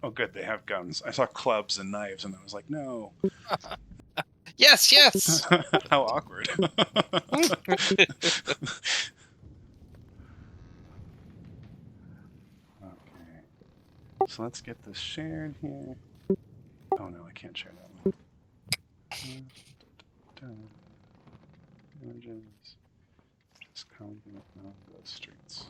Oh, good. They have guns. I saw clubs and knives, and I was like, no. Yes, yes. How awkward. Okay. So let's get this shared here. Oh no, I can't share that one. Images. Just comment on those streets.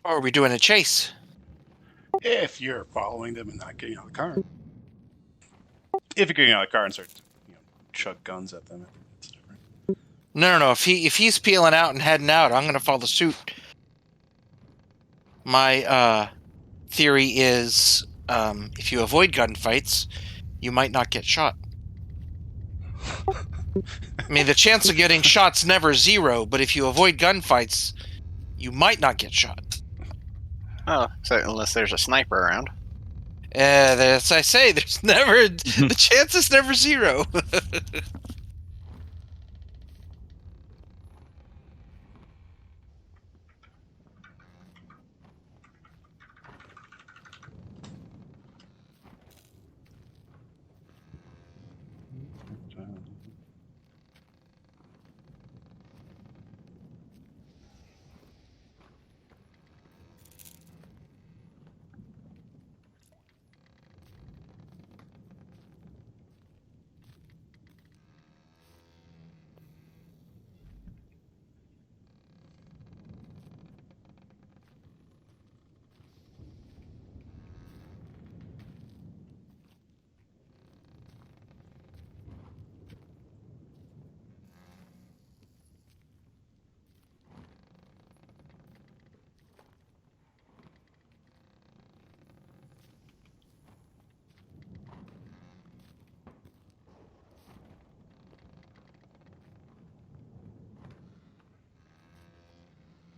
Or are we doing a chase? If you're following them and not getting out of the car. If you're getting out of the car and start to, chug guns at them, I think that's different. No. If he's peeling out and heading out, I'm going to follow suit. My theory is, if you avoid gunfights, you might not get shot. I mean, the chance of getting shot's never zero, but if you avoid gunfights, you might not get shot. Oh, so unless there's a sniper around. As I say, there's never the chance is never zero.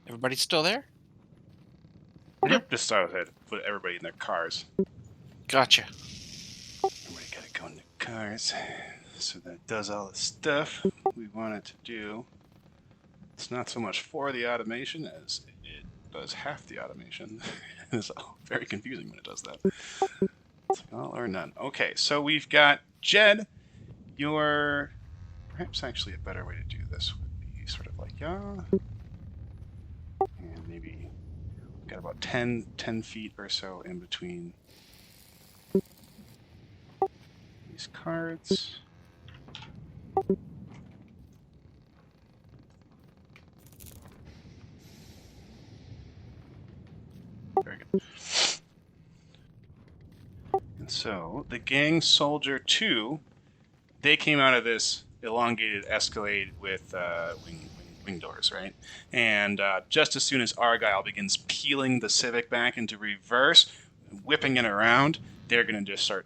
Everybody still there? Yep, just started ahead. Put everybody in their cars. Gotcha. Everybody gotta go in their cars. So that does all the stuff we want it to do. It's not so much for the automation as it does half the automation. It's very confusing when it does that. It's like all or none. Okay, so we've got Jed. Your perhaps actually a better way to do this would be sort of like and maybe got about 10 feet or so in between these cards. Very good. And so the gang soldier 2, they came out of this elongated escalade with wing doors, right? And just as soon as Argyle begins peeling the Civic back into reverse, whipping it around, they're going to just start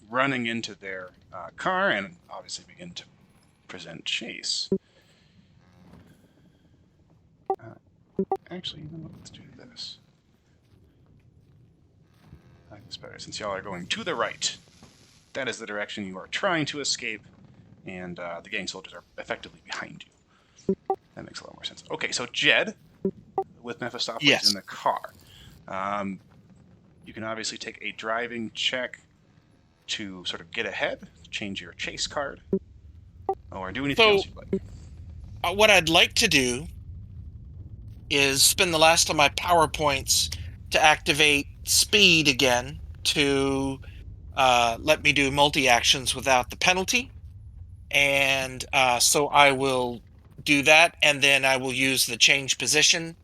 running into their car and obviously begin to present chase. Actually, you know what? Let's do this. this better. Since y'all are going to the right, that is the direction you are trying to escape, and the gang soldiers are effectively behind you. That makes a lot more sense. Okay, so Jed, with Mephistopheles Yes. in the car, you can obviously take a driving check to sort of get ahead, change your chase card, or do anything else you'd like. What I'd like to do is spend the last of my power points to activate speed again to let me do multi-actions without the penalty. And so I will do that, and then I will use the change position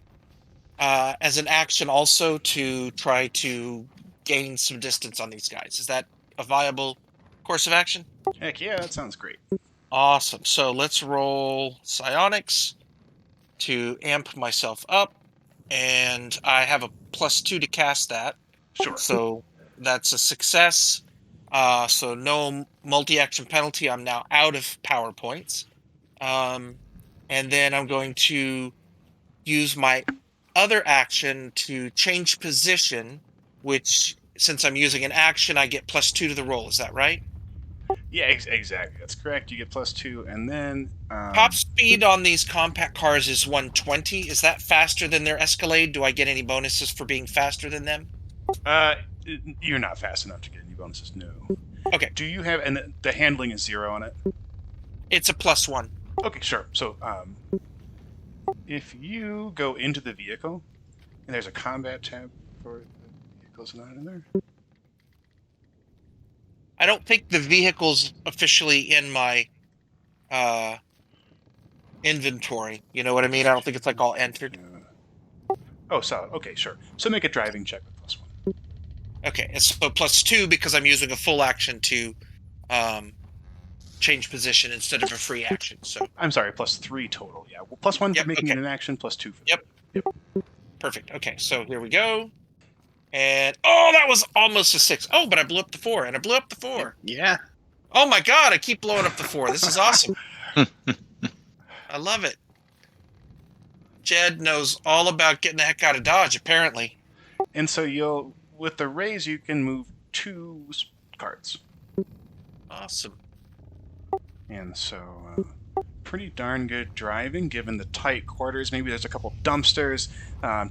as an action also to try to gain some distance on these guys. Is that a viable course of action? Heck yeah, that sounds great. Awesome. So let's roll psionics to amp myself up, and I have a +2 to cast that. Sure. So that's a success. So no multi-action penalty. I'm now out of power points. And then I'm going to use my other action to change position, which, since I'm using an action, I get +2 to the roll. Is that right? Yeah, exactly. That's correct. You get +2, and then Top speed on these compact cars is 120. Is that faster than their Escalade? Do I get any bonuses for being faster than them? You're not fast enough to get any bonuses. No. Okay. Do you have? And the handling is 0 on it. It's a +1. Okay, sure. So, if you go into the vehicle, and there's a combat tab for the vehicles not in there. I don't think the vehicle's officially in my inventory. You know what I mean? I don't think it's like all entered. Oh, solid. Okay, sure. So make a driving check with +1. Okay, and so +2 because I'm using a full action to change position instead of a free action. So I'm sorry, +3 total. Yeah, well, +1 Yep, for making okay. it an action, +2 for Yep. Perfect. Okay, so here we go. And oh, that was almost a 6. Oh, but I blew up the 4, and I blew up the 4. Yeah. Oh my god, I keep blowing up the 4. This is awesome. I love it. Jed knows all about getting the heck out of Dodge, apparently. And so you'll, with the raise, you can move 2 cards. Awesome. And so, pretty darn good driving, given the tight quarters. Maybe there's a couple dumpsters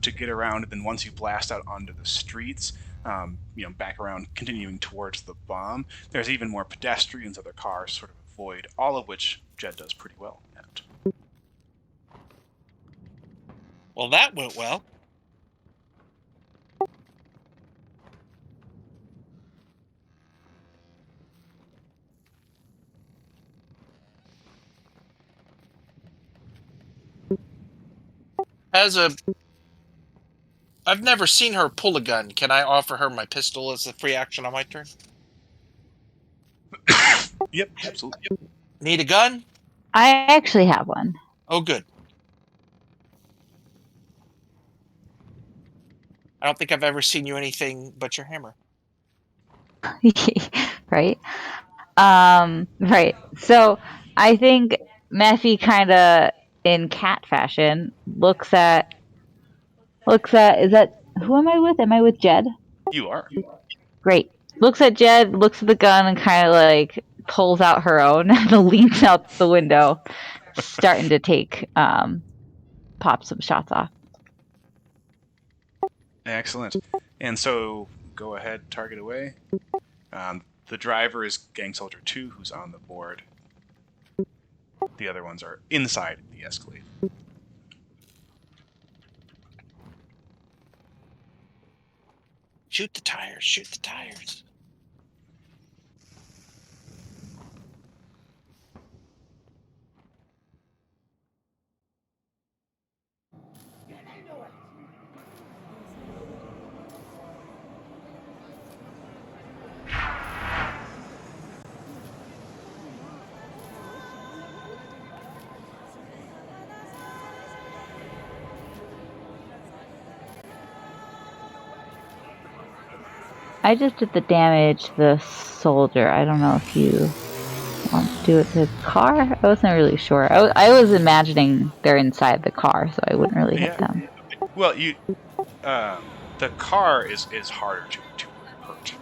to get around, and then once you blast out onto the streets, back around, continuing towards the bomb, there's even more pedestrians, other cars sort of avoid, all of which Jed does pretty well at. Well, that went well. I've never seen her pull a gun. Can I offer her my pistol as a free action on my turn? Yep, absolutely. Need a gun? I actually have one. Oh, good. I don't think I've ever seen you anything but your hammer. Right? Right. So I think Mephi kind of, in cat fashion, looks at, is that, who am I with? Am I with Jed? You are. Great. Looks at Jed, looks at the gun, and kind of like pulls out her own and leans out the window, starting to pop some shots off. Excellent. And so, go ahead, target away. The driver is Gang Soldier 2, who's on the board. The other ones are inside the Escalade. Shoot the tires, shoot the tires. I just did the damage to the soldier. I don't know if you want to do it to the car. I wasn't really sure. I was imagining they're inside the car, so I wouldn't really hit them. Well, the car is harder to hurt.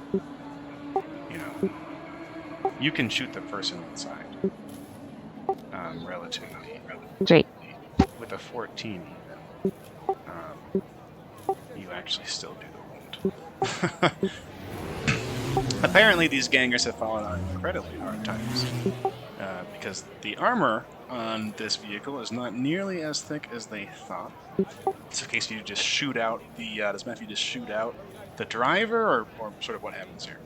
You can shoot the person inside. Relatively. Great. With a 14 even, you actually still do the wound. Apparently, these gangers have fallen on incredibly hard times because the armor on this vehicle is not nearly as thick as they thought. It's a case you just shoot out the. Does Matthew just shoot out the driver, or sort of what happens here?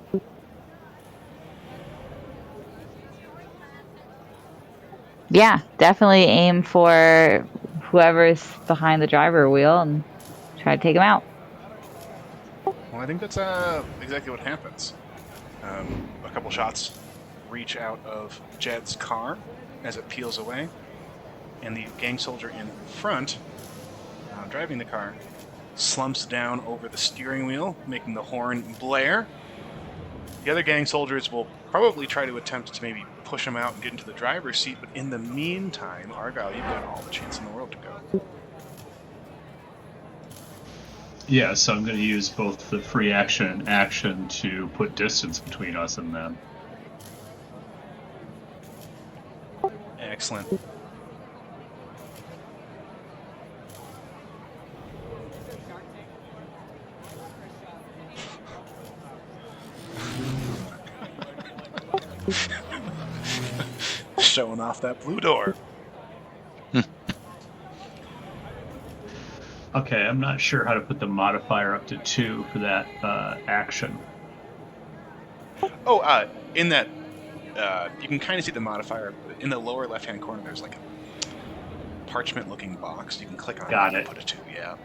Yeah, definitely aim for whoever's behind the driver wheel and try to take him out. Well, I think that's exactly what happens. A couple shots reach out of Jed's car as it peels away, and the gang soldier in front, driving the car, slumps down over the steering wheel, making the horn blare. The other gang soldiers will probably try to attempt to maybe push him out and get into the driver's seat, but in the meantime, Argyle, you've got all the chance in the world to go. Yeah, so I'm going to use both the free action and action to put distance between us and them. Excellent. Showing off that blue door. Okay, I'm not sure how to put the modifier up to 2 for that action. Oh, in that, you can kind of see the modifier. In the lower left-hand corner, there's like a parchment-looking box. You can click on Got it it. and put a 2, yeah.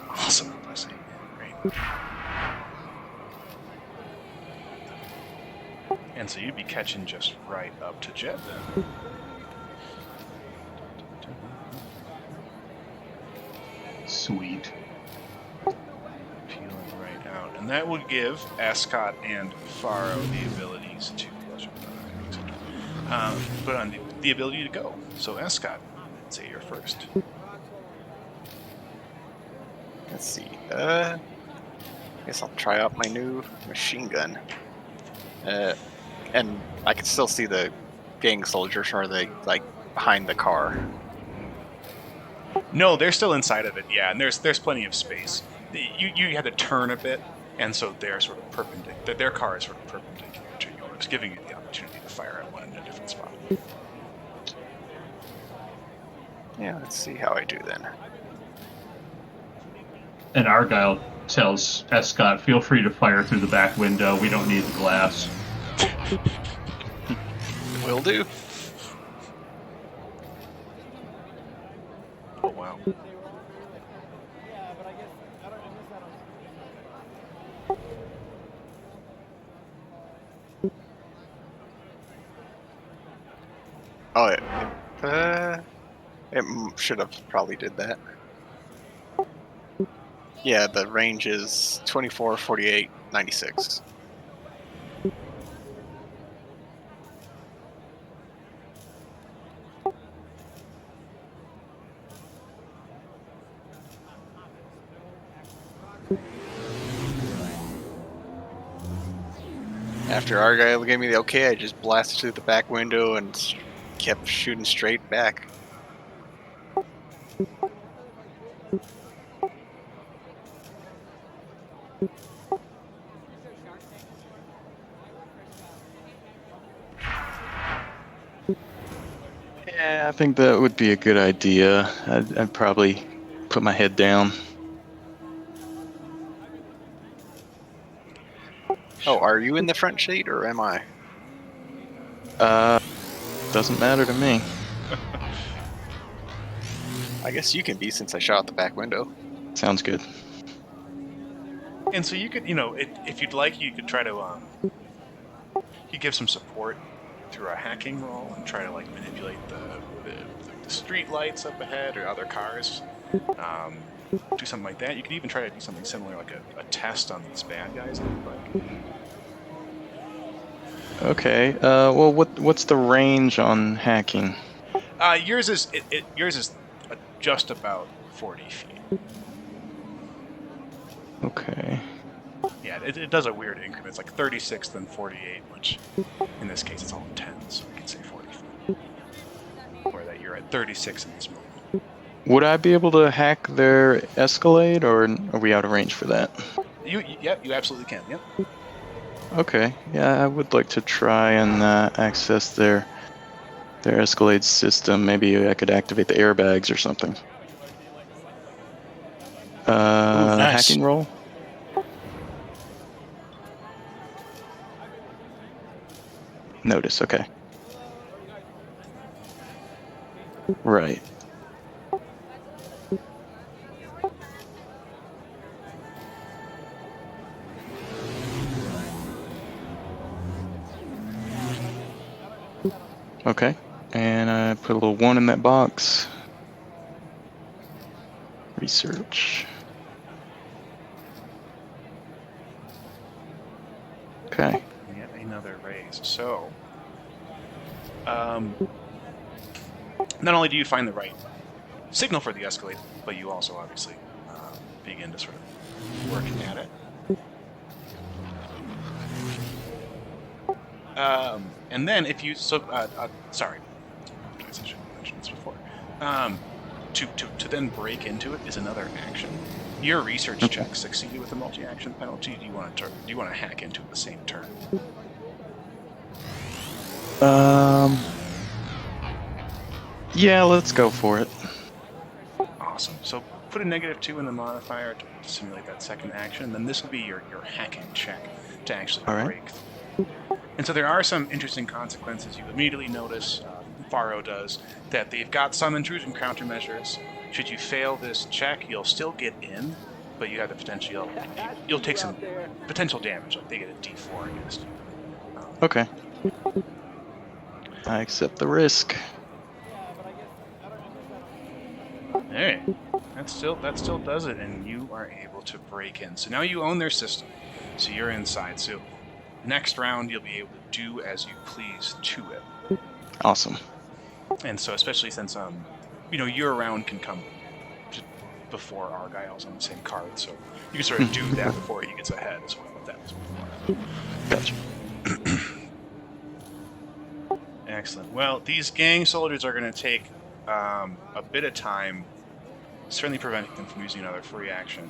Awesome. I see. Great. And so you'd be catching just right up to Jed then. Sweet. Peeling right out. And that would give Ascot and Faro the abilities to put on the ability to go. So Ascot, say you're first. Let's see. I guess I'll try out my new machine gun. And I can still see the gang soldiers, or are they like behind the car? No, they're still inside of it, yeah, and there's plenty of space. You had to turn a bit, and so they're sort of perpendicular. Their car is sort of perpendicular to yours, giving you the opportunity to fire at one in a different spot. Yeah, let's see how I do then. And Argyle tells Escott, feel free to fire through the back window. We don't need the glass. Will do. Oh, wow. Oh, it should have probably did that. Yeah, the range is 24, 48, 96. After Argyle gave me the okay, I just blasted through the back window and kept shooting straight back. Yeah, I think that would be a good idea. I'd probably put my head down. Oh, are you in the front seat or am I? Doesn't matter to me. I guess you can be since I shot out the back window. Sounds good. And so you could, if you'd like, you could try to, you give some support through a hacking roll and try to manipulate the street lights up ahead or other cars. Do something like that. You could even try to do something similar, like a test on these bad guys. Okay. Well, what's the range on hacking? Yours is just about 40 feet. Okay. Yeah, yeah, it does a weird increment. It's like 36, then 48, which in this case it's all in tens, so we can say 45. Or that you're at 36 in this moment. Would I be able to hack their Escalade, or are we out of range for that? Yep, you absolutely can. Yep. Okay, yeah, I would like to try and access their Escalade system. Maybe I could activate the airbags or something. Nice. Hacking roll. Notice, okay. Right. Okay, and I put a little 1 in that box. Research. Okay. Yet another raise. So, not only do you find the right signal for the Escalade, but you also obviously begin to sort of work at it. And then if you sorry, I should have mentioned this before. To then break into it is another action. Your research check succeeded with a multi-action penalty. Do you want to hack into it the same turn? Yeah, let's go for it. Awesome. So put a -2 in the modifier to simulate that second action. Then this will be your hacking check to actually break. And so there are some interesting consequences. You immediately notice, Faro does, that they've got some intrusion countermeasures. Should you fail this check, you'll still get in, but you have the potential. You'll take some potential damage, like they get a D4 against you. Okay. I accept the risk. Alright. That still does it, and you are able to break in. So now you own their system. So you're inside. So next round you'll be able to do as you please to it. Awesome. And so especially since your round can come just before Argyle's on the same card, so you can sort of do that before he gets ahead as well, if that was before. Gotcha. Excellent. Well, these gang soldiers are going to take a bit of time, certainly preventing them from using another free action,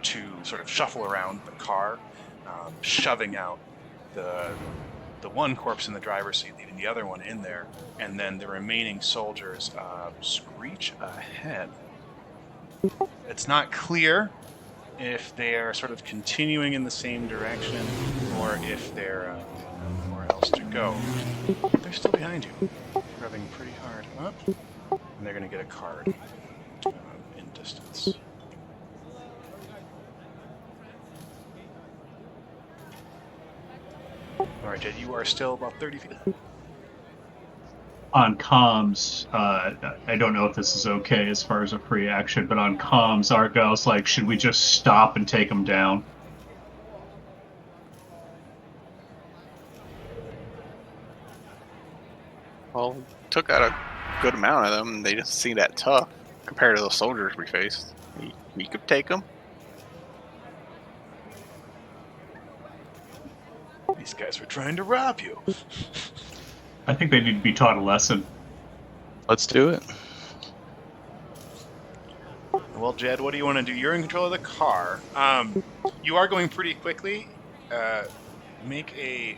to sort of shuffle around the car, shoving out the one corpse in the driver's seat, leaving the other one in there, and then the remaining soldiers screech ahead. It's not clear if they are sort of continuing in the same direction or if they're somewhere else to go. They're still behind you, revving pretty hard up, and they're going to get a card in distance. Alright, Jed, you are still about 30 feet. On comms, I don't know if this is okay as far as a free action, but on comms, Argyle's like, should we just stop and take them down? Well, took out a good amount of them. They didn't seem that tough compared to those soldiers we faced. We could take them. These guys were trying to rob you. I think they need to be taught a lesson. Let's do it. Well, Jed, what do you want to do? You're in control of the car. You are going pretty quickly. Make a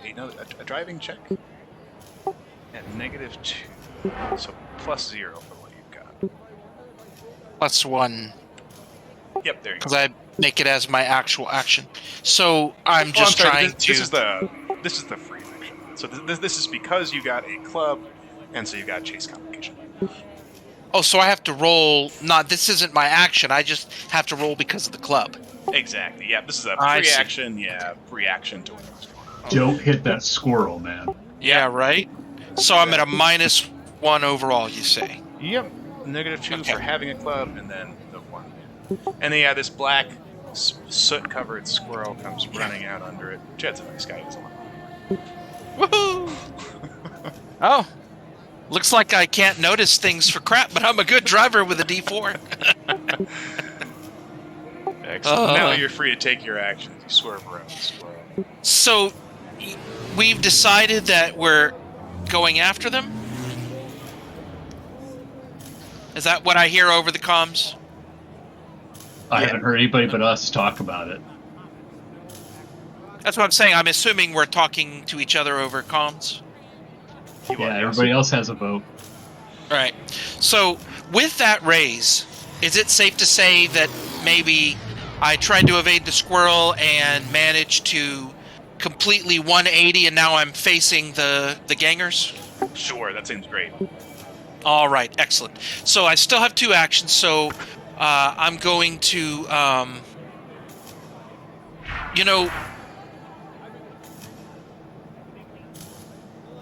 driving check at -2. So +0 for what you've got. +1. Yep, there you go. Because I make it as my actual action. So I'm just trying to. This is the free action. So this is because you got a club, and so you got chase complication. Oh, so I have to roll. This isn't my action. I just have to roll because of the club. Exactly. Yeah, this is a I free see. action. Yeah, reaction to what's going on. Don't hit that squirrel, man. Yeah, right? So I'm at a -1 overall, you say? Yep. -2 for having a club, and then the 1. And then, yeah, this black soot-covered squirrel comes running out under it. Jed's a nice guy. He doesn't want Woohoo! Oh, looks like I can't notice things for crap, but I'm a good driver with a D4. Excellent. Now you're free to take your actions. You swerve around the squirrel. So, we've decided that we're going after them? Is that what I hear over the comms? I haven't heard anybody but us talk about it. That's what I'm saying. I'm assuming we're talking to each other over comms. Yeah, everybody else has a vote. All right. So, with that raise, is it safe to say that maybe I tried to evade the squirrel and managed to completely 180, and now I'm facing the gangers? Sure, that seems great. All right, excellent. So I still have 2 actions. So I'm going to,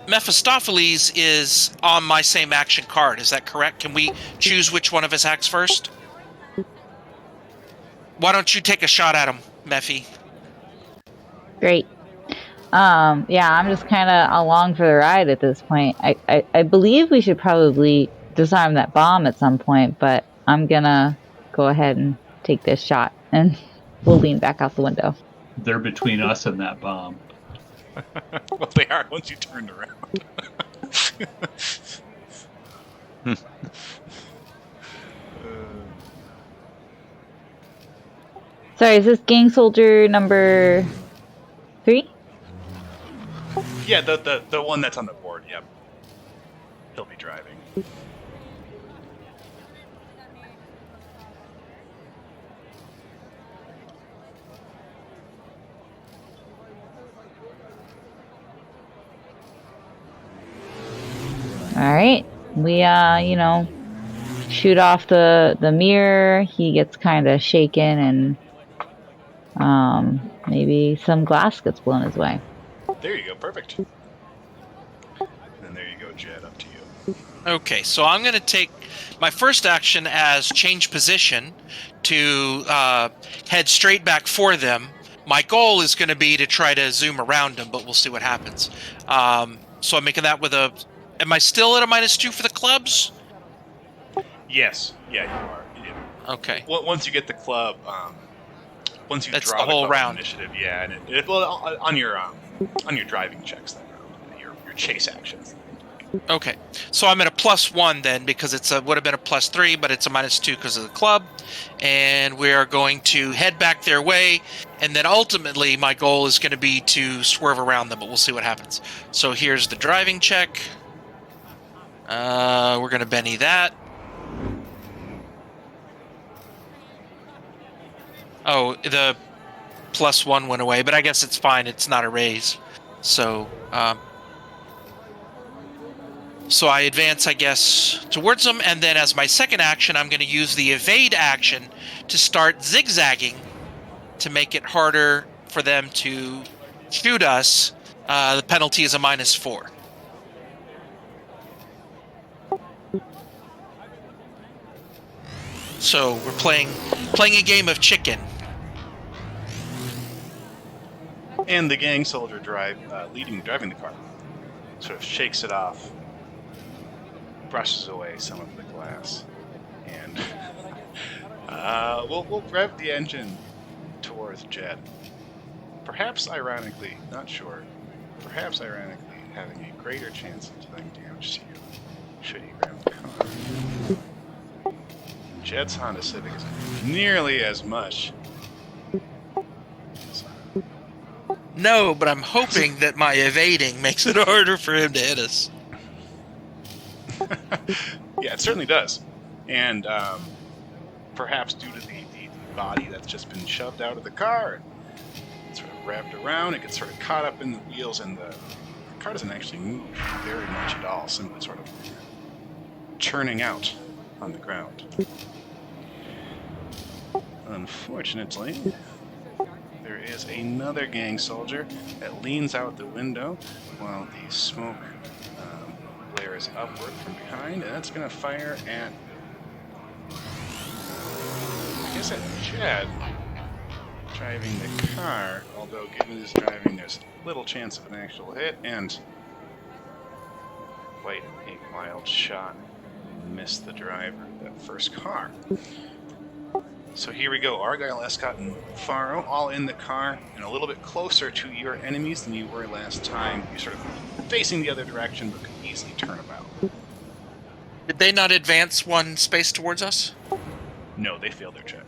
Mephistopheles is on my same action card. Is that correct? Can we choose which one of us acts first? Why don't you take a shot at him, Mephi? Great. Yeah, I'm just kind of along for the ride at this point. I believe we should probably disarm that bomb at some point, but I'm gonna go ahead and take this shot, and we'll lean back out the window. They're between us and that bomb. Well, they are once you turned around. Sorry, is this gang soldier number 3? Yeah, the one that's on the board. Yep, he'll be driving. All right, we shoot off the mirror. He gets kind of shaken, and maybe some glass gets blown his way. There you go, perfect. And there you go, Jed, up to you. Okay, so I'm going to take my first action as change position to head straight back for them. My goal is going to be to try to zoom around them, but we'll see what happens. So I'm making that with a... Am I still at a -2 for the clubs? Yes, yeah, you are. Yeah. Okay. Once you get the club, once you That's draw the whole club round. initiative, yeah, and well, on your driving checks that round, your chase actions. Okay, so I'm at a +1 then, because it's would have been a +3, but it's a -2 because of the club, and we are going to head back their way, and then ultimately my goal is going to be to swerve around them, but we'll see what happens. So here's the driving check. We're going to Benny that. Oh, the +1 went away, but I guess it's fine. It's not a raise. So, so I advance, I guess, towards them, and then as my second action, I'm going to use the evade action to start zigzagging to make it harder for them to shoot us. The penalty is a -4. So we're playing a game of chicken. And the gang soldier driving the car, sort of shakes it off, brushes away some of the glass, and we'll rev the engine towards Jed. Perhaps ironically, not sure, perhaps ironically having a greater chance of doing damage to you should he ram the car. Jed's Honda Civic is nearly as much. No, but I'm hoping that my evading makes it harder for him to hit us. Yeah, it certainly does. And perhaps due to the body that's just been shoved out of the car and sort of wrapped around, it gets sort of caught up in the wheels, and the car doesn't actually move very much at all, simply sort of churning out on the ground. Unfortunately, there is another gang soldier that leans out the window while the smoke blares upward from behind, and that's going to fire at, I guess, at Jed driving the car, although given his driving, there's little chance of an actual hit, and quite a wild shot. Missed the driver of that first car. So here we go. Argyle, Escott, and Faro all in the car and a little bit closer to your enemies than you were last time. You're sort of facing the other direction, but could easily turn about. Did they not advance one space towards us? No, they failed their check.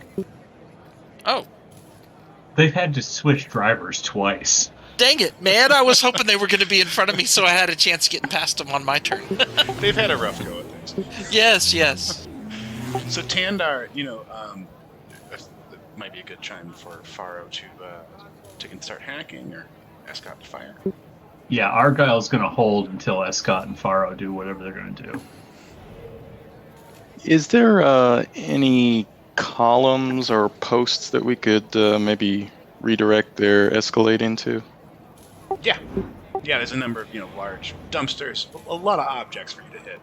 Oh, They've had to switch drivers twice. dang it, man. I was hoping they were going to be in front of me so I had a chance of getting past them on my turn. They've had a rough go at things. Yes. So Tandar, it might be a good time for Faro to start hacking or Escott to fire. Yeah, Argyle's going to hold until Escott and Faro do whatever they're going to do. Is there any columns or posts that we could maybe redirect their Escalade into? Yeah, there's a number of large dumpsters, a lot of objects for you to hit.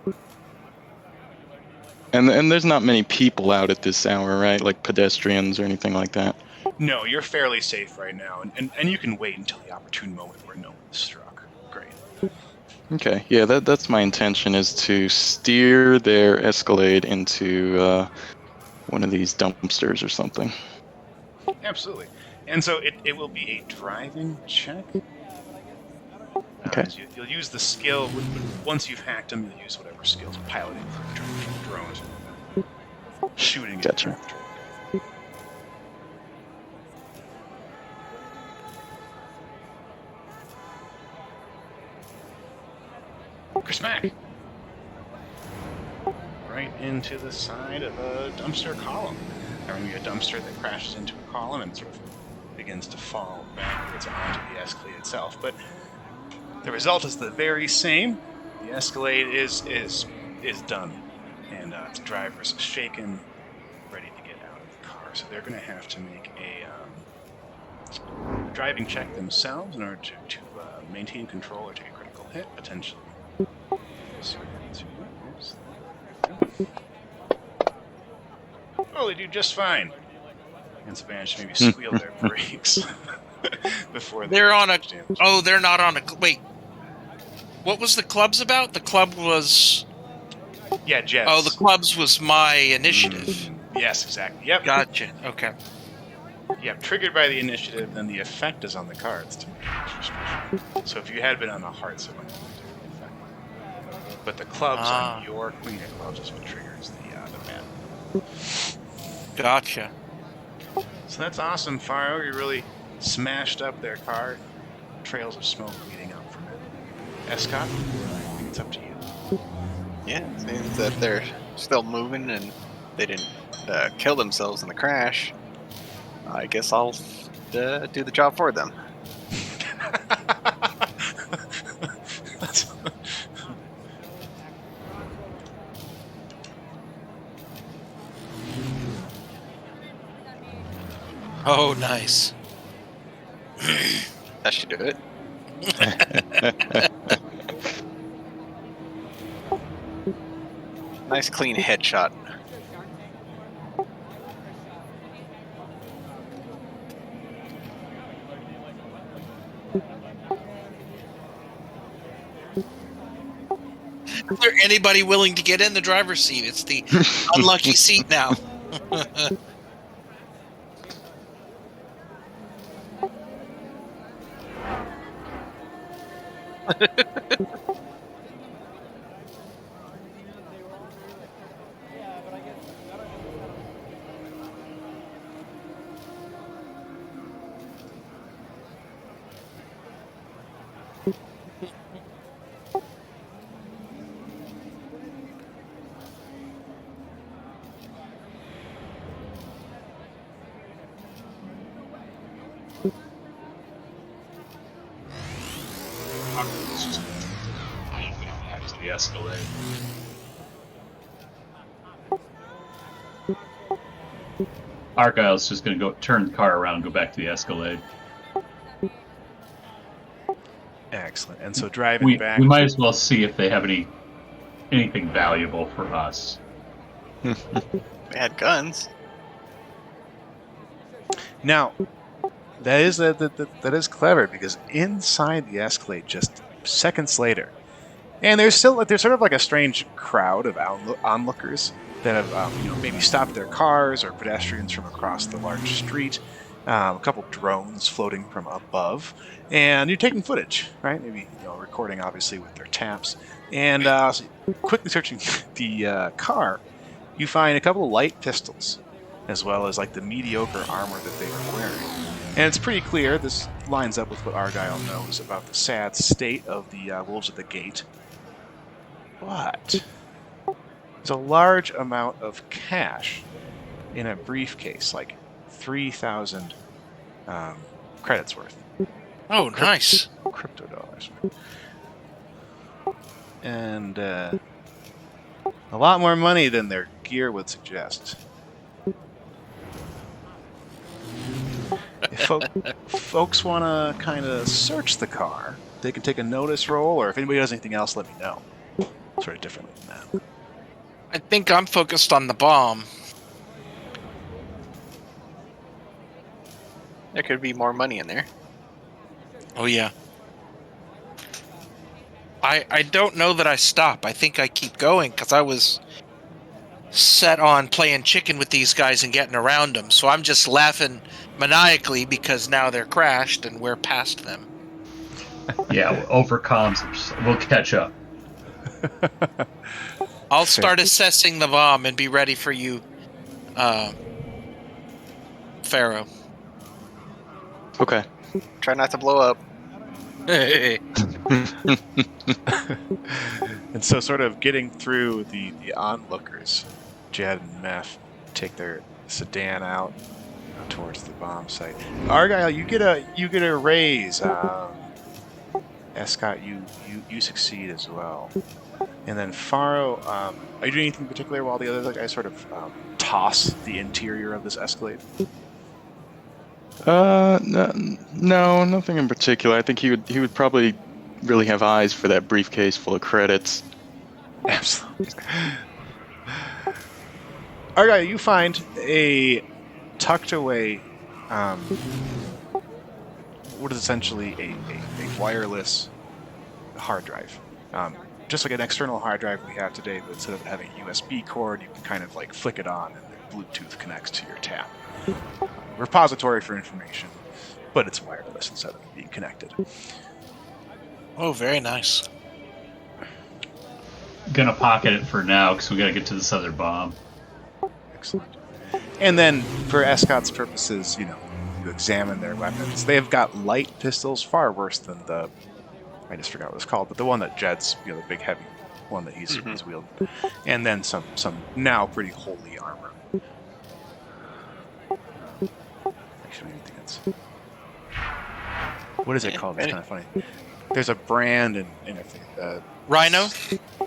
And there's not many people out at this hour, right? Like pedestrians or anything like that. No, you're fairly safe right now, and you can wait until the opportune moment where no one is struck. Great. Okay, yeah, that's my intention, is to steer their Escalade into one of these dumpsters or something. Absolutely. And so it will be a driving check. Okay. You'll use the skill, once you've hacked them, you'll use whatever skills, piloting, drones, shooting. Gotcha. Chris Mack. Right into the side of a dumpster column. There will be a dumpster that crashes into a column and sort of begins to fall backwards onto the Escalade itself. But the result is the very same. The Escalade is done, and the driver's shaken, ready to get out of the car. So they're going to have to make a driving check themselves in order to maintain control or take a critical hit, potentially. Oh, they do just fine. And so managed to maybe squeal their brakes before They're on a... Oh, they're not on a... Wait. What was the clubs about? The club was... Yeah, jets. Oh, the clubs was my initiative. Yes, exactly. Yep. Gotcha. Okay. Yep, triggered by the initiative, then the effect is on the cards to make it extra special. So if you had been on the hearts, it wouldn't have the effect. But the clubs on your queen of clubs is what triggers the man. Gotcha. So that's awesome, Faro. You really smashed up their car. Trails of smoke leading up from it. Escott, I think it's up to you. Yeah, it seems that they're still moving and they didn't kill themselves in the crash. I guess I'll do the job for them. Oh, nice. That should do it. Nice clean headshot. Is there anybody willing to get in the driver's seat? It's the unlucky seat now. That's the Escalade. Argyle's just going to go turn the car around and go back to the Escalade. Excellent. And so driving We back... might as well see if they have anything valuable for us. They had guns. Now, that is clever, because inside the Escalade, just seconds later, and there's sort of like a strange crowd of onlookers. that have maybe stopped their cars or pedestrians from across the large street. A couple drones floating from above, and you're taking footage, right? Maybe recording, obviously, with their taps, and so quickly searching the car, you find a couple of light pistols, as well as like the mediocre armor that they are wearing. And it's pretty clear this lines up with what Argyle knows about the sad state of the wolves at the gate. But there's a large amount of cash in a briefcase, like 3,000 credits worth. Oh, nice. Crypto dollars. And a lot more money than their gear would suggest. If folks want to kind of search the car, they can take a notice roll, or if anybody does anything else, let me know. Sort of differently than that. I think I'm focused on the bomb. There could be more money in there. Oh, yeah. I don't know that I stop. I think I keep going because I was set on playing chicken with these guys and getting around them. So I'm just laughing maniacally because now they're crashed and we're past them. Yeah, over comms, we'll catch up. I'll start assessing the bomb and be ready for you, Pharaoh. Okay. Try not to blow up. And so sort of getting through the onlookers, Jed and Meth take their sedan out towards the bomb site. Argyle, you get a raise. Escott, you succeed as well. And then Faro, are you doing anything particular while the other guys sort of toss the interior of this Escalade? No, nothing in particular. I think he would probably really have eyes for that briefcase full of credits. Absolutely. Argyle, you find a tucked away, what is essentially a wireless hard drive. Just like an external hard drive we have today, but instead of having a USB cord, you can kind of like flick it on and the Bluetooth connects to your tap. Repository for information, but it's wireless instead of being connected. Oh, very nice. Gonna pocket it for now because we gotta get to this other bomb. Excellent. And then, for Escott's purposes, you examine their weapons. They've got light pistols, far worse than I just forgot what it's called, but the one that Jed's, the big heavy one that he's wielding. And then some now pretty holy armor. Actually, I think it's... What is it called? It's kind of funny. There's a brand and everything. Rhino?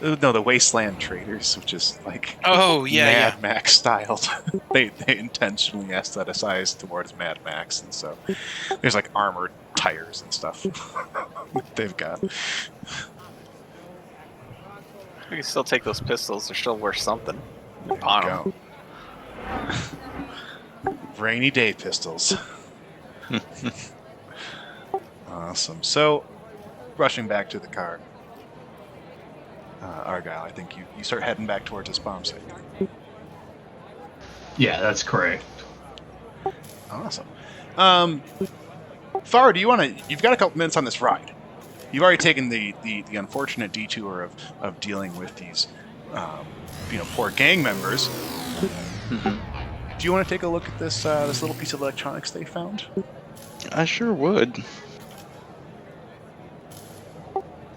No, the Wasteland Traders, which is like Mad Max styled. they intentionally aestheticized towards Mad Max, and so there's like armored tires and stuff they've got. We can still take those pistols. They're still worth something. Go. Rainy day pistols. Awesome. So, rushing back to the car. Argyle, I think you start heading back towards this bomb site. Yeah, that's correct. Awesome. Farah, do you want to... You've got a couple minutes on this ride. You've already taken the unfortunate detour of dealing with these, poor gang members. Mm-hmm. Do you want to take a look at this little piece of electronics they found? I sure would.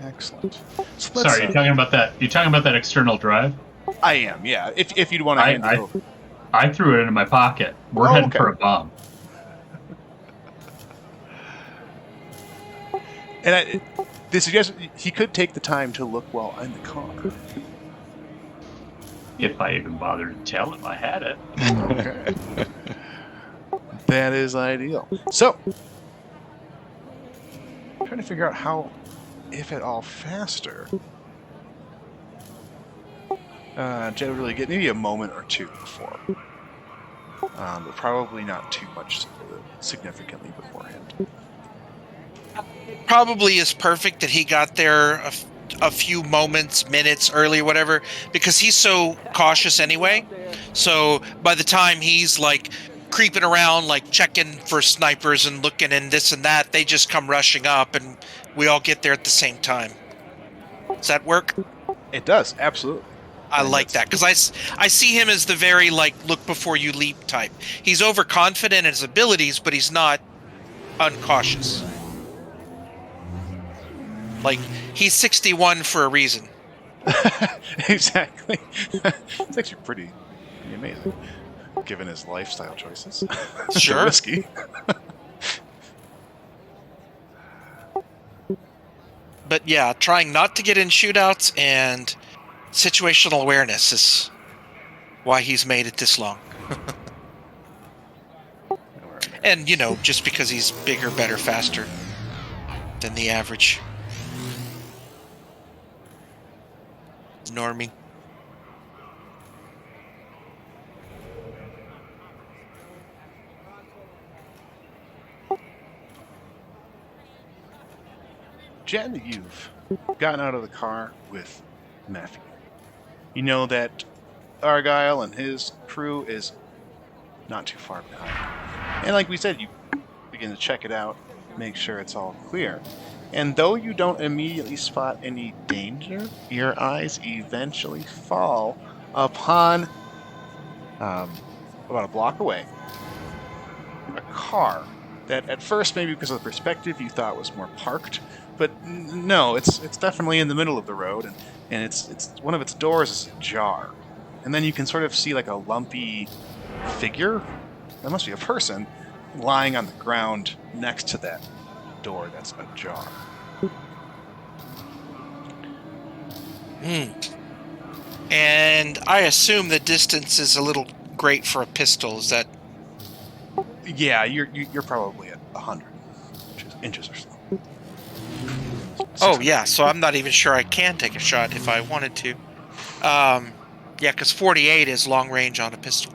Excellent. So Sorry, you're talking about that. You're talking about that external drive. I am, yeah. If you'd want to hand it over. I threw it into my pocket. We're heading for a bomb. And they suggest he could take the time to look while in the car. If I even bothered to tell him I had it. Okay. That is ideal. So, I'm trying to figure out how, if at all, faster. Generally get maybe a moment or two before. But probably not too much significantly beforehand. Probably is perfect that he got there a few moments, minutes early or whatever, because he's so cautious anyway. So by the time he's like creeping around, like checking for snipers and looking and this and that, they just come rushing up and we all get there at the same time. Does that work? It does, absolutely. I And like that's that because I see him as the very like look before you leap type. He's overconfident in his abilities, but he's not uncautious. Like he's 61 for a reason. exactly. It's actually pretty amazing, given his lifestyle choices. Sure. They're risky. But yeah, trying not to get in shootouts and situational awareness is why he's made it this long. And, just because he's bigger, better, faster than the average normie. Jen, you've gotten out of the car with Matthew. You know that Argyle and his crew is not too far behind. And like we said, you begin to check it out, make sure it's all clear. And though you don't immediately spot any danger, your eyes eventually fall upon, about a block away, a car that at first, maybe because of the perspective, you thought was more parked. But no, it's definitely in the middle of the road, and it's one of its doors is ajar. And then you can sort of see like a lumpy figure, that must be a person, lying on the ground next to that door that's ajar. And I assume the distance is a little great for a pistol. Is that? Yeah, you're probably at 100 inches or so. Oh yeah, so I'm not even sure I can take a shot if I wanted to. Yeah, because 48 is long range on a pistol.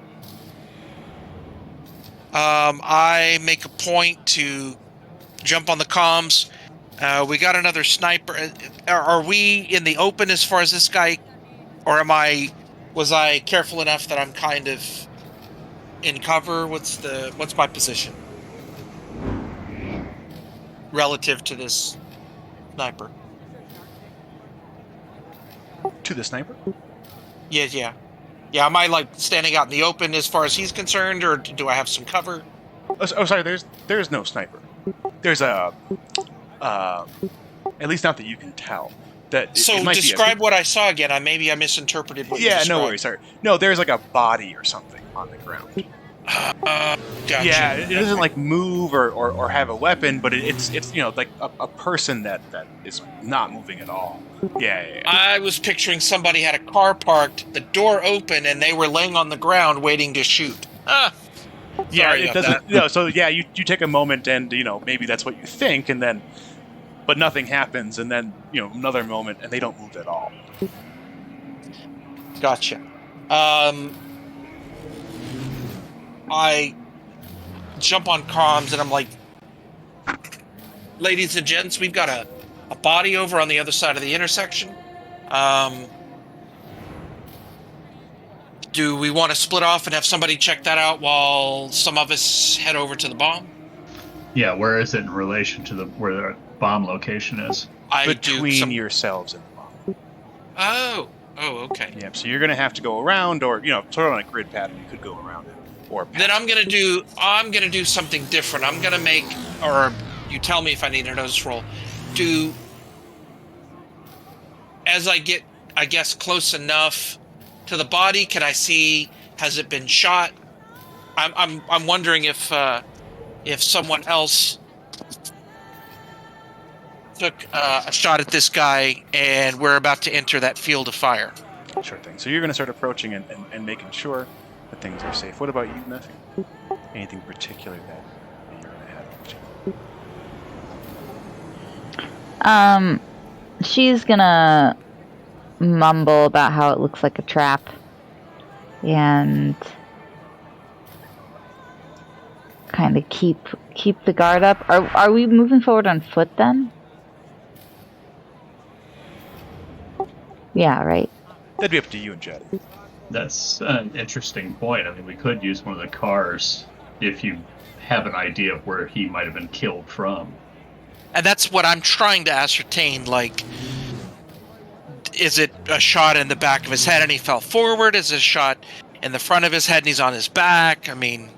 I make a point to jump on the comms. We got another sniper. Are we in the open as far as this guy, or was I careful enough that I'm kind of in cover? What's my position relative to this sniper? To the sniper? Yeah. Am I like standing out in the open as far as he's concerned, or do I have some cover? Oh, sorry. There's no sniper. There's at least not that you can tell. So describe what I saw again. Maybe I misinterpreted what you described. Yeah, no worries. Sorry. No, there's like a body or something on the ground. Gotcha. Yeah, it doesn't like move or have a weapon, but it's like a person that is not moving at all. Yeah. I was picturing somebody had a car parked, the door open, and they were laying on the ground waiting to shoot. Yeah, it doesn't. No, so yeah, you take a moment, and maybe that's what you think, and then, but nothing happens, and then another moment, and they don't move at all. Gotcha. I jump on comms and I'm like, ladies and gents, we've got a body over on the other side of the intersection. Do we want to split off and have somebody check that out while some of us head over to the bomb? Yeah, where is it in relation to where the bomb location is? Between yourselves and the bomb. Oh, okay. Yeah, so you're going to have to go around, or sort of on a grid pattern, you could go around it. Then I'm gonna do something different. I'm gonna make, or you tell me if I need a notice roll. As I get, I guess, close enough to the body, can I see? Has it been shot? I'm wondering if someone else took a shot at this guy, and we're about to enter that field of fire. Sure thing. So you're going to start approaching and making sure that things are safe. What about you, Matthew? Anything particular that you're going to head over to? She's gonna mumble about how it looks like a trap, and kind of keep the guard up. Are we moving forward on foot then? Yeah, right. That'd be up to you and Jed. That's an interesting point. I mean, we could use one of the cars if you have an idea of where he might have been killed from. And that's what I'm trying to ascertain. Like, is it a shot in the back of his head and he fell forward? Is it a shot in the front of his head and he's on his back? I mean,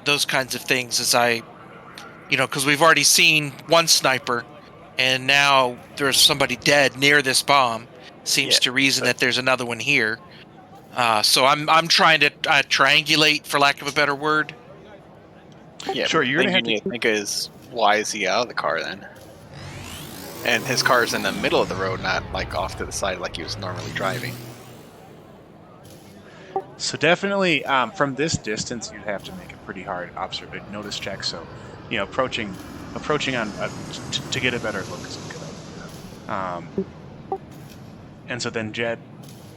those kinds of things. Because we've already seen one sniper, and now there's somebody dead near this bomb. Seems Yeah, to reason but- that there's another one here. So I'm trying to triangulate, for lack of a better word. Yeah, Sure, but you're the gonna thing have you need to think is, why is he out of the car then? And his car is in the middle of the road, not like off to the side like he was normally driving. So definitely, from this distance, you'd have to make a pretty hard notice check. So, approaching on to get a better look is a good idea. And so then Jed,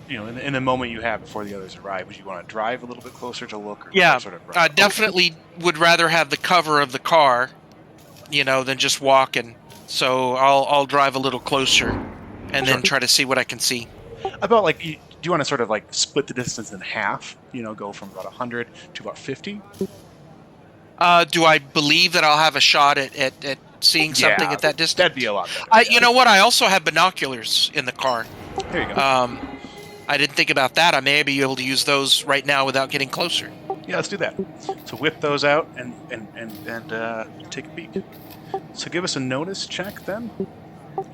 in the moment you have before the others arrive, would you want to drive a little bit closer to look, or Yeah, sort of I definitely would rather have the cover of the car, than just walking. So I'll drive a little closer, and then try to see what I can see. About like, do you want to sort of like split the distance in half? Go from about 100 to about 50. Do I believe that I'll have a shot at seeing something Yeah, at that distance? That'd be a lot better. You know what? I also have binoculars in the car. There you go. I didn't think about that. I may be able to use those right now without getting closer. Yeah, let's do that. So whip those out and take a peek. So give us a notice check then.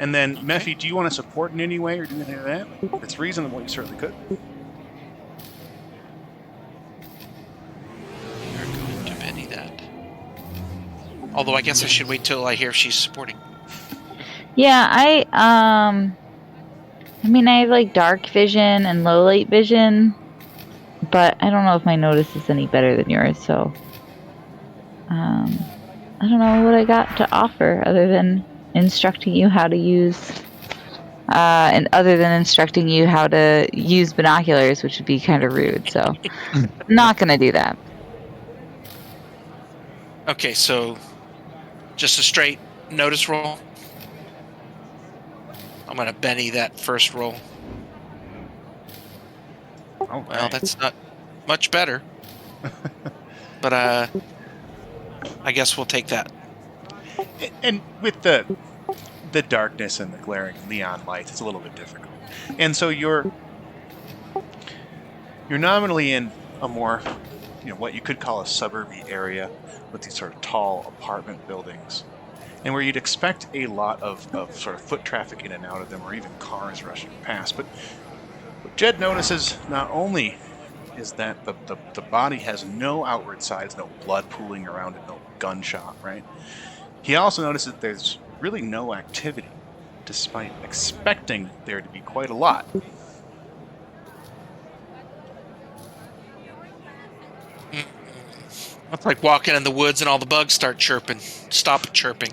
And then, okay. Mephi, do you want to support in any way or do anything like that? If it's reasonable, you certainly could. You're going to penny that. Although I guess I should wait till I hear if she's supporting. Yeah, I have like dark vision and low light vision, but I don't know if my notice is any better than yours, so I don't know what I got to offer other than instructing you how to use binoculars, which would be kind of rude, so not gonna do that. Okay, so just a straight notice roll. I'm gonna Benny that first roll. Okay. Well, that's not much better. But I guess we'll take that. And with the darkness and the glaring neon lights, it's a little bit difficult. And so you're nominally in a more, what you could call a suburby area with these sort of tall apartment buildings, and where you'd expect a lot of sort of foot traffic in and out of them, or even cars rushing past. But what Jed notices not only is that the body has no outward sides, no blood pooling around it, no gunshot, right? He also notices that there's really no activity, despite expecting there to be quite a lot. It's like walking in the woods and all the bugs start chirping. Stop chirping.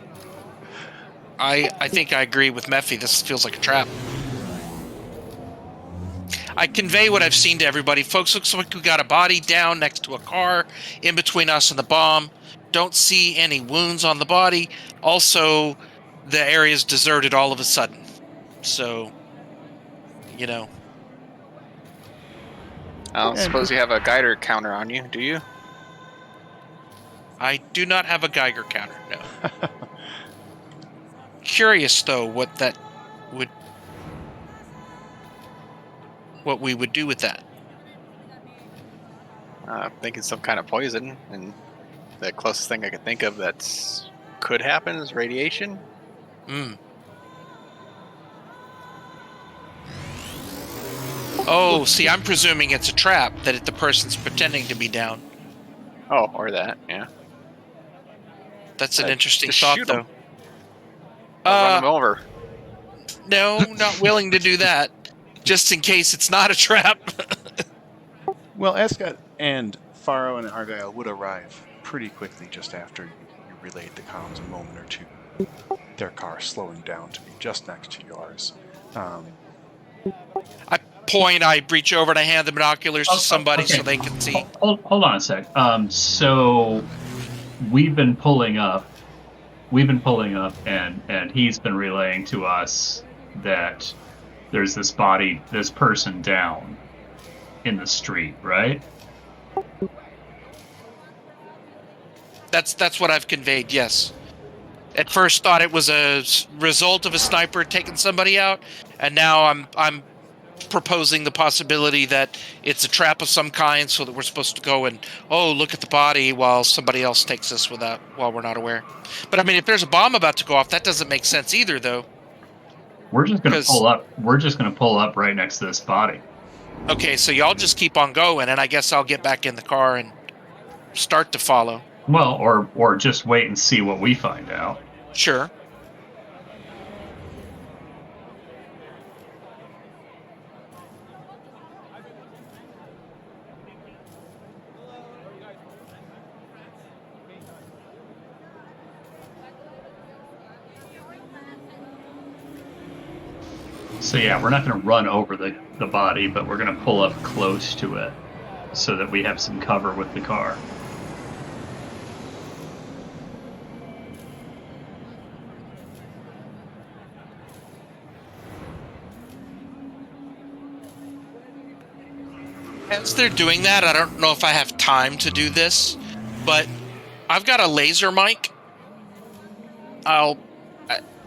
I think I agree with Mephi. This feels like a trap. I convey what I've seen to everybody. Folks, looks like we got a body down next to a car in between us and the bomb. Don't see any wounds on the body. Also, the area's deserted all of a sudden. So, I don't suppose you have a Geiger counter on you, do you? I do not have a Geiger counter, no. Curious, though, what we would do with that. Thinking some kind of poison, and the closest thing I could think of that's could happen is radiation. Oh, see, I'm presuming it's a trap, that the person's pretending to be down. Oh, or that, yeah. That's an interesting just thought, shoot though. 'em. Run them over. No, not willing to do that. Just in case it's not a trap. Well, Escott and Faro and Argyle would arrive pretty quickly just after you relayed the comms, a moment or two. Their car slowing down to be just next to yours. I reach over and I hand the binoculars to somebody so they can see. Hold on a sec. So we've been pulling up, and he's been relaying to us that there's this body, this person down in the street, right? That's what I've conveyed. Yes. At first, thought it was a result of a sniper taking somebody out, and now I'm proposing the possibility that it's a trap of some kind, so that we're supposed to go and look at the body while somebody else takes us while we're not aware. But I mean, if there's a bomb about to go off, that doesn't make sense either, though. We're just gonna Because pull up. We're just gonna pull up right next to this body. okay, so y'all just keep on going, and I guess I'll get back in the car and start to follow. Well, or just wait and see what we find out. Sure. So yeah, we're not going to run over the body, but we're going to pull up close to it so that we have some cover with the car. As they're doing that, I don't know if I have time to do this, but I've got a laser mic.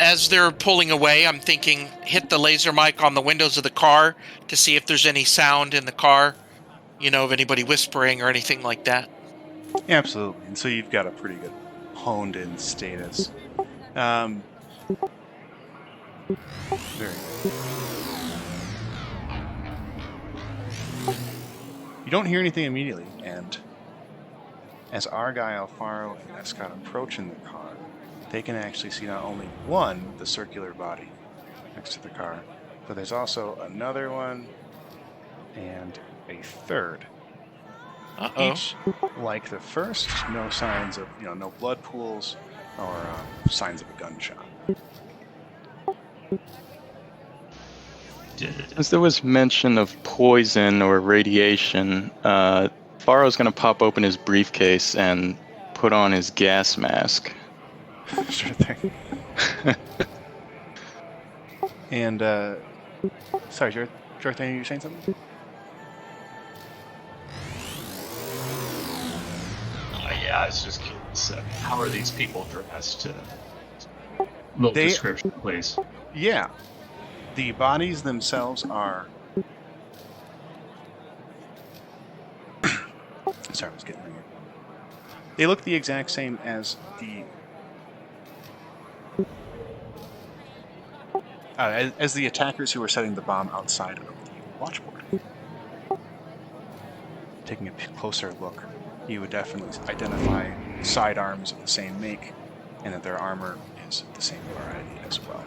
As they're pulling away, I'm thinking hit the laser mic on the windows of the car to see if there's any sound in the car, of anybody whispering or anything like that. Absolutely. And so you've got a pretty good honed in status. Very good. You don't hear anything immediately, and as Argyle, Faro, and Escott approach in the car, they can actually see not only one, the circular body next to the car, but there's also another one and a third. Uh-oh. Each, like the first, no signs of, no blood pools or signs of a gunshot. As there was mention of poison or radiation, Faro's going to pop open his briefcase and put on his gas mask. Sure thing. And, sorry, Jordan, you saying something? Yeah, I was just curious. How are these people dressed? Little description, please. Yeah. The bodies themselves are... Sorry, I was getting ringing. They look the exact same as the... as the attackers who were setting the bomb outside of the watchboard. Taking a closer look, you would definitely identify sidearms of the same make, and that their armor is the same variety as well.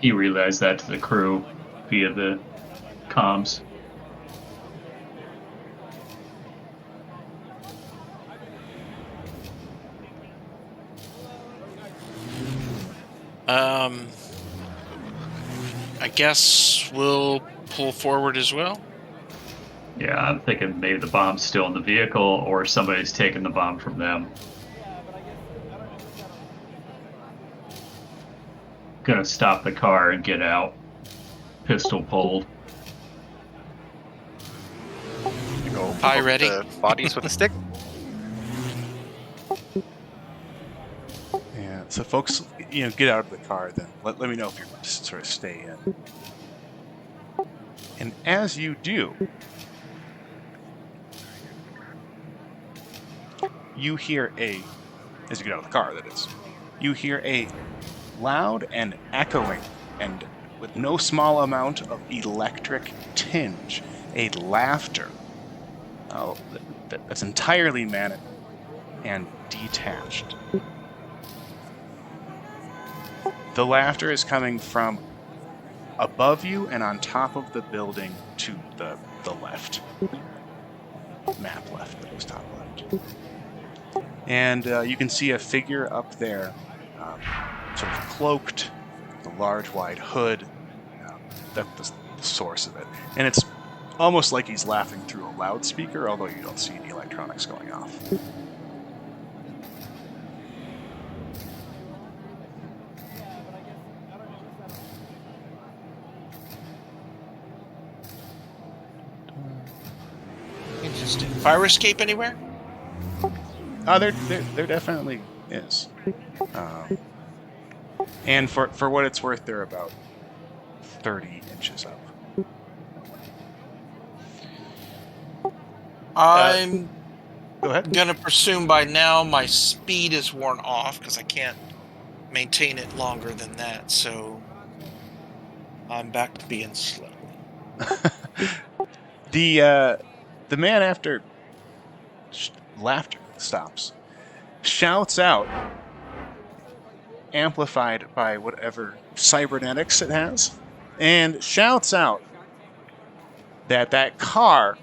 He realized that to the crew via the comms. I guess we'll pull forward as well. Yeah, I'm thinking maybe the bomb's still in the vehicle or somebody's taken the bomb from them. Gonna stop the car and get out. Pistol pulled. You go Pie poke ready? the bodies with a stick. Yeah, so folks, get out of the car, then let me know if you want to sort of stay in. And as you do, you hear as you get out of the car, that is, you hear a loud and echoing, and with no small amount of electric tinge, a laughter. Oh, that's entirely manic and detached. The laughter is coming from above you and on top of the building to the left. Map left, but it was top left. And you can see a figure up there, sort of cloaked, with a large wide hood. That's the source of it. And it's almost like he's laughing through a loudspeaker, although you don't see any electronics going off. Interesting. Fire escape anywhere? There definitely is. And for what it's worth, they're about 30 inches up. I'm Go ahead. gonna presume by now my speed is worn off because I can't maintain it longer than that. So I'm back to being slow. The man, after laughter stops, shouts out, amplified by whatever cybernetics it has, and shouts out that car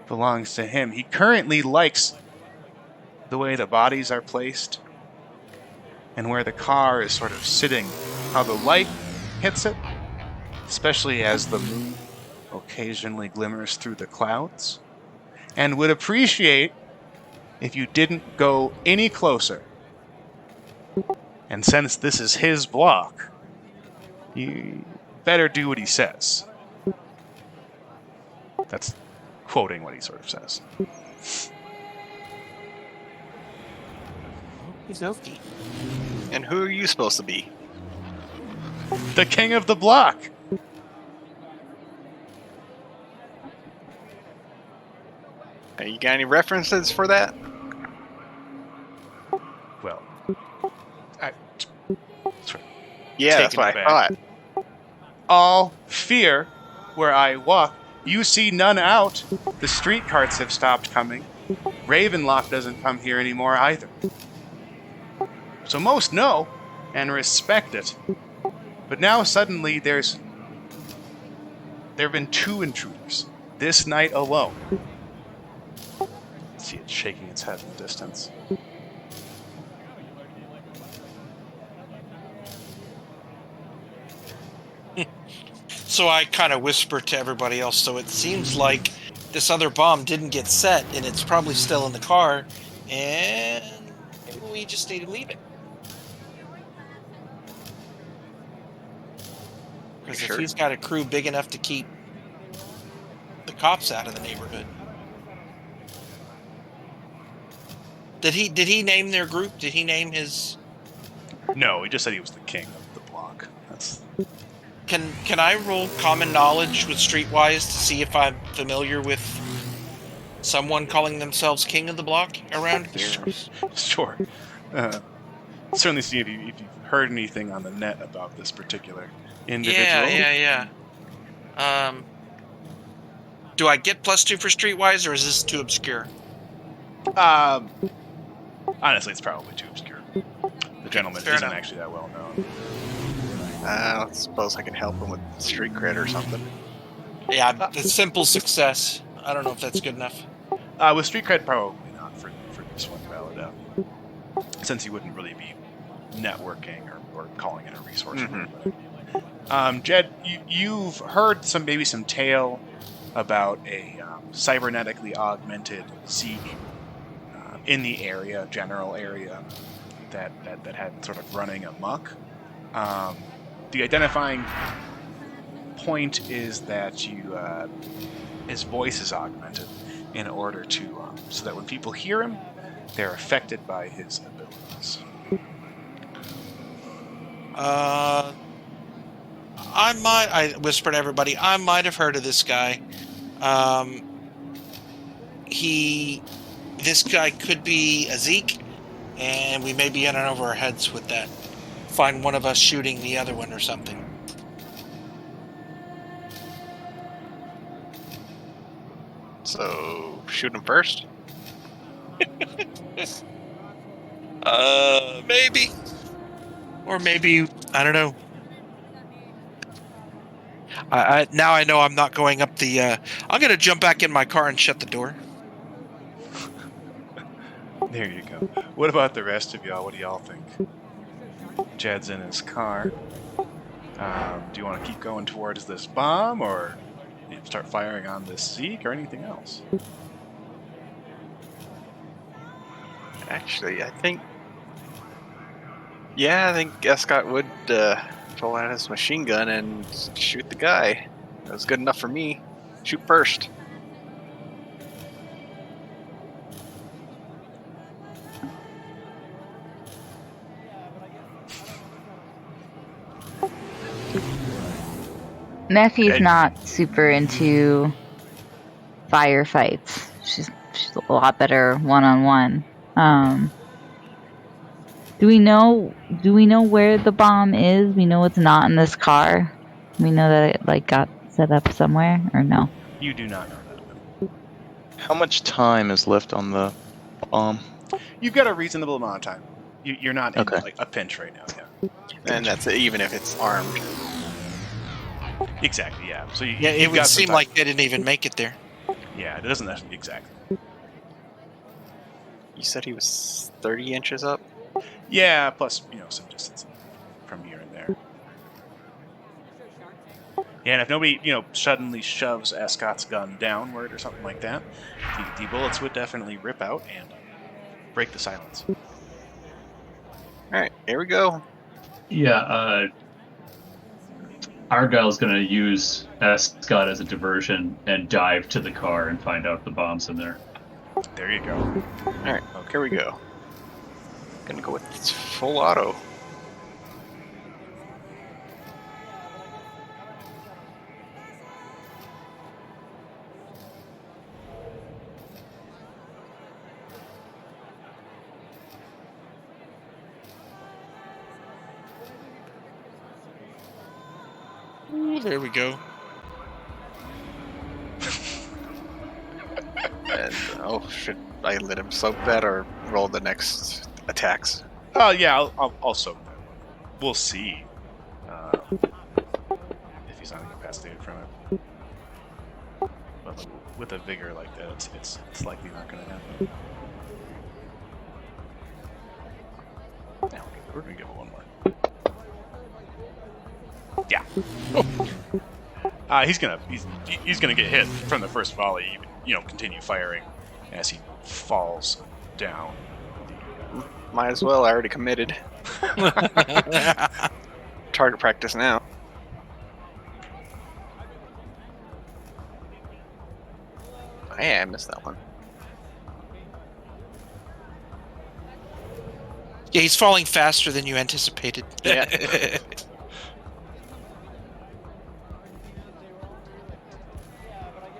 belongs to him. He currently likes the way the bodies are placed and where the car is sort of sitting, how the light hits it, especially as the moon occasionally glimmers through the clouds, and would appreciate if you didn't go any closer. And since this is his block, you better do what he says. That's quoting what he sort of says. He's okay. And who are you supposed to be? The king of the block! You got any references for that? Well, Yeah, that's taken what I aback. thought. All fear where I walk. You see none out. The street carts have stopped coming. Ravenlock doesn't come here anymore either. So most know and respect it. But now suddenly there have been 2 intruders this night alone. See it shaking its head in the distance. So I kind of whisper to everybody else. So it seems like this other bomb didn't get set, and it's probably still in the car, and maybe we just need to leave it. Because if he's got a crew big enough to keep the cops out of the neighborhood. Did he name their group? Did he name his? No, he just said he was the king of the block. That's Can I roll common knowledge with Streetwise to see if I'm familiar with someone calling themselves king of the block around here? sure. Certainly see if you've heard anything on the net about this particular individual. Yeah. Do I get +2 for Streetwise, or is this too obscure? Honestly, it's probably too obscure. The gentleman Fair isn't enough. actually that well known. I suppose I can help him with street cred or something. Yeah, the simple success. I don't know if that's good enough. With street cred, probably not for this one, Valida. Since he wouldn't really be networking or calling it a resource. Jed, you've heard maybe some tale about a cybernetically augmented Zeke in the general area that had sort of running amok. The identifying point is that his voice is augmented in order to so that when people hear him, they're affected by his abilities. I whispered to everybody, I might have heard of this guy. This guy could be a Zeke, and we may be in and over our heads with that. Find one of us shooting the other one or something. So, shoot him first? Maybe. Or maybe, I don't know. Now I know I'm not going up the... I'm going to jump back in my car and shut the door. There you go. What about the rest of y'all? What do y'all think? Jed's in his car. Do you want to keep going towards this bomb, or start firing on this Zeke, or anything else? Actually, I think Escott would pull out his machine gun and shoot the guy. That was good enough for me. Shoot first. Neffy's And- not super into firefights. She's a lot better one-on-one. Do we know where the bomb is? We know it's not in this car. We know that it like got set up somewhere, or no? You do not know that. How much time is left on the bomb? You've got a reasonable amount of time. You're not in Okay. like a pinch right now. Yeah. And that's even if it's armed. Exactly. Yeah. So Yeah, it you've would got some seem time. like they didn't even make it there. Yeah, it doesn't necessarily exactly. You said he was 30 inches up? Yeah, plus some distance from here and there. Yeah, and if nobody suddenly shoves Ascot's gun downward or something like that, the bullets would definitely rip out and break the silence. Alright, here we go. Yeah, Argyle's going to use Scott as a diversion and dive to the car and find out the bomb's in there. There you go. Alright, here we go. Gonna go with this full auto. Ooh, there we go. And, oh, should I let him soak that or roll the next attacks? Oh yeah, I'll soak that one. We'll see if he's not incapacitated from it. But with a vigor like that, it's likely not going to happen. Now we're going to give it one more. Yeah. He's gonna get hit from the first volley. Even continue firing as he falls down. Might as well, I already committed. Target practice now. Hey, I missed that one. Yeah, he's falling faster than you anticipated. Yeah.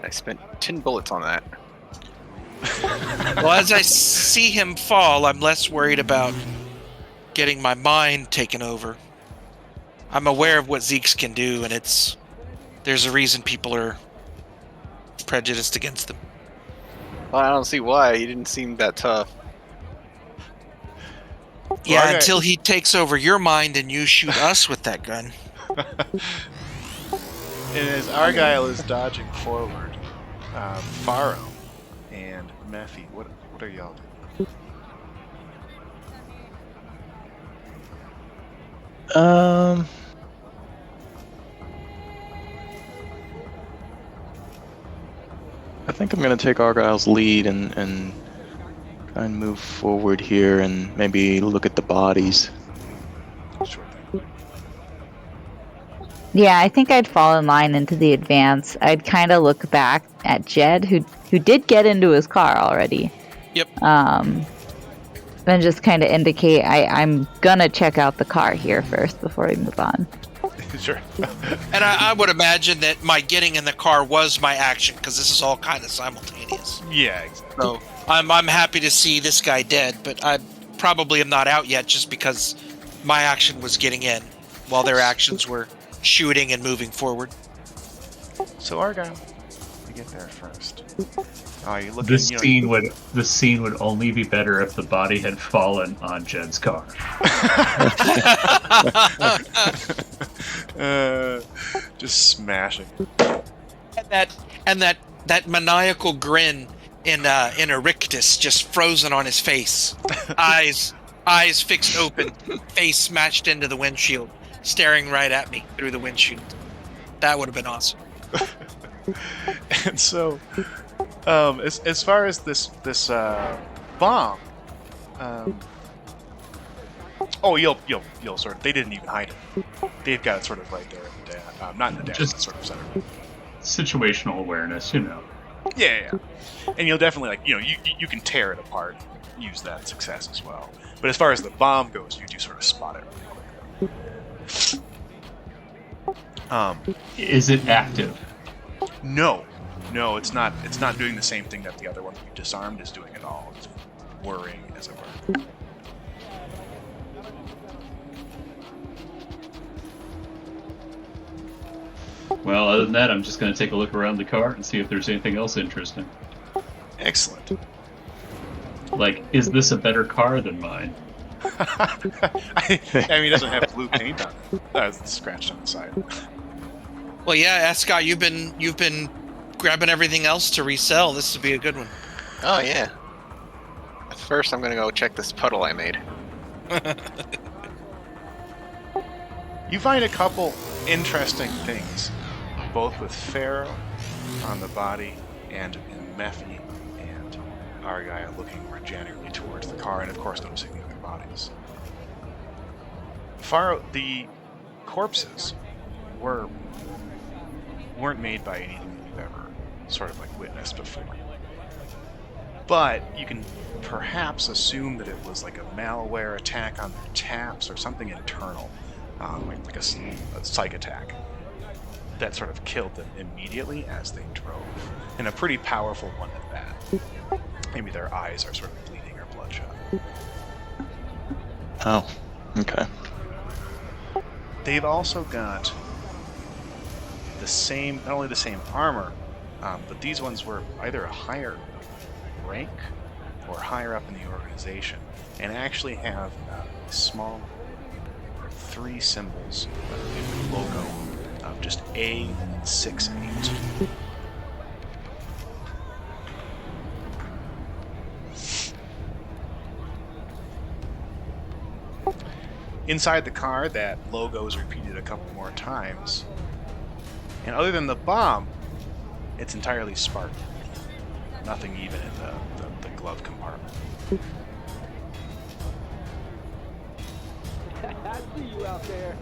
I spent 10 bullets on that. Well, as I see him fall, I'm less worried about getting my mind taken over. I'm aware of what Zeeks can do, and there's a reason people are prejudiced against them. Well, I don't see why. He didn't seem that tough. Yeah, okay. until he takes over your mind and you shoot us with that gun. And as Argyle is dodging forward, Faro and Mephi, what are y'all doing? I think I'm gonna take Argyle's lead and try and move forward here and maybe look at the bodies. Sure thing. Yeah, I think I'd fall in line into the advance. I'd kind of look back at Jed, who did get into his car already. Yep. And just kind of indicate I'm gonna check out the car here first before we move on. Sure. And I would imagine that my getting in the car was my action, because this is all kind of simultaneous. Yeah, exactly. So I'm happy to see this guy dead, but I probably am not out yet just because my action was getting in while their actions were shooting and moving forward. So Argyle, you get there first. Oh, you look. This scene would only be better if the body had fallen on Jed's car. Just smashing. And that maniacal grin in Erictus just frozen on his face. eyes fixed open, face smashed into the windshield, staring right at me through the windshield. That would have been awesome. And so, as far as this bomb, you'll sort of. They didn't even hide it. They've got it sort of right there in the dash. Not in the dash, Just- but sort of center. Situational awareness, Yeah. And you'll definitely you can tear it apart, and use that success as well. But as far as the bomb goes, you do sort of spot it really quickly. Is it active? No, it's not. It's not doing the same thing that the other one that you disarmed is doing at all. It's whirring, as it were. Well, other than that, I'm just going to take a look around the car and see if there's anything else interesting. Excellent. Like, is this a better car than mine? I mean, it doesn't have blue paint on it. It's scratched on the side. Well, yeah, Scott, you've been grabbing everything else to resell. This would be a good one. Oh yeah. First, I'm gonna go check this puddle I made. You find a couple interesting things, both with Pharaoh on the body and Mephi and Argyle looking more generally towards the car, and of course noticing the other bodies. Pharaoh, the corpses weren't made by anything that you've ever sort of like witnessed before. But you can perhaps assume that it was like a malware attack on their taps or something internal, like a psych attack that sort of killed them immediately as they drove. And a pretty powerful one at that. Maybe their eyes are sort of bleeding or bloodshot. Oh, okay. They've also got the same, not only the same armor, but these ones were either a higher rank or higher up in the organization, and actually have small 3 symbols in the logo of just A and 6-8. Inside the car, that logo is repeated a couple more times. And other than the bomb, it's entirely spartan. Nothing even in the glove compartment. I see you out there.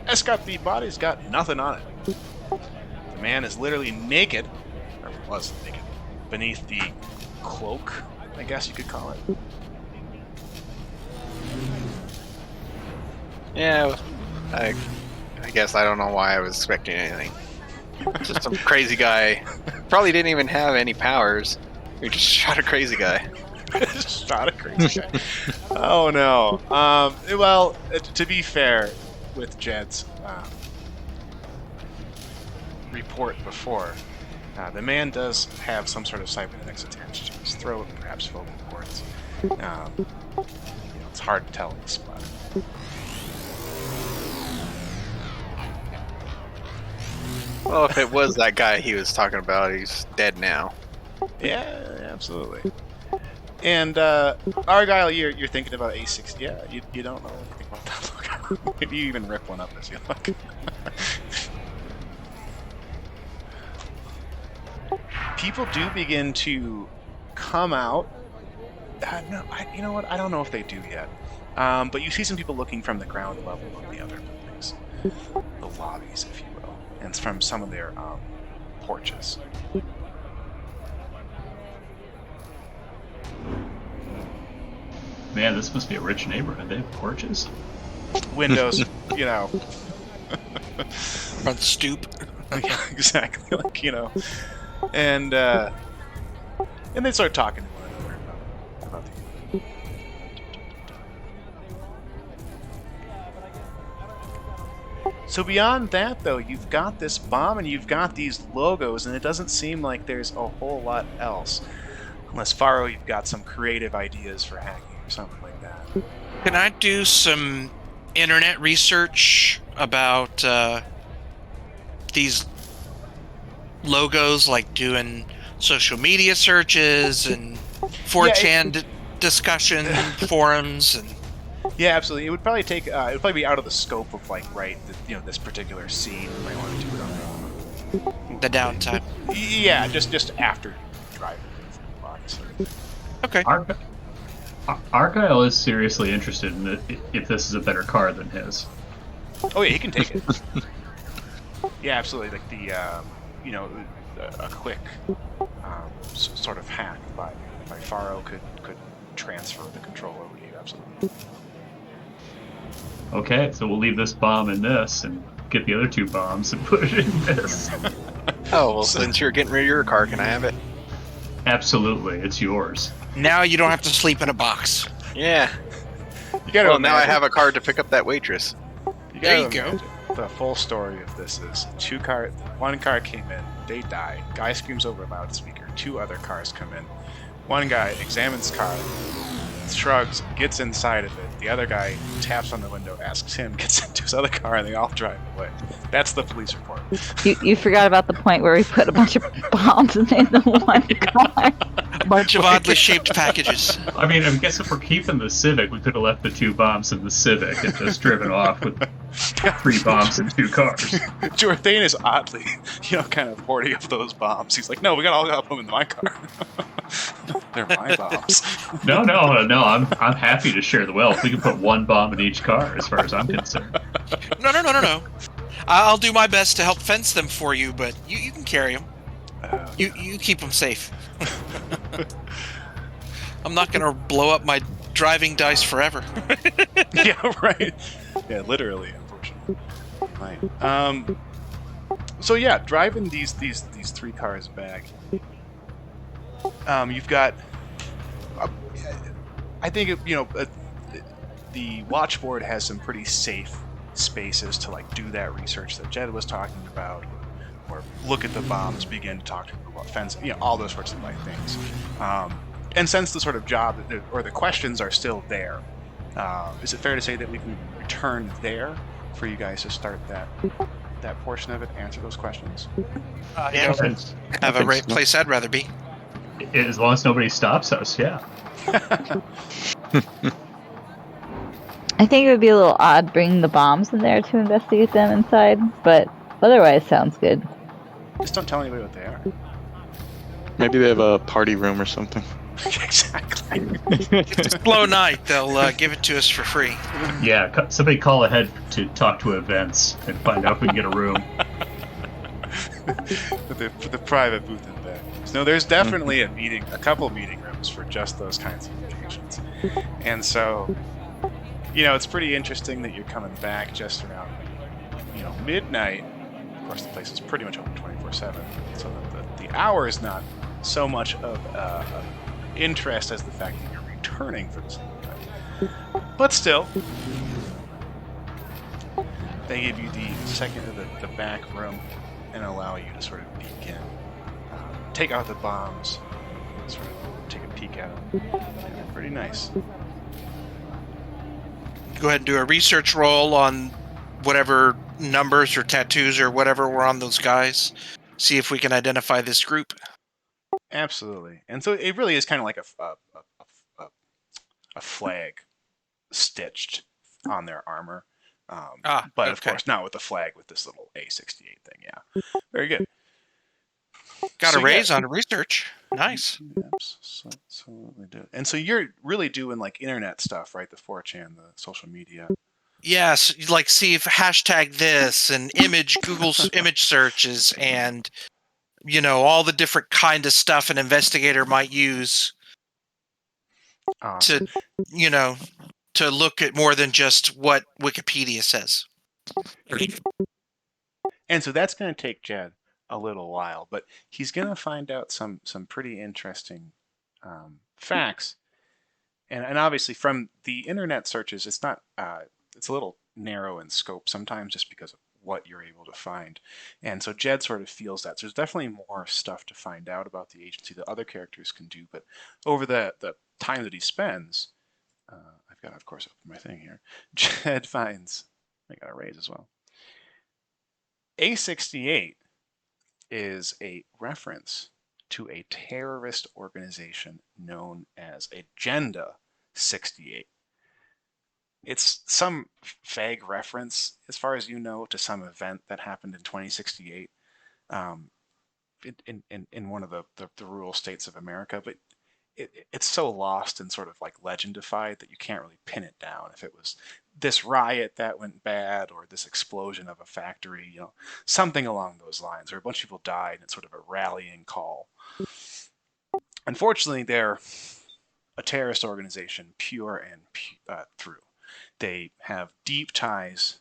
Escott, the body's got nothing on it. The man is literally naked, or was naked, beneath the cloak, I guess you could call it. Yeah, I guess I don't know why I was expecting anything. Just some crazy guy. Probably didn't even have any powers. We just shot a crazy guy. Shot a crazy guy. Oh no. Well, to be fair with Jed's report before, the man does have some sort of cybernetics attached to his throat, perhaps vocal cords. It's hard to tell in the spot. Well, if it was that guy he was talking about, he's dead now. Yeah, absolutely. And Argyle, you're thinking about A6. Yeah, you don't know anything about that look. Maybe you even rip one up as you look. People do begin to come out. No, you know what? I don't know if they do yet. But you see some people looking from the ground level of the other buildings, the lobbies, if you will, and from some of their porches. Man, this must be a rich neighborhood. They have porches. Windows, you know. Front stoop. Yeah, exactly. Like, you know. And they start talking to one another about the. So beyond that, though, you've got this bomb and you've got these logos, and it doesn't seem like there's a whole lot else. Unless, Faro, you've got some creative ideas for hacking or something like that. Can I do some internet research about these logos, like doing social media searches and 4chan discussion forums and... Yeah, absolutely. It would probably take. It would probably be out of the scope of this particular scene. You might want to do it on the downtime. Yeah, just after driving, obviously. Okay. Argyle is seriously interested in if this is a better car than his. Oh yeah, he can take it. Yeah, absolutely. Like the a quick sort of hack by if Ifaro could transfer the control over to you, absolutely. Okay, so we'll leave this bomb in this and get the other 2 bombs and put it in this. Oh, well, since you're getting rid of your car, can I have it? Absolutely, it's yours. Now you don't have to sleep in a box. Yeah. You gotta Well, now I imagine- have a car to pick up that waitress. There you go. The full story of this is one car came in, they die. Guy screams over a loudspeaker. 2 other cars come in. One guy examines car, shrugs, gets inside of it. The other guy taps on the window, asks him, gets into his other car, and they all drive away. That's the police report. You forgot about the point where we put a bunch of bombs in the one car. A bunch of oddly shaped packages. I mean, I guess if we're keeping the Civic, we could have left the 2 bombs in the Civic and just driven off with 3 bombs in 2 cars. Jourdain is oddly, kind of hoarding of those bombs. He's like, no, we got all of them in my car. They're my bombs. No, I'm happy to share the wealth. We can put 1 bomb in each car, as far as I'm concerned. No. I'll do my best to help fence them for you, but you can carry them. You keep them safe. I'm not gonna blow up my driving dice forever. Yeah, right. Yeah, literally, unfortunately. Right. So yeah, driving these 3 cars back. You've got. I think the watchboard has some pretty safe spaces to do that research that Jed was talking about, or look at the bombs, begin to talk to people about fencing, all those sorts of things. And since the sort of job or the questions are still there, is it fair to say that we can return there for you guys to start that portion of it, answer those questions? Yeah, have a place I'd rather be. As long as nobody stops us, yeah. I think it would be a little odd bringing the bombs in there to investigate them inside, but otherwise sounds good. Just don't tell anybody what they are. Maybe they have a party room or something. Exactly. It's a slow night. They'll give it to us for free. Yeah, somebody call ahead to talk to events and find out if we can get a room. For the private booth in there. No, there's definitely a couple meeting rooms for just those kinds of occasions. And so, it's pretty interesting that you're coming back just around, midnight. Of course, the place is pretty much open 24/7, so the hour is not so much of interest as the fact that you're returning for the second time. But still, they give you the second of the back room and allow you to sort of begin. Take out the bombs, sort of take a peek at them. They're pretty nice. Go ahead and do a research roll on whatever numbers or tattoos or whatever were on those guys. See if we can identify this group. Absolutely. And so it really is kind of like a flag stitched on their armor. But of course, not with the flag, with this little A68 thing. Yeah. Very good. Got a raise on research. Nice. Absolutely do. And so you're really doing internet stuff, right? The 4chan, the social media. Yes, see if hashtag this and Google's image searches and all the different kind of stuff an investigator might use to to look at more than just what Wikipedia says. And so that's going to take Jed a little while, but he's going to find out some pretty interesting facts. And obviously from the internet searches, it's not it's a little narrow in scope sometimes just because of what you're able to find. And so Jed sort of feels that. So there's definitely more stuff to find out about the agency that other characters can do. But over the time that he spends, I've got to, of course, open my thing here. Jed finds, I got a raise as well. A68 is a reference to a terrorist organization known as Agenda 68. It's some vague reference, as far as you know, to some event that happened in 2068 in one of the rural states of America, but it's so lost and sort of legendified that you can't really pin it down. If it was this riot that went bad, or this explosion of a factory, something along those lines, or a bunch of people died, and it's sort of a rallying call. unfortunately, they're a terrorist organization, pure and through. They have deep ties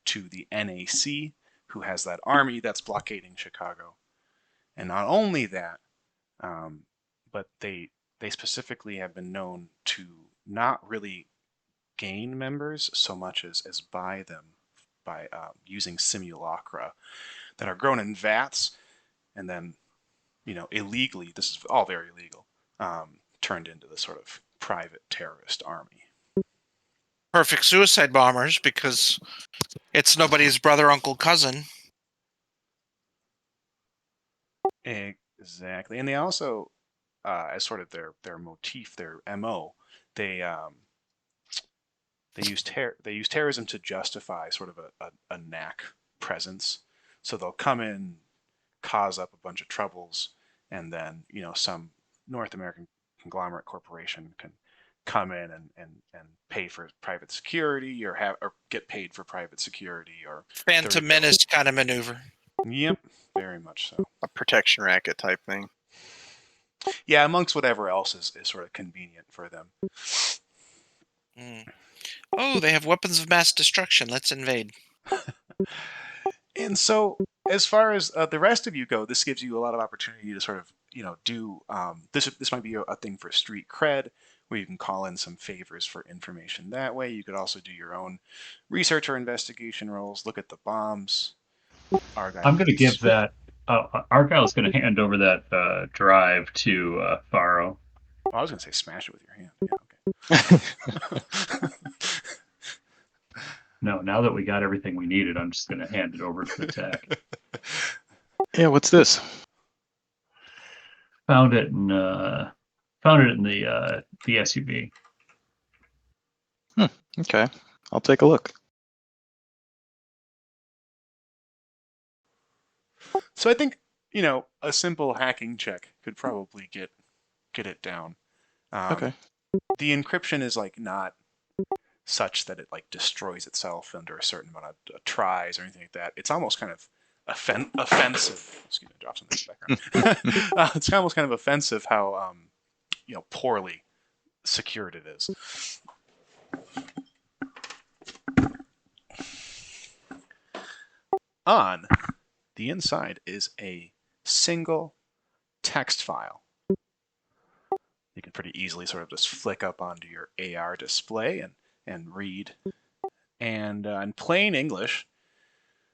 to the NAC, who has that army that's blockading Chicago. And not only that, but they specifically have been known to not really gain members so much as buy them by using simulacra that are grown in vats and then, illegally, this is all very illegal, turned into this sort of private terrorist army. Perfect suicide bombers because it's nobody's brother, uncle, cousin. Exactly. And they also, as sort of their motif, their MO, they use terrorism to justify sort of a knack presence. So they'll come in, cause up a bunch of troubles, and then some North American conglomerate corporation can come in and pay for private security or get paid for private security or Phantom Menace kind of maneuver. Yep, very much so. A protection racket type thing. Yeah, amongst whatever else is sort of convenient for them. Mm. Oh, they have weapons of mass destruction. Let's invade. And so, as far as the rest of you go, this gives you a lot of opportunity to sort of, do this might be a thing for street cred, where you can call in some favors for information that way. You could also do your own research or investigation rolls, look at the bombs. I'm going to give that. Argyle's going to hand over that drive to Faro. Well, I was going to say smash it with your hand. Yeah, okay. No, now that we got everything we needed, I'm just going to hand it over to the tech. Yeah, what's this? Found it in the SUV. Okay, I'll take a look. So I think, a simple hacking check could probably get it down. Okay. The encryption is not such that it destroys itself under a certain amount of tries or anything like that. It's almost kind of offensive. Excuse me, drop something in the background. It's almost kind of offensive how poorly secured it is. On the inside is a single text file. You can pretty easily sort of just flick up onto your AR display and read. And in plain English,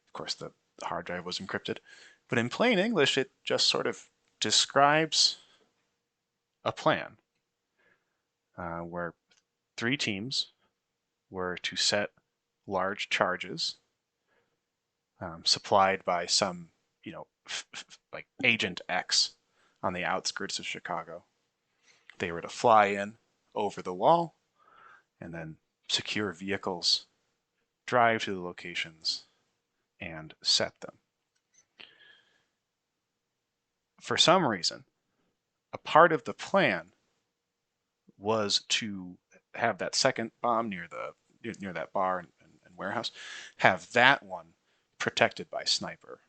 of course the hard drive was encrypted, but in plain English it just sort of describes a plan where 3 teams were to set large charges supplied by some, like Agent X on the outskirts of Chicago. They were to fly in over the wall and then secure vehicles, drive to the locations, and set them. For some reason, a part of the plan was to have that second bomb near that bar and warehouse, have that one protected by sniper.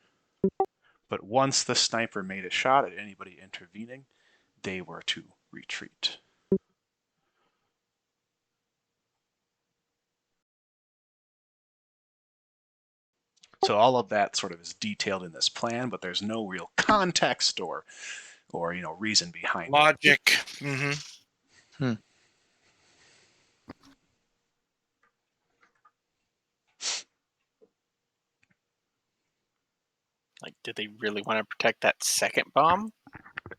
But once the sniper made a shot at anybody intervening, they were to retreat. So all of that sort of is detailed in this plan, but there's no real context or reason behind Logic. Mm-hmm. Did they really want to protect that second bomb,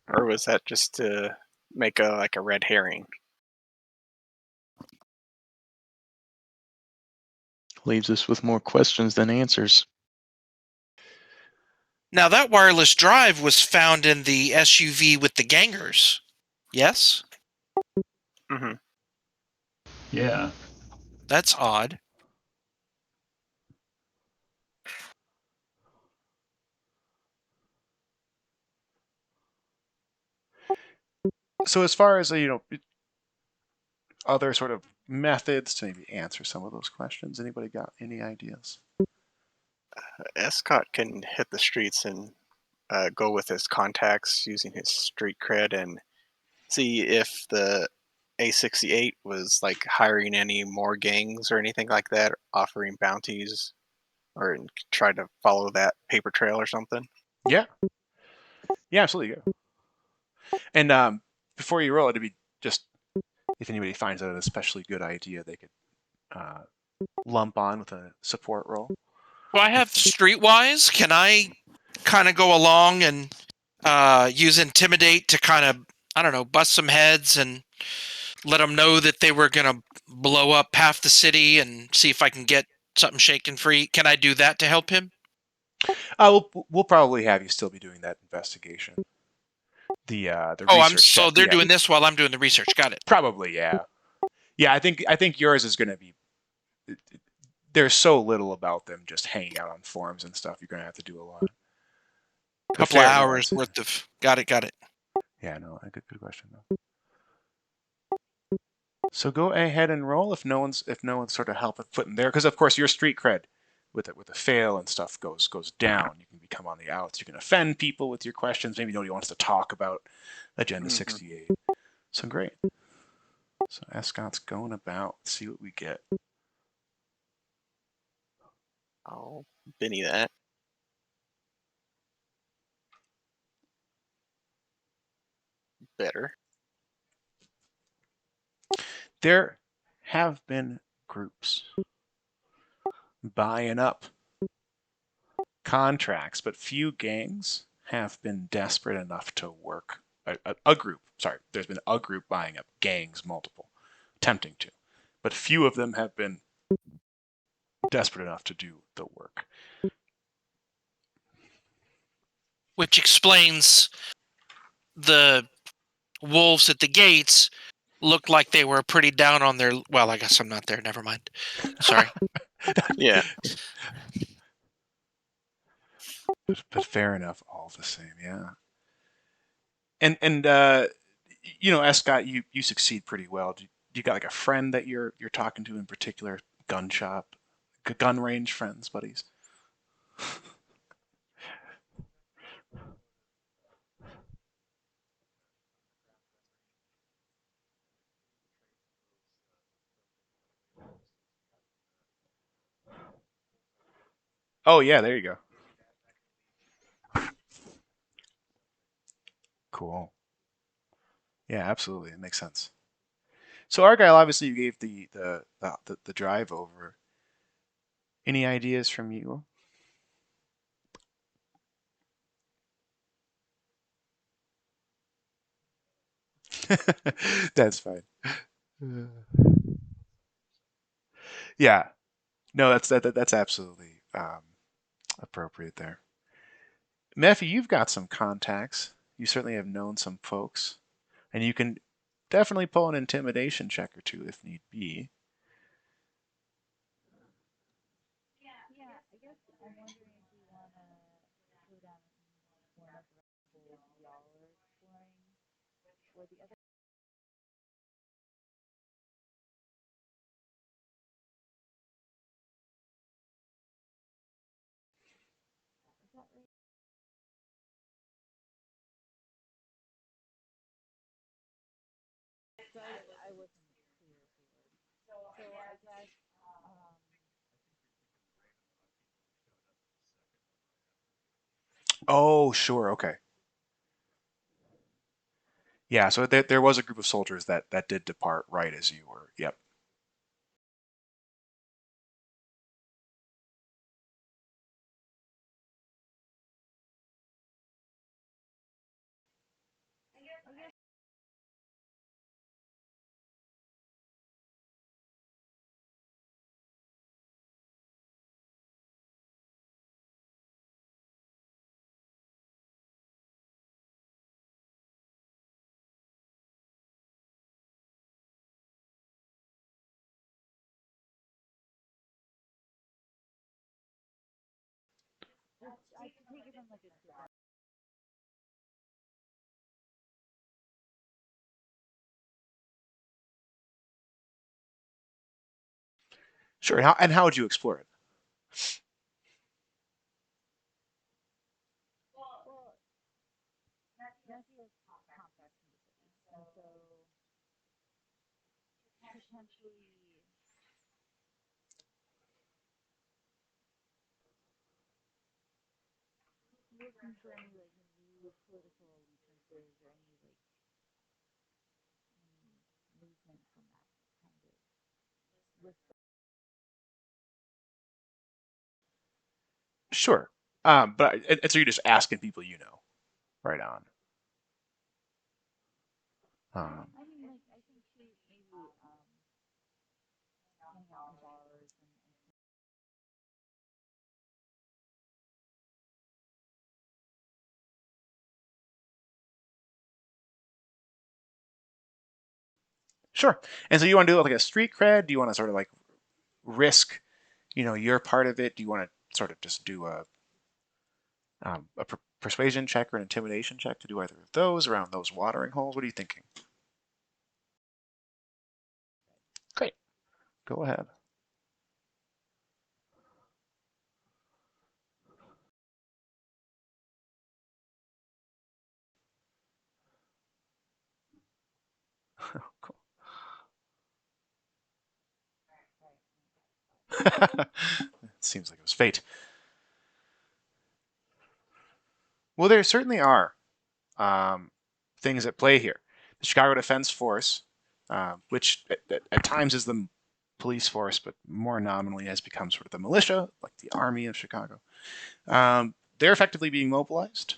or was that just to make a red herring? Leaves us with more questions than answers. Now, that wireless drive was found in the SUV with the gangers. Yes? Mm-hmm. Yeah. That's odd. So as far as other sort of methods to maybe answer some of those questions, anybody got any ideas? Escott can hit the streets and go with his contacts using his street cred and see if the A68 was like hiring any more gangs or anything like that, offering bounties, or try to follow that paper trail or something. Yeah. Yeah, absolutely. Yeah. And before you roll, it'd be just if anybody finds out an especially good idea, they could uh, lump on with a support roll. So I have Streetwise. Can I kind of go along and use Intimidate to kind of, I don't know, bust some heads and let them know that they were going to blow up half the city and see if I can get something shaken free? Can I do that to help him? We'll probably have you still be doing that investigation. The Oh, research so check. they're Yeah, doing this while I'm doing the research. Got it. probably. Yeah. Yeah, I think yours is going to be. There's so little about them just hanging out on forums and stuff. You're going to have to do a lot. But Couple of fair, no, hours worth of. Got it. yeah, no, a good question though. So go ahead and roll if no one's sort of helping putting there, because of course your street cred with a fail and stuff goes down. You can become on the outs. You can offend people with your questions. Maybe nobody wants to talk about Agenda 68. So great. So Escott's going about. Let's see what we get. I'll Benny that. Better. There have been groups buying up contracts, but few gangs have been desperate enough to work. A group, sorry, there's been a group buying up gangs, multiple, attempting to, but few of them have been desperate enough to do the work. Which explains the wolves at the gates looked like they were pretty down on their. Well, I guess I'm not there. Never mind. Sorry. Yeah. But fair enough, all the same, yeah. And you know, Scott, you succeed pretty well. Do you got like a friend that you're talking to in particular? Gun shop, gun range friends, buddies. Oh yeah, there you go. Cool. Yeah, absolutely. It makes sense. So Argyle, obviously, you gave the drive over. Any ideas from you? That's fine. Yeah. No, that's absolutely appropriate there. Mephi, you've got some contacts. You certainly have known some folks, and you can definitely pull an intimidation check or two if need be. Oh, sure, okay. Yeah, so there was a group of soldiers that did depart right as you were. Yep. Sure. How would you explore it? Sure. But so you're just asking people you know. Right on. Um, sure. And so you want to do like a street cred? Do you want to sort of like risk, your part of it? Do you want to sort of just do a persuasion check or an intimidation check to do either of those around those watering holes? What are you thinking? Great. Go ahead. Cool. Seems like it was fate. Well, there certainly are things at play here. The Chicago Defense Force, which at times is the police force, but more nominally has become sort of the militia, like the Army of Chicago. They're effectively being mobilized,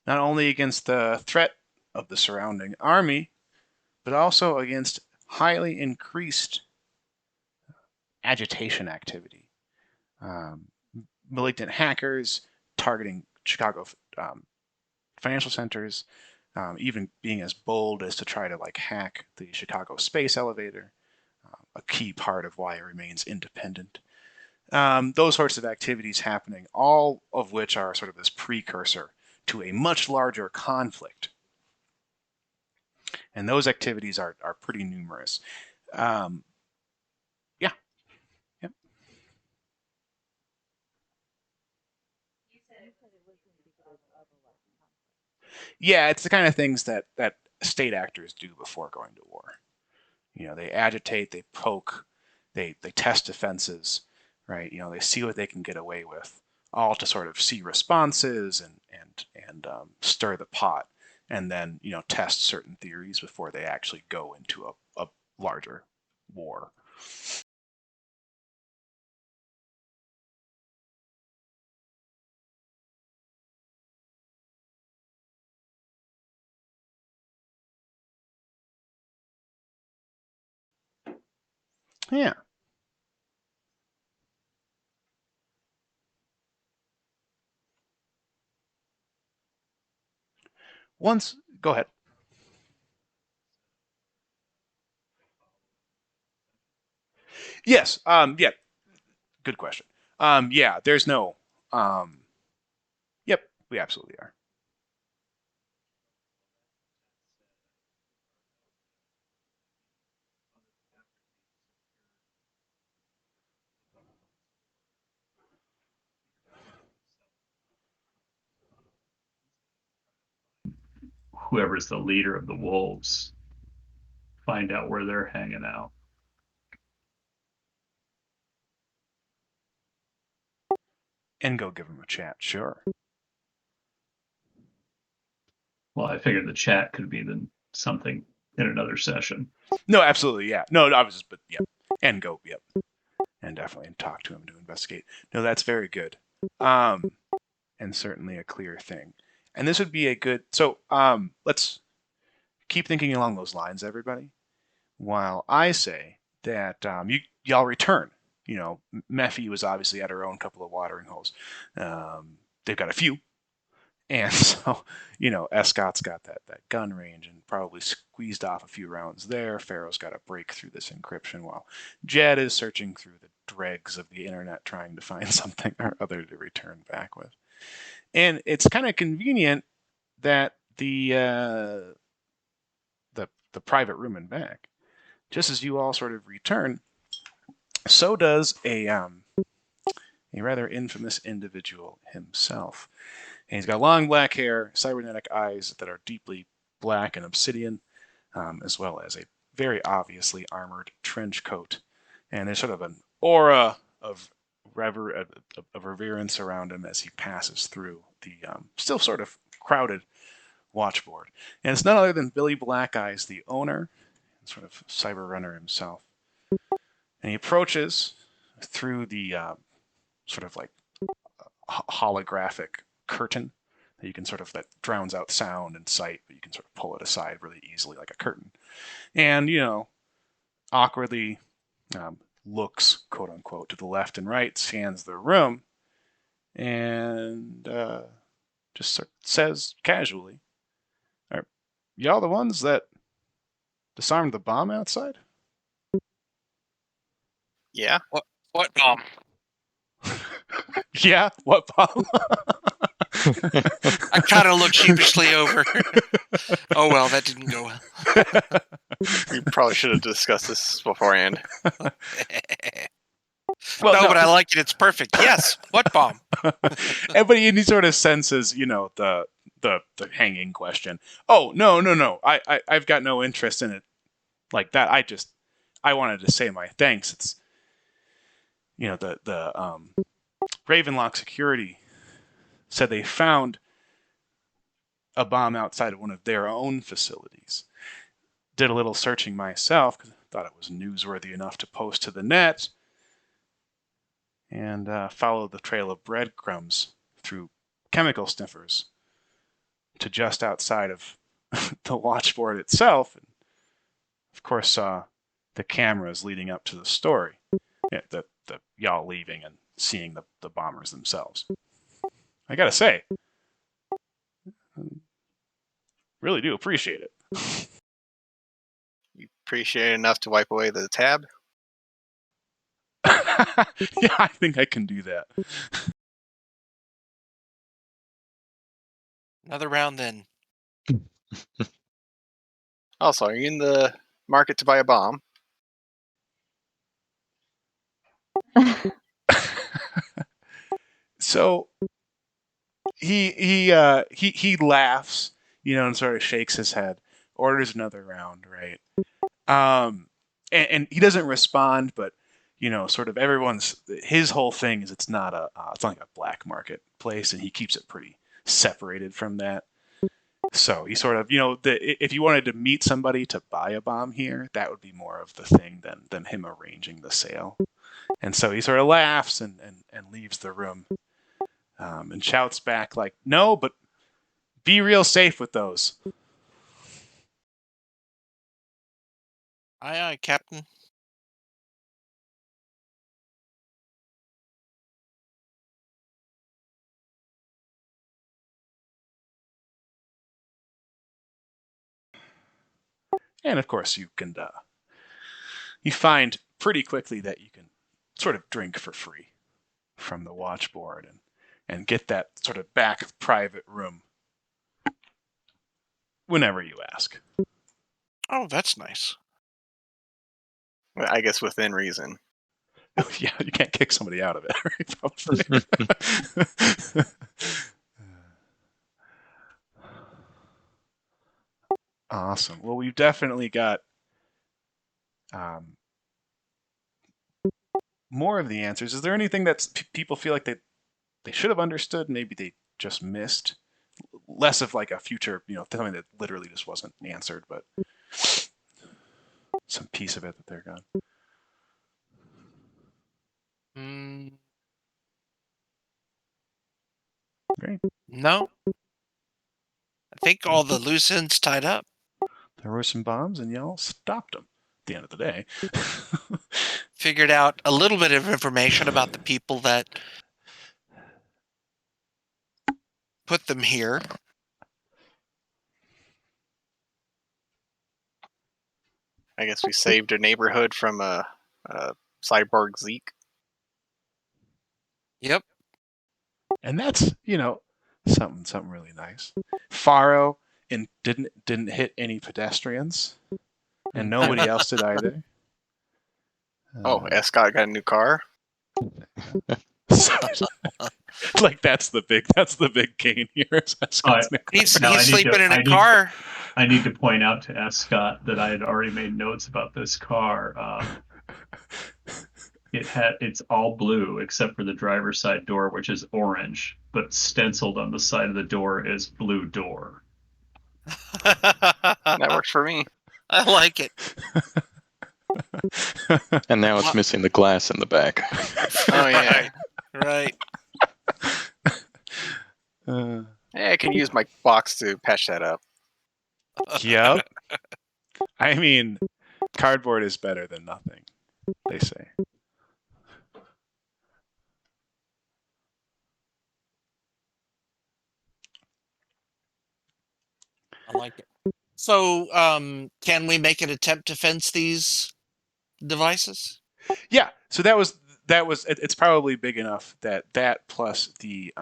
not only against the threat of the surrounding army, but also against highly increased agitation activity. Malignant hackers targeting Chicago financial centers, even being as bold as to try to like hack the Chicago space elevator, a key part of why it remains independent. Those sorts of activities happening, all of which are sort of this precursor to a much larger conflict. And those activities are pretty numerous. Yeah. Yeah. Yeah, it's the kind of things that state actors do before going to war. They agitate, they poke, they test defenses, right? They see what they can get away with, all to sort of see responses and stir the pot, and then test certain theories before they actually go into a larger war. Yeah. Once, go ahead. Yes. Yeah. Good question. Yeah. There's no. Yep. We absolutely are. Whoever's the leader of the wolves, find out where they're hanging out. And go give them a chat. Sure. Well, I figured the chat could be something in another session. No, absolutely. Yeah. No, I was just, but yeah. And go. Yep. And definitely talk to him to investigate. No, that's very good. And certainly a clear thing. And this would be a good. So let's keep thinking along those lines, everybody. While I say that y'all return. Mephi was obviously at her own couple of watering holes. They've got a few. And so, Escott's got that gun range and probably squeezed off a few rounds there. Pharaoh's got to break through this encryption while Jed is searching through the dregs of the internet trying to find something or other to return back with. And it's kind of convenient that the private room and back, just as you all sort of return, so does a rather infamous individual himself. And he's got long black hair, cybernetic eyes that are deeply black and obsidian, as well as a very obviously armored trench coat. And there's sort of an aura of reverence around him as he passes through the still sort of crowded watchboard. And it's none other than Billy Blackeyes, the owner, sort of cyber runner himself. And he approaches through the sort of like holographic curtain that you can sort of, that drowns out sound and sight, but you can sort of pull it aside really easily like a curtain. And, awkwardly looks, quote unquote, to the left and right, scans the room, and just sort of says casually, "Are y'all the ones that disarmed the bomb outside?" Yeah. What bomb? Yeah, what bomb? I kind of looked sheepishly over. Oh well, that didn't go well. We probably should have discussed this beforehand. Well, no, no, but I like it. It's perfect. Yes. What bomb? but he sort of senses, the hanging question. Oh, no. I've got no interest in it like that. I wanted to say my thanks. It's, the Ravenlock security said they found a bomb outside of one of their own facilities. Did a little searching myself because I thought it was newsworthy enough to post to the net, and followed the trail of breadcrumbs through chemical sniffers to just outside of the watchboard itself, and of course saw the cameras leading up to the story. Yeah, the y'all leaving and seeing the bombers themselves. I gotta say, really do appreciate it. You appreciate it enough to wipe away the tab? Yeah, I think I can do that. Another round then. Also, are you in the market to buy a bomb? So he laughs, and sort of shakes his head, orders another round, right? And he doesn't respond, but sort of his whole thing is it's not like a black market place, and he keeps it pretty separated from that. So he sort of, if you wanted to meet somebody to buy a bomb here, that would be more of the thing than him arranging the sale. And so he sort of laughs and leaves the room, and shouts back like, "No, but be real safe with those." Aye, aye, Captain. And of course, you find pretty quickly that you can sort of drink for free from the watchboard and get that sort of back private room whenever you ask. Oh, that's nice. Well, I guess within reason. Yeah, you can't kick somebody out of it, right? Probably. Awesome. Well, we've definitely got more of the answers. Is there anything that people feel like they should have understood, maybe they just missed? Less of like a future, something that literally just wasn't answered, but some piece of it that they're gone. Great. No. I think all the loose ends tied up. There were some bombs, and y'all stopped them at the end of the day. Figured out a little bit of information about the people that put them here. I guess we saved a neighborhood from a cyborg Zeke. Yep. And that's, something really nice. Faro didn't hit any pedestrians, and nobody else did either. Oh, Escott got a new car. Like that's the big gain here. He's sleeping in a car. I need to point out to S. Scott that I had already made notes about this car. It's all blue except for the driver's side door, which is orange, but stenciled on the side of the door is blue door. That works for me. I like it. And now it's missing the glass in the back. Oh yeah. Right. Hey, I can use my box to patch that up. Yep. I mean, cardboard is better than nothing, they say. I like it. So, can we make an attempt to fence these devices? Yeah. So that was it's probably big enough that plus the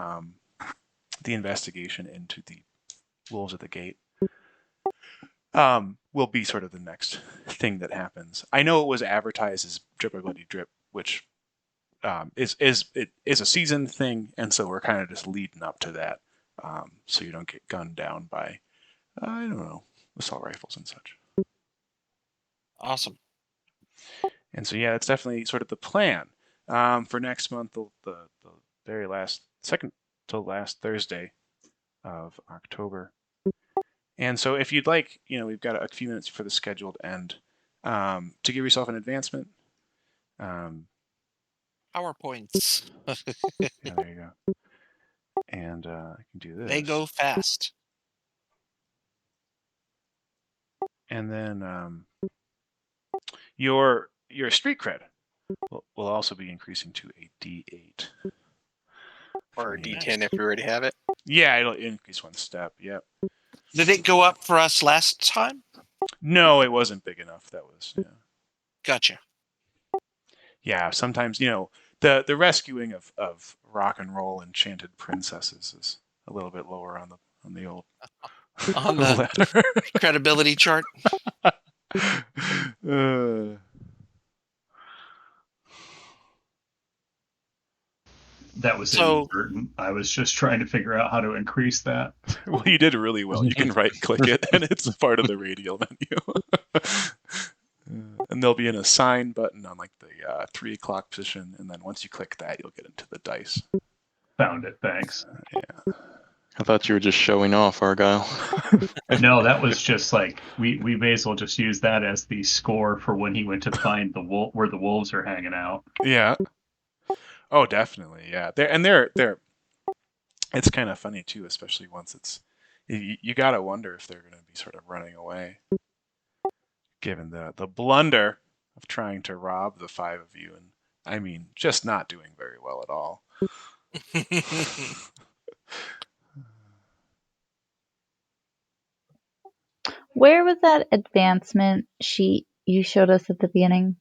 investigation into the wolves at the gate will be sort of the next thing that happens. I know it was advertised as Drip or Bloody Drip, which is a season thing, and so we're kind of just leading up to that, so you don't get gunned down by I don't know, assault rifles and such. Awesome. And so yeah, it's definitely sort of the plan for next month, the very second to last Thursday of October. And so if you'd like, we've got a few minutes for the scheduled end to give yourself an advancement. PowerPoints. Yeah, there you go. And I can do this. They go fast. And then your street cred will also be increasing to a D8. Or a D10 if you already have it. Yeah, it'll increase one step. Yep. Did it go up for us last time? No, it wasn't big enough. That was Gotcha. Yeah, sometimes the rescuing of rock and roll enchanted princesses is a little bit lower on the old On the ladder. credibility chart. That was inadvertent. I was just trying to figure out how to increase that. Well, you did really well. You can right-click it, and it's part of the radial menu. And there'll be an assign button on like the 3 o'clock position, and then once you click that, you'll get into the dice. Found it. Thanks. Yeah. I thought you were just showing off, Argyle. No, that was just like we may as well just use that as the score for when he went to find where the wolves are hanging out. Yeah. Oh, definitely. Yeah. They're. It's kind of funny too, especially once it's. You gotta wonder if they're going to be sort of running away, given the blunder of trying to rob the 5 of you, and I mean, just not doing very well at all. Where was that advancement sheet you showed us at the beginning?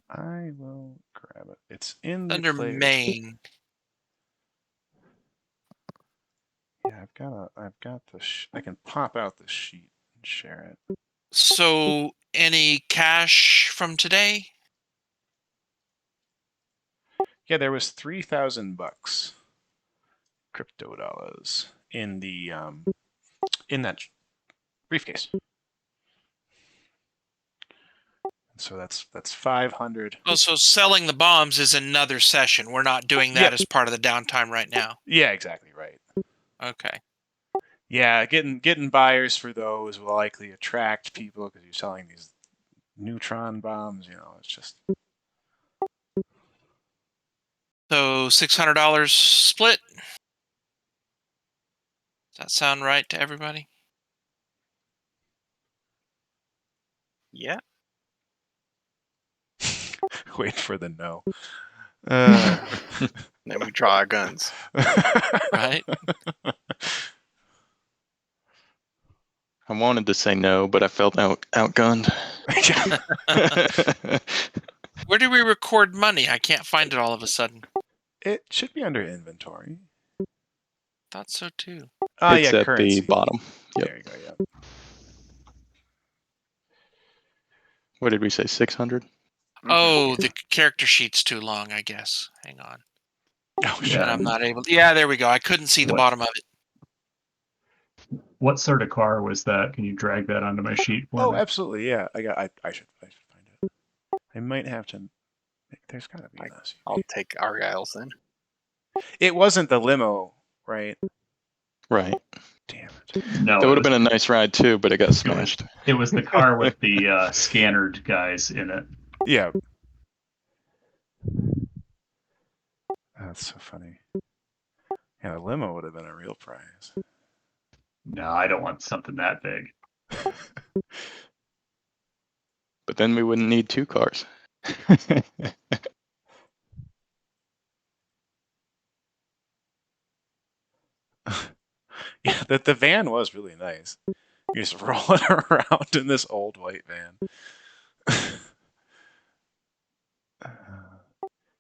I will grab it. It's in the Under players. main. Yeah, I've got the. I can pop out the sheet and share it. So, any cash from today? Yeah, there was $3,000 crypto dollars in the in that briefcase. So that's 500. Oh, so selling the bombs is another session. We're not doing that as part of the downtime right now. Yeah, exactly right. Okay. Yeah, getting buyers for those will likely attract people because you're selling these neutron bombs. It's just. So $600 split. Does that sound right to everybody? Yeah. Wait for the no. Then we draw our guns. Right? I wanted to say no, but I felt outgunned. Where do we record money? I can't find it all of a sudden. It should be under inventory. Thought so too. It's yeah, at currency. the bottom. Yep. There you go. Yeah. What did we say? 600? Oh, the character sheet's too long, I guess. Hang on. Oh, Yeah. And I'm not able. Yeah, there we go. I couldn't see the What? bottom of it. What sort of car was that? Can you drag that onto my sheet for Oh, me? absolutely. Yeah, I should find it. I might have to. There's got to be an SUV. I'll take Argyle's then. It wasn't the limo, right? Right. Damn it. No, That it would have was been a nice ride too, but it got smashed. it was the car with the scannered guys in it. Yeah. That's so funny. Yeah, a limo would have been a real prize. No, I don't want something that big. But then we wouldn't need two cars. Yeah, the van was really nice. You're just rolling around in this old white van.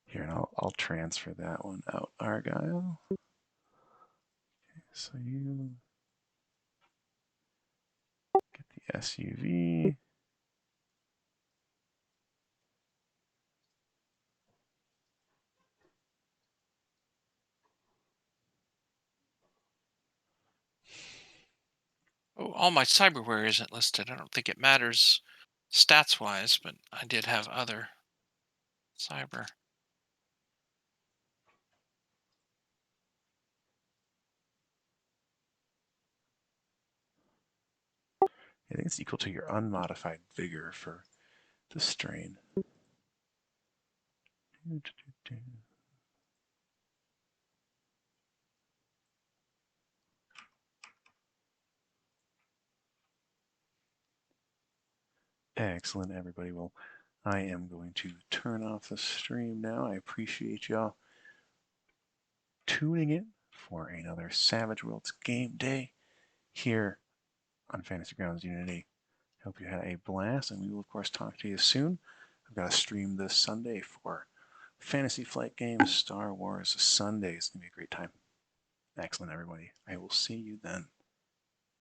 Here, and I'll transfer that one out, Argyle. Okay, so you get the SUV. Oh, all my cyberware isn't listed. I don't think it matters stats wise, but I did have other cyber. I think it's equal to your unmodified vigor for the strain. Excellent, everybody. Well, I am going to turn off the stream now. I appreciate y'all tuning in for another Savage Worlds game day here on Fantasy Grounds Unity. Hope you had a blast, and we will, of course, talk to you soon. I've got a stream this Sunday for Fantasy Flight Games Star Wars Sunday. It's going to be a great time. Excellent, everybody. I will see you then.